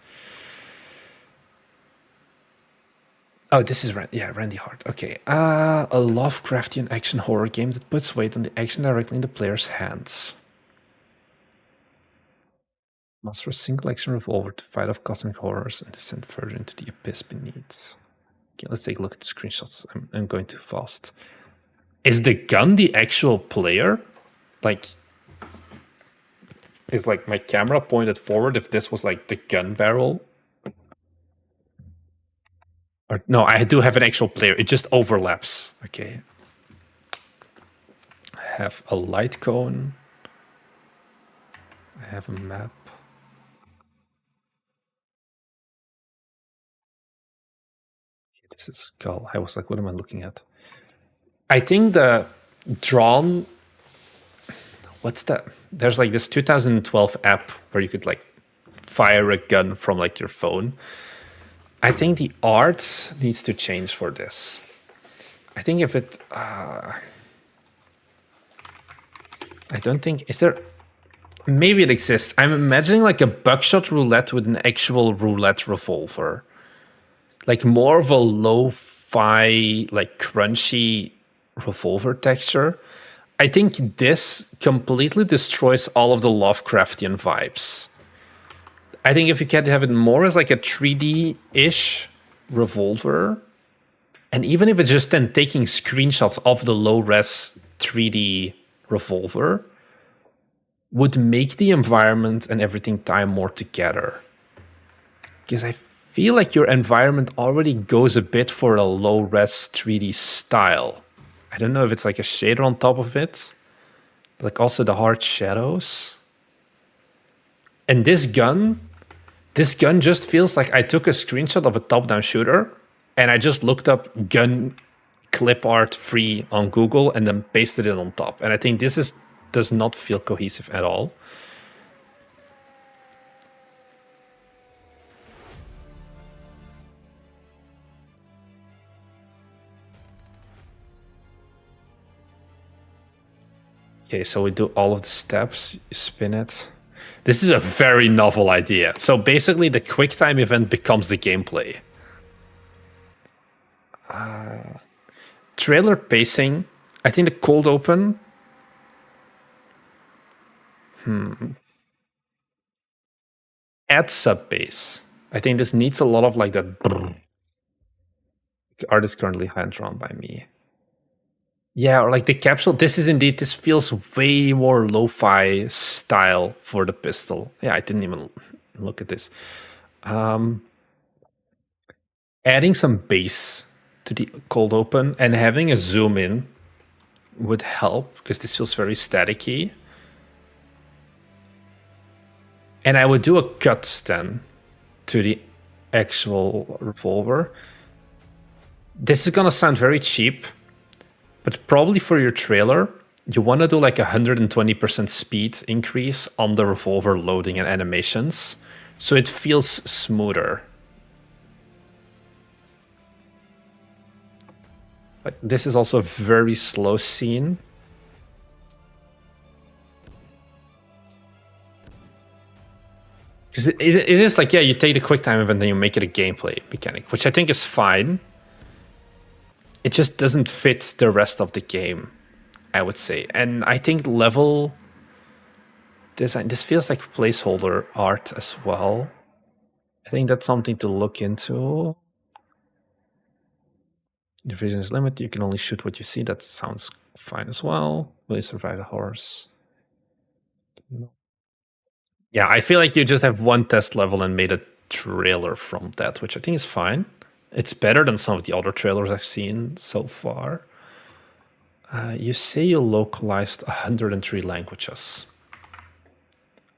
Oh, this is Randy Hart. Okay. A Lovecraftian action horror game that puts weight on the action directly in the player's hands. Master a single action revolver to fight off cosmic horrors and descend further into the abyss beneath. Okay, let's take a look at the screenshots. I'm going too fast. Is the gun the actual player? Like, is like my camera pointed forward if this was like the gun barrel? Or, no, I do have an actual player. It just overlaps. Okay. I have a light cone. I have a map. Okay, this is skull. I was like, what am I looking at? I think the drawn... What's that? There's like this 2012 app where you could like fire a gun from like your phone. I think the art needs to change for this. I think if it... I don't think... Is there... Maybe it exists. I'm imagining like a buckshot roulette with an actual roulette revolver. Like more of a lo-fi, like crunchy revolver texture. I think this completely destroys all of the Lovecraftian vibes. I think if you can have it more as like a 3D-ish revolver, and even if it's just then taking screenshots of the low-res 3D revolver, would make the environment and everything tie more together. Because I feel like your environment already goes a bit for a low-res 3D style. I don't know if it's like a shader on top of it, but like also the hard shadows. And this gun just feels like I took a screenshot of a top-down shooter and I just looked up gun clip art free on Google and then pasted it on top. And I think this does not feel cohesive at all. Okay, so we do all of the steps, you spin it. This is a very novel idea. So basically the QuickTime event becomes the gameplay. Trailer pacing. I think the cold open. Add sub bass. I think this needs a lot of like that. Art is currently hand drawn by me. Yeah, or like the capsule. This feels way more lo-fi style for the pistol. Yeah, I didn't even look at this. Adding some bass to the cold open and having a zoom in would help because this feels very staticky. And I would do a cut then to the actual revolver. This is gonna sound very cheap, but probably for your trailer, you want to do like 120% speed increase on the revolver loading and animations, so it feels smoother. But this is also a very slow scene. Because it is like, yeah, you take the quick time event and then you make it a gameplay mechanic, which I think is fine. It just doesn't fit the rest of the game, I would say. And I think level design, this feels like placeholder art as well. I think that's something to look into. Your vision is limited, you can only shoot what you see. That sounds fine as well. Will you survive the horse? No. Yeah, I feel like you just have one test level and made a trailer from that, which I think is fine. It's better than some of the other trailers I've seen so far. You say you localized 103 languages.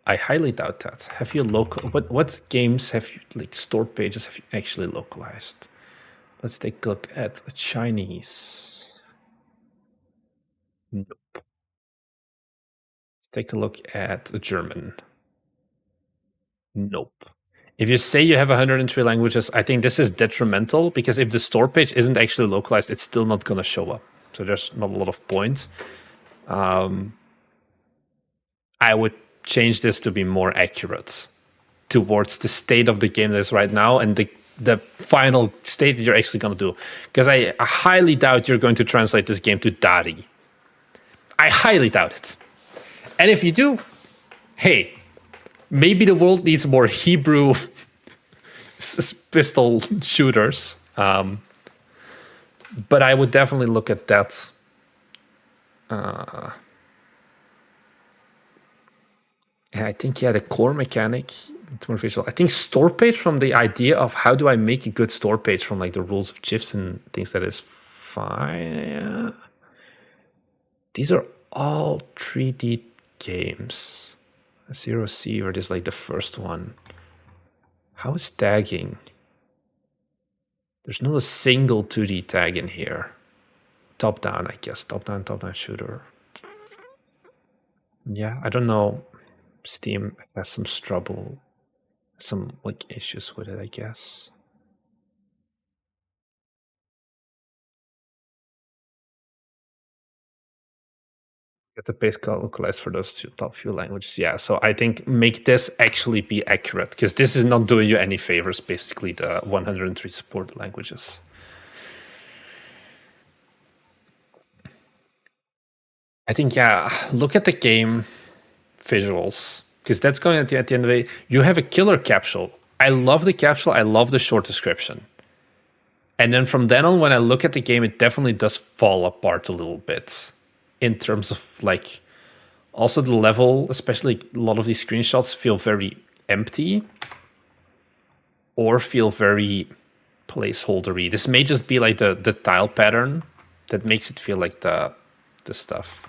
I highly doubt that. Have you what games have you, like stored pages, have you actually localized? Let's take a look at Chinese. Nope. Let's take a look at German. Nope. If you say you have 103 languages, I think this is detrimental because if the store page isn't actually localized, it's still not going to show up. So there's not a lot of point. I would change this to be more accurate towards the state of the game that is right now and the final state that you're actually going to do. Because I highly doubt you're going to translate this game to Dari. I highly doubt it. And if you do, hey, maybe the world needs more Hebrew pistol shooters. But I would definitely look at that. And I think, yeah, the core mechanic, it's more visual. I think store page, from the idea of how do I make a good store page from like the rules of GIFs and things, that is fine. These are all 3D games. Zero C, or just like the first one. How is tagging? There's not a single 2D tag in here. Top down, I guess. Top down shooter. Yeah, I don't know. Steam has some trouble, some like issues with it, I guess. Get the base localized for those top few languages. Yeah, so I think make this actually be accurate, because this is not doing you any favors, basically, the 103 supported languages. I think, yeah, look at the game visuals, because that's going at the end of the day. You have a killer capsule. I love the capsule. I love the short description. And then from then on, when I look at the game, it definitely does fall apart a little bit in terms of like, also the level, especially a lot of these screenshots feel very empty or feel very placeholdery. This may just be like the tile pattern that makes it feel like the stuff.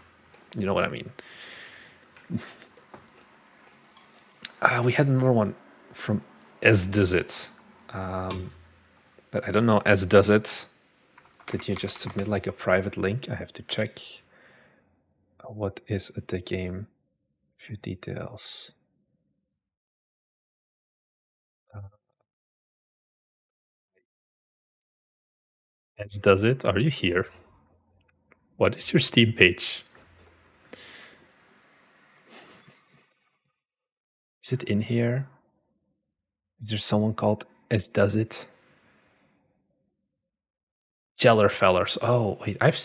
You know what I mean? We had another one from As Does It. But I don't know, As Does It. Did you just submit like a private link? I have to check. What is the game? A few details. As Does It? Are you here? What is your Steam page? Is it in here? Is there someone called As Does It? Jeller Fellers. Oh, wait, I've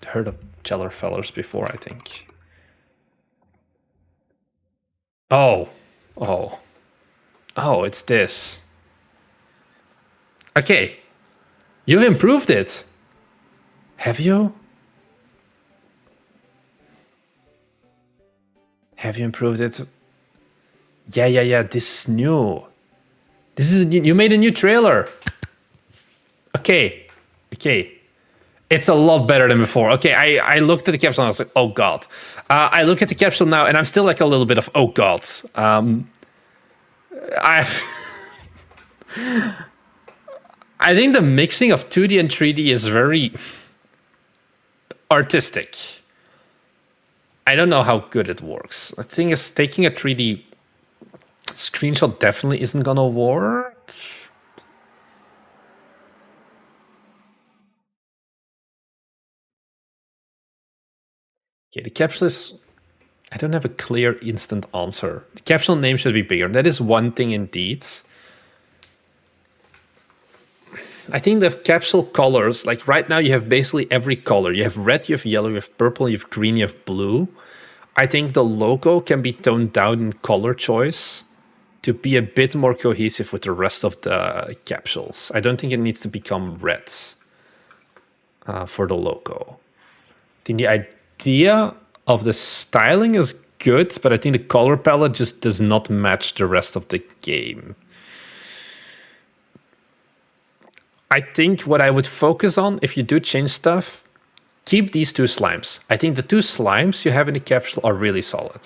heard of Jeller Fellers before, I think. Oh, it's this. Okay. You improved it. Have you? Have you improved it? Yeah. This is new. This is you made a new trailer. Okay. It's a lot better than before. Okay, I looked at the capsule and I was like, oh god. I look at the capsule now and I'm still like a little bit of oh god. I I think the mixing of 2D and 3D is very artistic. I don't know how good it works. The thing is, taking a 3D screenshot definitely isn't gonna work. Okay, the capsule is... I don't have a clear instant answer. The capsule name should be bigger. That is one thing indeed. I think the capsule colors, like right now you have basically every color. You have red, you have yellow, you have purple, you have green, you have blue. I think the logo can be toned down in color choice to be a bit more cohesive with the rest of the capsules. I don't think it needs to become red for the logo. I think the idea of the styling is good, but I think the color palette just does not match the rest of the game. I think what I would focus on, if you do change stuff, keep these two slimes. I think the two slimes you have in the capsule are really solid.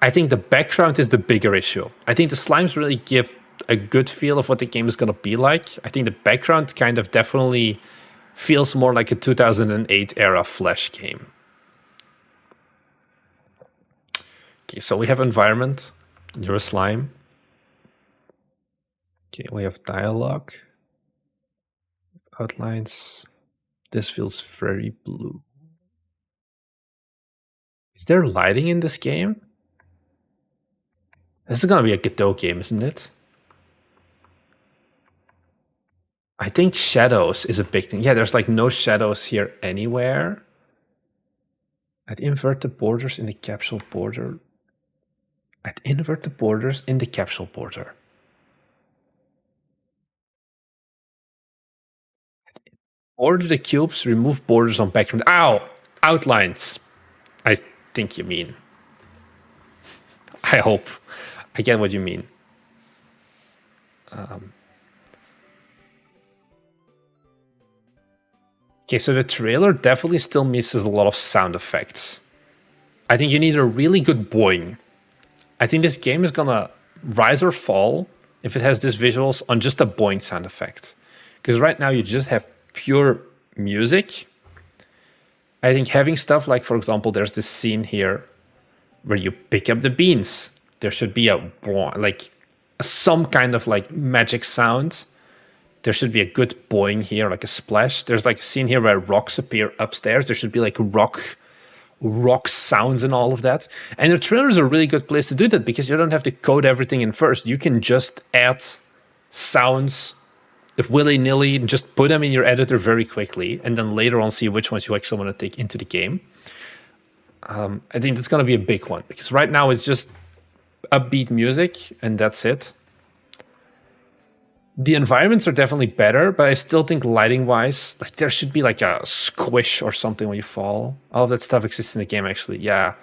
I think the background is the bigger issue. I think the slimes really give a good feel of what the game is going to be like. I think the background kind of definitely feels more like a 2008 era Flash game. Okay, so we have environment. You're a slime. Okay, we have dialogue. Outlines. This feels very blue. Is there lighting in this game? This is gonna be a Godot game, isn't it? I think shadows is a big thing. Yeah, there's like no shadows here anywhere. I'd invert the borders in the capsule border. I'd invert the borders in the capsule border. Order the cubes, remove borders on background. Ow! Outlines. I think you mean. I hope. I get what you mean. Okay, so the trailer definitely still misses a lot of sound effects. I think you need a really good boing. I think this game is gonna rise or fall if it has these visuals on just a boing sound effect. Because right now you just have pure music. I think having stuff like, for example, there's this scene here where you pick up the beans. There should be a like some kind of like magic sound. There should be a good boing here, like a splash. There's like a scene here where rocks appear upstairs. There should be like rock sounds and all of that. And the trailer is a really good place to do that because you don't have to code everything in first. You can just add sounds willy-nilly and just put them in your editor very quickly and then later on see which ones you actually want to take into the game. I think that's going to be a big one because right now it's just upbeat music and that's it. The environments are definitely better, but I still think lighting-wise, like there should be like a squish or something when you fall. All of that stuff exists in the game, actually. Yeah,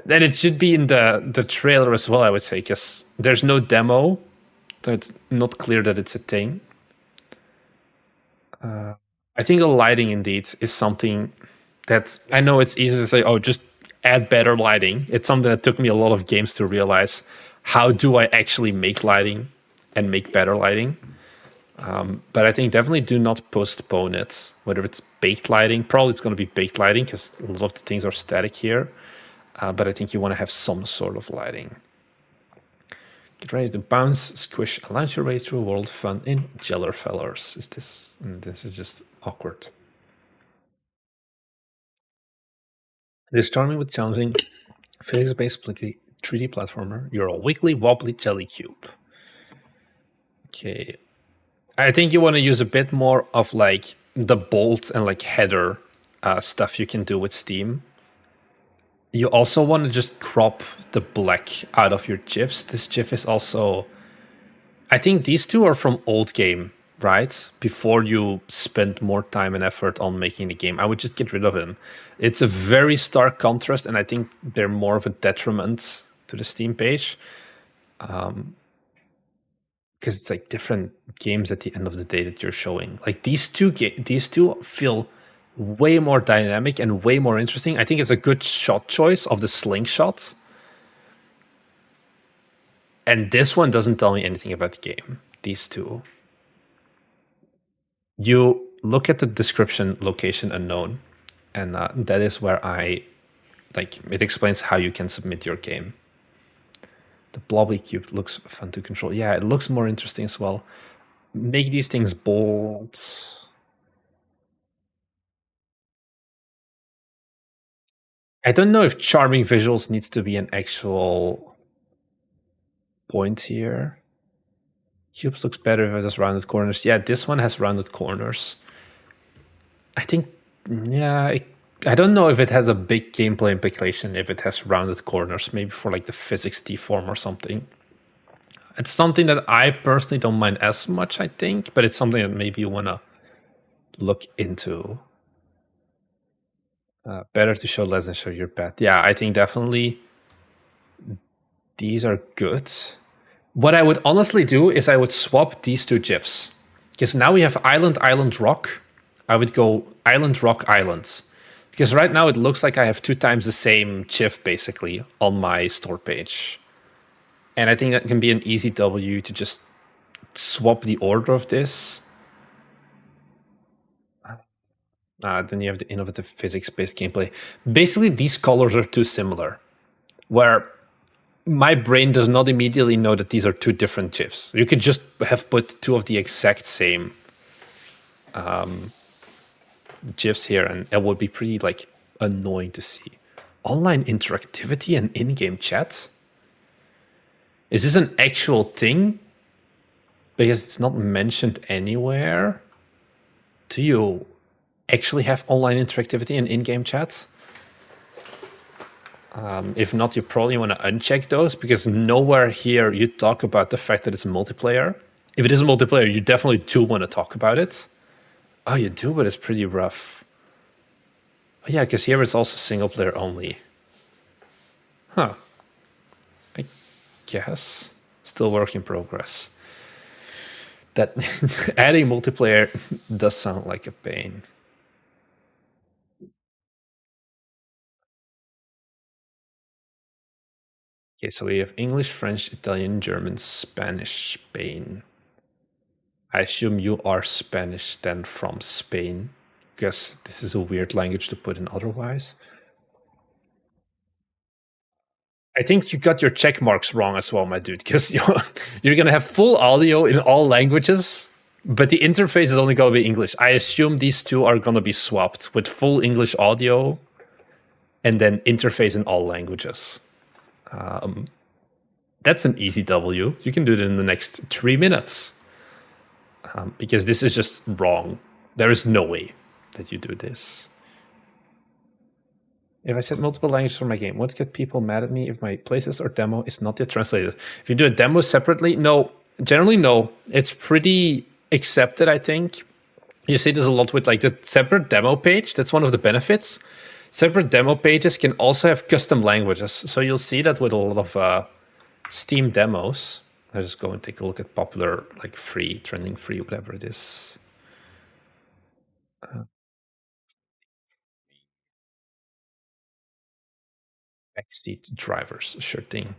and it should be in the trailer as well, I would say, because there's no demo, so it's not clear that it's a thing. I think the lighting, indeed, is something that I know it's easy to say, oh, just add better lighting. It's something that took me a lot of games to realize. How do I actually make lighting? And make better lighting. But I think definitely do not postpone it. Whether it's baked lighting, probably it's going to be baked lighting because a lot of the things are static here. But I think you want to have some sort of lighting. Get ready to bounce, squish, and launch your way through a world of fun in Jeller Fellers. Is this? This is just awkward. It is charming with challenging physics-based 3D platformer. You're a wiggly wobbly jelly cube. Okay, I think you want to use a bit more of like the bolt and like header stuff you can do with Steam. You also want to just crop the black out of your GIFs. This GIF is also, I think these two are from old game. right? Before you spend more time and effort on making the game, I would just get rid of him. It's a very stark contrast, and I think they're more of a detriment to the Steam page. Because it's like different games at the end of the day that you're showing. Like these two feel way more dynamic and way more interesting. I think it's a good shot choice of the slingshot. And this one doesn't tell me anything about the game. These two. You look at the description, location unknown, and that is where it explains how you can submit your game. The blobby cube looks fun to control. Yeah, it looks more interesting as well. Make these things bold. I don't know if charming visuals needs to be an actual point here. Cubes looks better if it has rounded corners. Yeah, this one has rounded corners. I think, yeah, I don't know if it has a big gameplay implication if it has rounded corners, maybe for like the physics deform or something. It's something that I personally don't mind as much, I think, but it's something that maybe you want to look into. Better to show less than show your pet. Yeah, I think definitely these are good. What I would honestly do is I would swap these two GIFs. Because now we have Island, Island, Rock. I would go Island, Rock, Island. Because right now it looks like I have 2 times the same GIF basically on my store page. And I think that can be an easy W to just swap the order of this. Then you have the innovative physics-based gameplay. Basically, these colors are too similar. Where my brain does not immediately know that these are 2 different GIFs. You could just have put 2 of the exact same GIFs here, and it would be pretty like annoying to see. Online interactivity and in-game chat? Is this an actual thing? Because it's not mentioned anywhere. Do you actually have online interactivity and in-game chat? If not, you probably want to uncheck those, because nowhere here you talk about the fact that it's multiplayer. If it is multiplayer, you definitely do want to talk about it. Oh, you do, but it's pretty rough. Oh, yeah, because here it's also single player only. Huh. I guess. Still work in progress. That adding multiplayer does sound like a pain. Okay, so we have English, French, Italian, German, Spanish, Spain. I assume you are Spanish then from Spain, because this is a weird language to put in otherwise. I think you got your check marks wrong as well, my dude, because you're going to have full audio in all languages, but the interface is only going to be English. I assume these two are going to be swapped with full English audio and then interface in all languages. That's an easy W. You can do it in the next 3 minutes. Because this is just wrong. There is no way that you do this. If I set multiple languages for my game, would get people mad at me if my playtest or demo is not yet translated? If you do a demo separately, no. Generally, no. It's pretty accepted, I think. You see this a lot with like the separate demo page. That's one of the benefits. Separate demo pages can also have custom languages. So you'll see that with a lot of Steam demos. I'll just go and take a look at popular, like free, trending free, whatever it is. Backseat drivers, sure thing.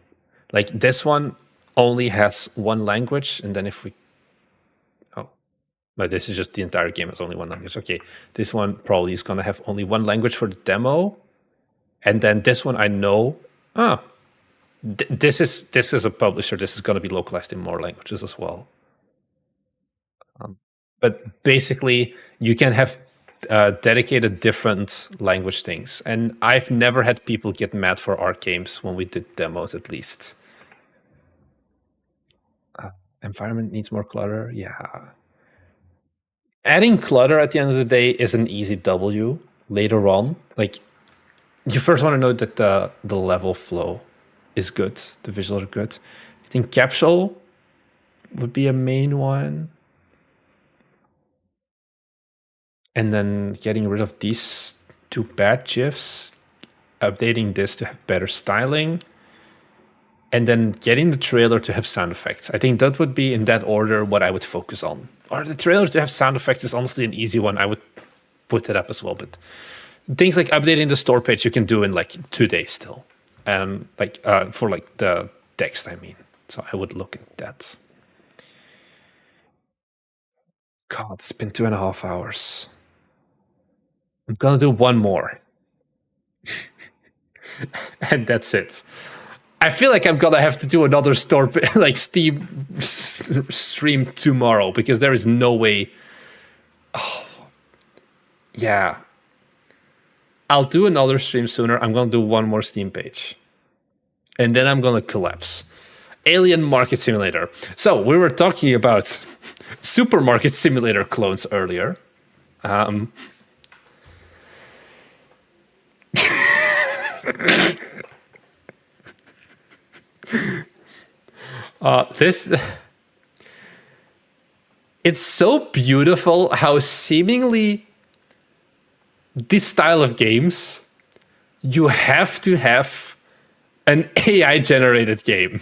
Like this one only has 1 language, and then if we... Oh, but this is just the entire game has only 1 language. Okay, this one probably is going to have only 1 language for the demo. And then this one I know... This is a publisher. This is going to be localized in more languages as well. But basically, you can have dedicated different language things. And I've never had people get mad for our games when we did demos, at least. Environment needs more clutter. Yeah. Adding clutter at the end of the day is an easy W later on. Like, you first want to know that the level flow is good. The visuals are good. I think capsule would be a main one. and then getting rid of these two bad GIFs, updating this to have better styling, and then getting the trailer to have sound effects. I think that would be, in that order, what I would focus on. Or the trailer to have sound effects is honestly an easy one. I would put it up as well, but things like updating the store page you can do in like 2 days still, and like for like the text, I mean. So I would look at that. God, it's been 2.5 hours. I'm gonna do one more. And that's it. I feel like I'm gonna have to do another store like Steam stream tomorrow because there is no way. Oh, yeah. I'll do another stream sooner. I'm gonna do one more Steam page, and then I'm gonna collapse. Alien Market Simulator. So we were talking about Supermarket Simulator clones earlier. This it's so beautiful how seemingly this style of games you have to have an AI generated game.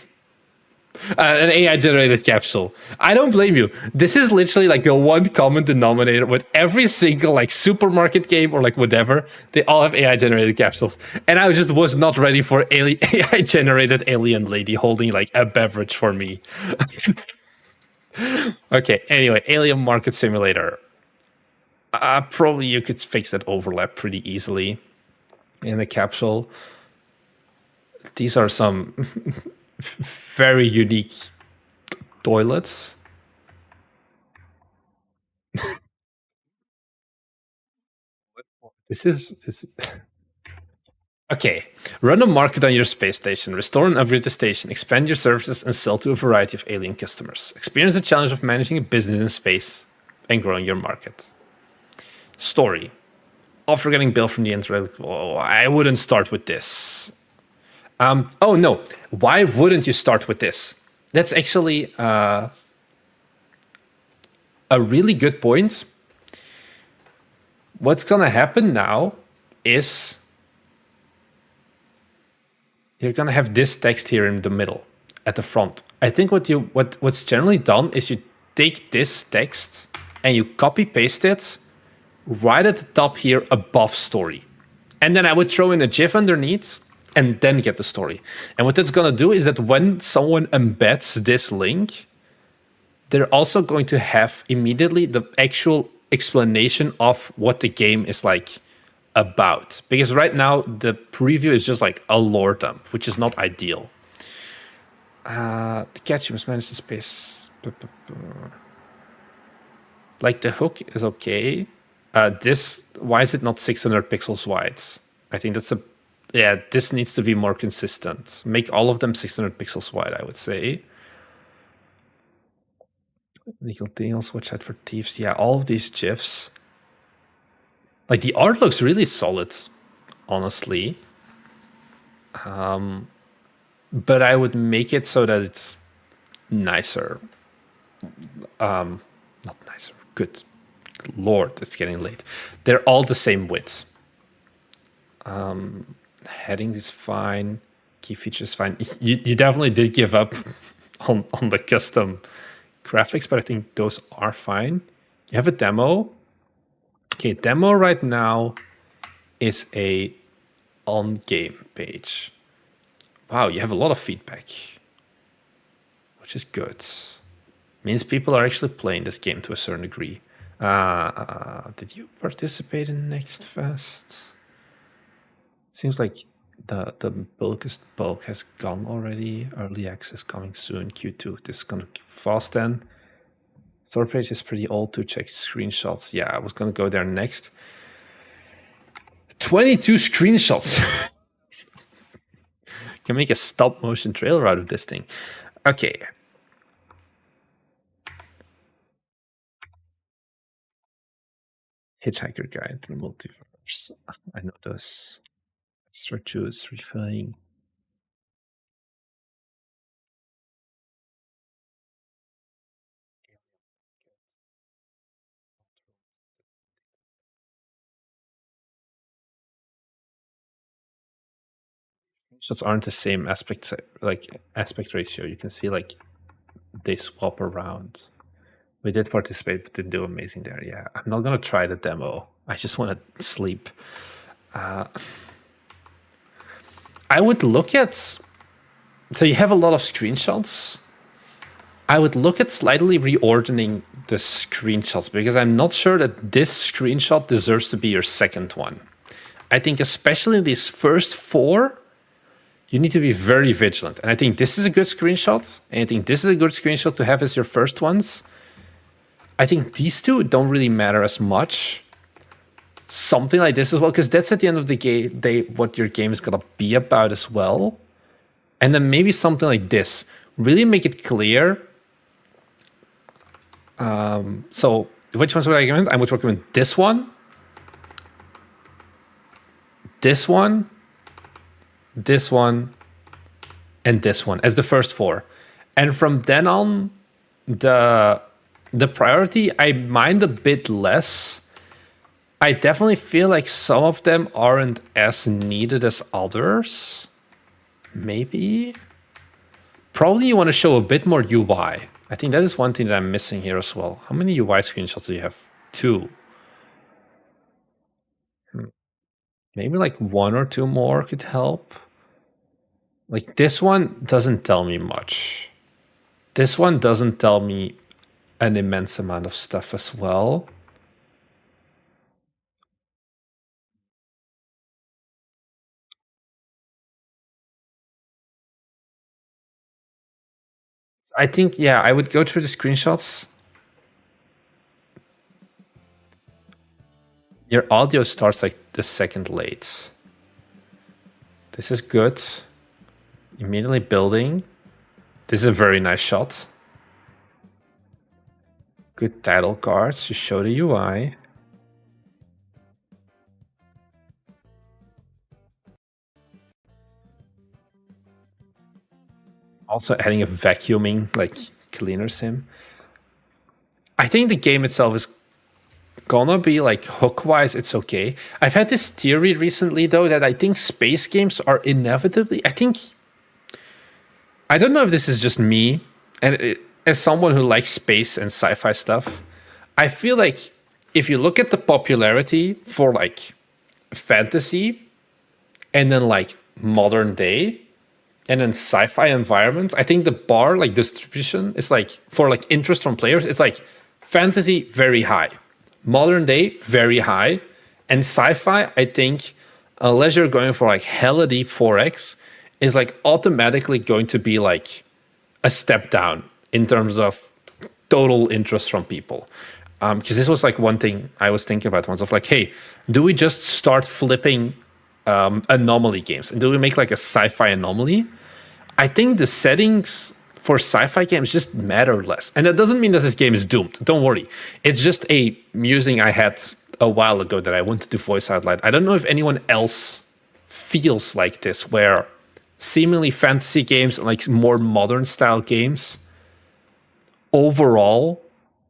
An AI generated capsule. I don't blame you. This is literally like the one common denominator with every single like supermarket game or like whatever. They all have AI generated capsules. And I just was not ready for AI generated alien lady holding like a beverage for me. Okay, anyway, Alien Market Simulator. Probably you could fix that overlap pretty easily in the capsule. These are some very unique toilets. This. Okay, run a market on your space station, restore and upgrade the station, expand your services, and sell to a variety of alien customers. Experience the challenge of managing a business in space and growing your market. Story. After getting billed from the internet, oh, I wouldn't start with this. Oh no, why wouldn't you start with this? That's actually a really good point. What's gonna happen now is you're gonna have this text here in the middle at the front. I think what's generally done is you take this text and you copy paste it right at the top here above story. And then I would throw in a GIF underneath and then get the story. And what that's gonna do is that when someone embeds this link, they're also going to have immediately the actual explanation of what the game is like about. Because right now the preview is just like a lore dump, which is not ideal. The catch must manage the space. Like the hook is okay. Why is it not 600 pixels wide? I think that's this needs to be more consistent. Make all of them 600 pixels wide, I would say. Legal deals, watch out for thieves. Yeah, all of these GIFs. Like the art looks really solid, honestly. But I would make it so that it's nicer. Not nicer. Good Lord, it's getting late. They're all the same width. Heading is fine. Key features fine. You definitely did give up on the custom graphics, but I think those are fine. You have a demo. Okay, demo right now is a on-game page. Wow, you have a lot of feedback, which is good. Means people are actually playing this game to a certain degree. Did you participate in Next Fest? Seems like the bulk has gone already. Early access coming soon. Q2. This is gonna be fast then. Store page is pretty old to check screenshots. Yeah, I was gonna go there next. 22 screenshots. Can make a stop motion trailer out of this thing. Okay. Hitchhiker Guide to the Multiverse. I know those. Extra juice refilling. Shots aren't the same aspect ratio. You can see like they swap around. We did participate, but didn't do amazing there. Yeah, I'm not gonna try the demo. I just want to sleep. I would look at. So you have a lot of screenshots. I would look at slightly reordering the screenshots because I'm not sure that this screenshot deserves to be your second one. I think especially these first 4, you need to be very vigilant. And I think this is a good screenshot. And I think this is a good screenshot to have as your first ones. I think these 2 don't really matter as much. Something like this as well, because that's at the end of the day what your game is going to be about as well. And then maybe something like this. Really make it clear. So which ones would I recommend? I would recommend this one, this one, this one, and this one as the first 4. And from then on, the priority I mind a bit less. I definitely feel like some of them aren't as needed as others. Maybe. Probably you want to show a bit more UI. I think that is one thing that I'm missing here as well. How many UI screenshots do you have? 2. Maybe like 1 or 2 more could help. Like this one doesn't tell me much. This one doesn't tell me an immense amount of stuff as well. I think, yeah, I would go through the screenshots. Your audio starts like the second late. This is good. Immediately building. This is a very nice shot. Good title cards to show the UI. Also adding a vacuuming, like, cleaner sim. I think the game itself is gonna be, like, hook-wise, it's okay. I've had this theory recently, though, that I think space games are inevitably... I don't know if this is just me, and as someone who likes space and sci-fi stuff, I feel like if you look at the popularity for, like, fantasy, and then, like, modern day, and then sci-fi environments, I think the bar, like, distribution is, like, for, like, interest from players, it's, like, fantasy, very high. Modern day, very high. And sci-fi, I think, unless you're going for, like, hella deep 4X, is, like, automatically going to be, like, a step down in terms of total interest from people. Because this was, like, one thing I was thinking about once of, like, hey, do we just start flipping Anomaly games? And do we make, like, a sci-fi Anomaly? I think the settings for sci-fi games just matter less. And that doesn't mean that this game is doomed. Don't worry. It's just a musing I had a while ago that I wanted to voice out loud. I don't know if anyone else feels like this, where seemingly fantasy games and, like, more modern style games overall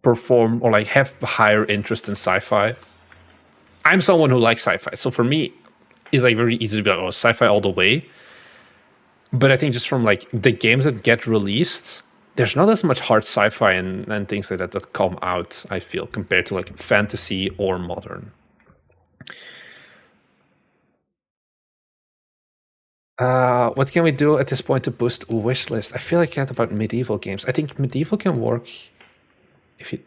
perform or, like, have higher interest in sci-fi. I'm someone who likes sci-fi. So for me, it's, like, very easy to be like, oh, sci-fi all the way. But I think just from, like, the games that get released, there's not as much hard sci-fi and things like that that come out, I feel, compared to, like, fantasy or modern. What can we do at this point to boost a wish list? I feel like I had about medieval games. I think medieval can work if you...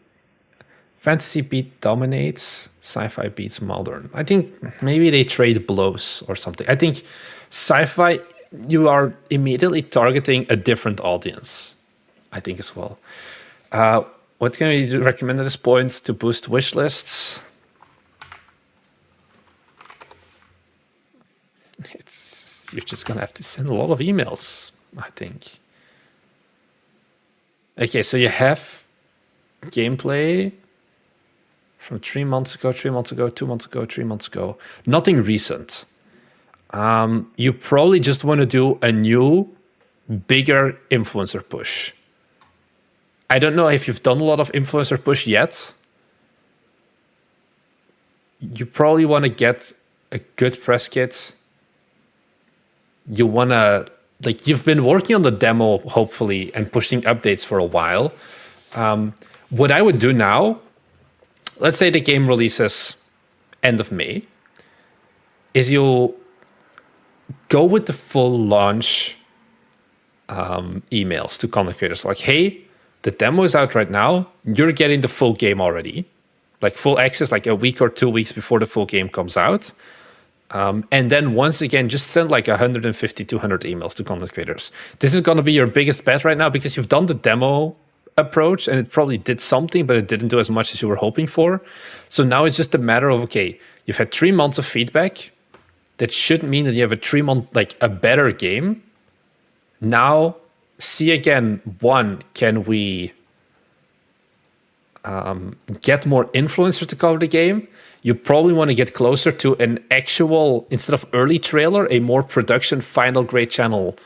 Fantasy beat dominates, sci-fi beats modern. I think maybe they trade blows or something. I think sci-fi, you are immediately targeting a different audience, I think, as well. What can we recommend at this point to boost wish lists? You're just gonna have to send a lot of emails, I think. Okay, so you have gameplay from 3 months ago, 3 months ago, 2 months ago, 3 months ago. Nothing recent. You probably just want to do a new, bigger influencer push. I don't know if you've done a lot of influencer push yet. You probably want to get a good press kit, you wanna, like, you've been working on the demo, hopefully, and pushing updates for a while. What I would do now, let's say the game releases end of May, is you go with the full launch emails to content creators. Like, hey, the demo is out right now. You're getting the full game already. Like full access, like a week or 2 weeks before the full game comes out. And then once again, just send like 150, 200 emails to content creators. This is going to be your biggest bet right now because you've done the demo approach and it probably did something, but it didn't do as much as you were hoping for. So now it's just a matter of, okay, you've had 3 months of feedback. That should mean that you have a 3-month, like a better game. Now, see again, one, can we get more influencers to cover the game? You probably want to get closer to an actual, instead of early trailer, a more production final grade channel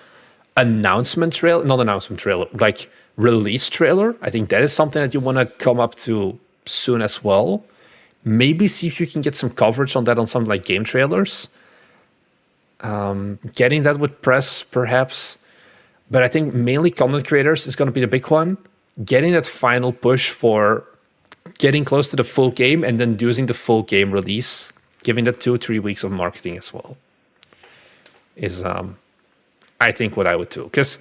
announcement trailer, not announcement trailer, like release trailer. I think that is something that you want to come up to soon as well. Maybe see if you can get some coverage on that on something like game trailers. Getting that with press, perhaps. But I think mainly content creators is going to be the big one. Getting that final push for getting close to the full game and then using the full game release, giving that 2-3 weeks of marketing as well, is I think what I would do. Because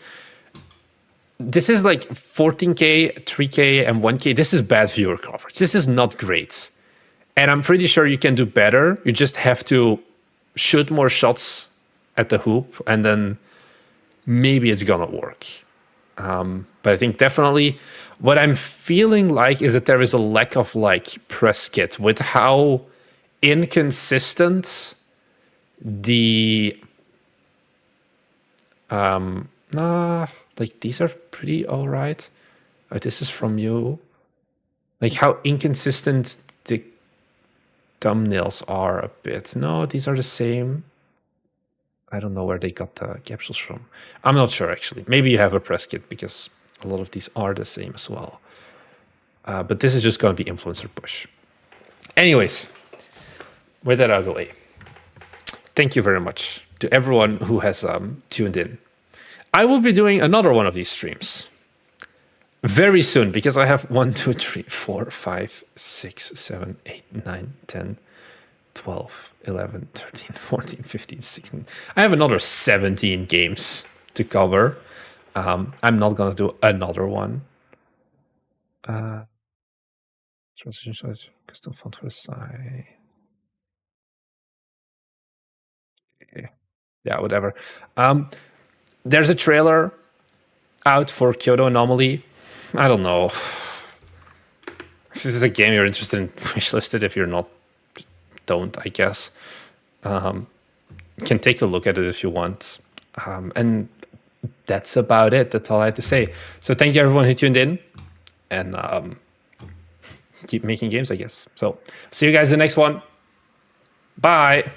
this is like 14K, 3K, and 1K. This is bad viewer coverage. This is not great. And I'm pretty sure you can do better. You just have to shoot more shots at the hoop, and then maybe it's gonna work. But I think definitely what I'm feeling like is that there is a lack of like press kit with how inconsistent the like these are pretty all right. This is from you. Like how inconsistent the thumbnails are a bit. No, these are the same. I don't know where they got the capsules from. I'm not sure, actually. Maybe you have a press kit because a lot of these are the same as well. But this is just going to be influencer push. Anyways, with that out of the way, thank you very much to everyone who has tuned in. I will be doing another one of these streams very soon because I have 1, 2, 3, 4, 5, 6, 7, 8, 9, 10, 12, 11, 13, 14, 15, 16. I have another 17 games to cover. I'm not going to do another one. Transition size, custom font for the site. Yeah, whatever. There's a trailer out for Kyoto Anomaly. I don't know. If this is a game you're interested in, wishlist it. If you're not, don't, I guess. You can take a look at it if you want. And that's about it. That's all I have to say. So thank you everyone who tuned in. And keep making games, I guess. So see you guys in the next one. Bye.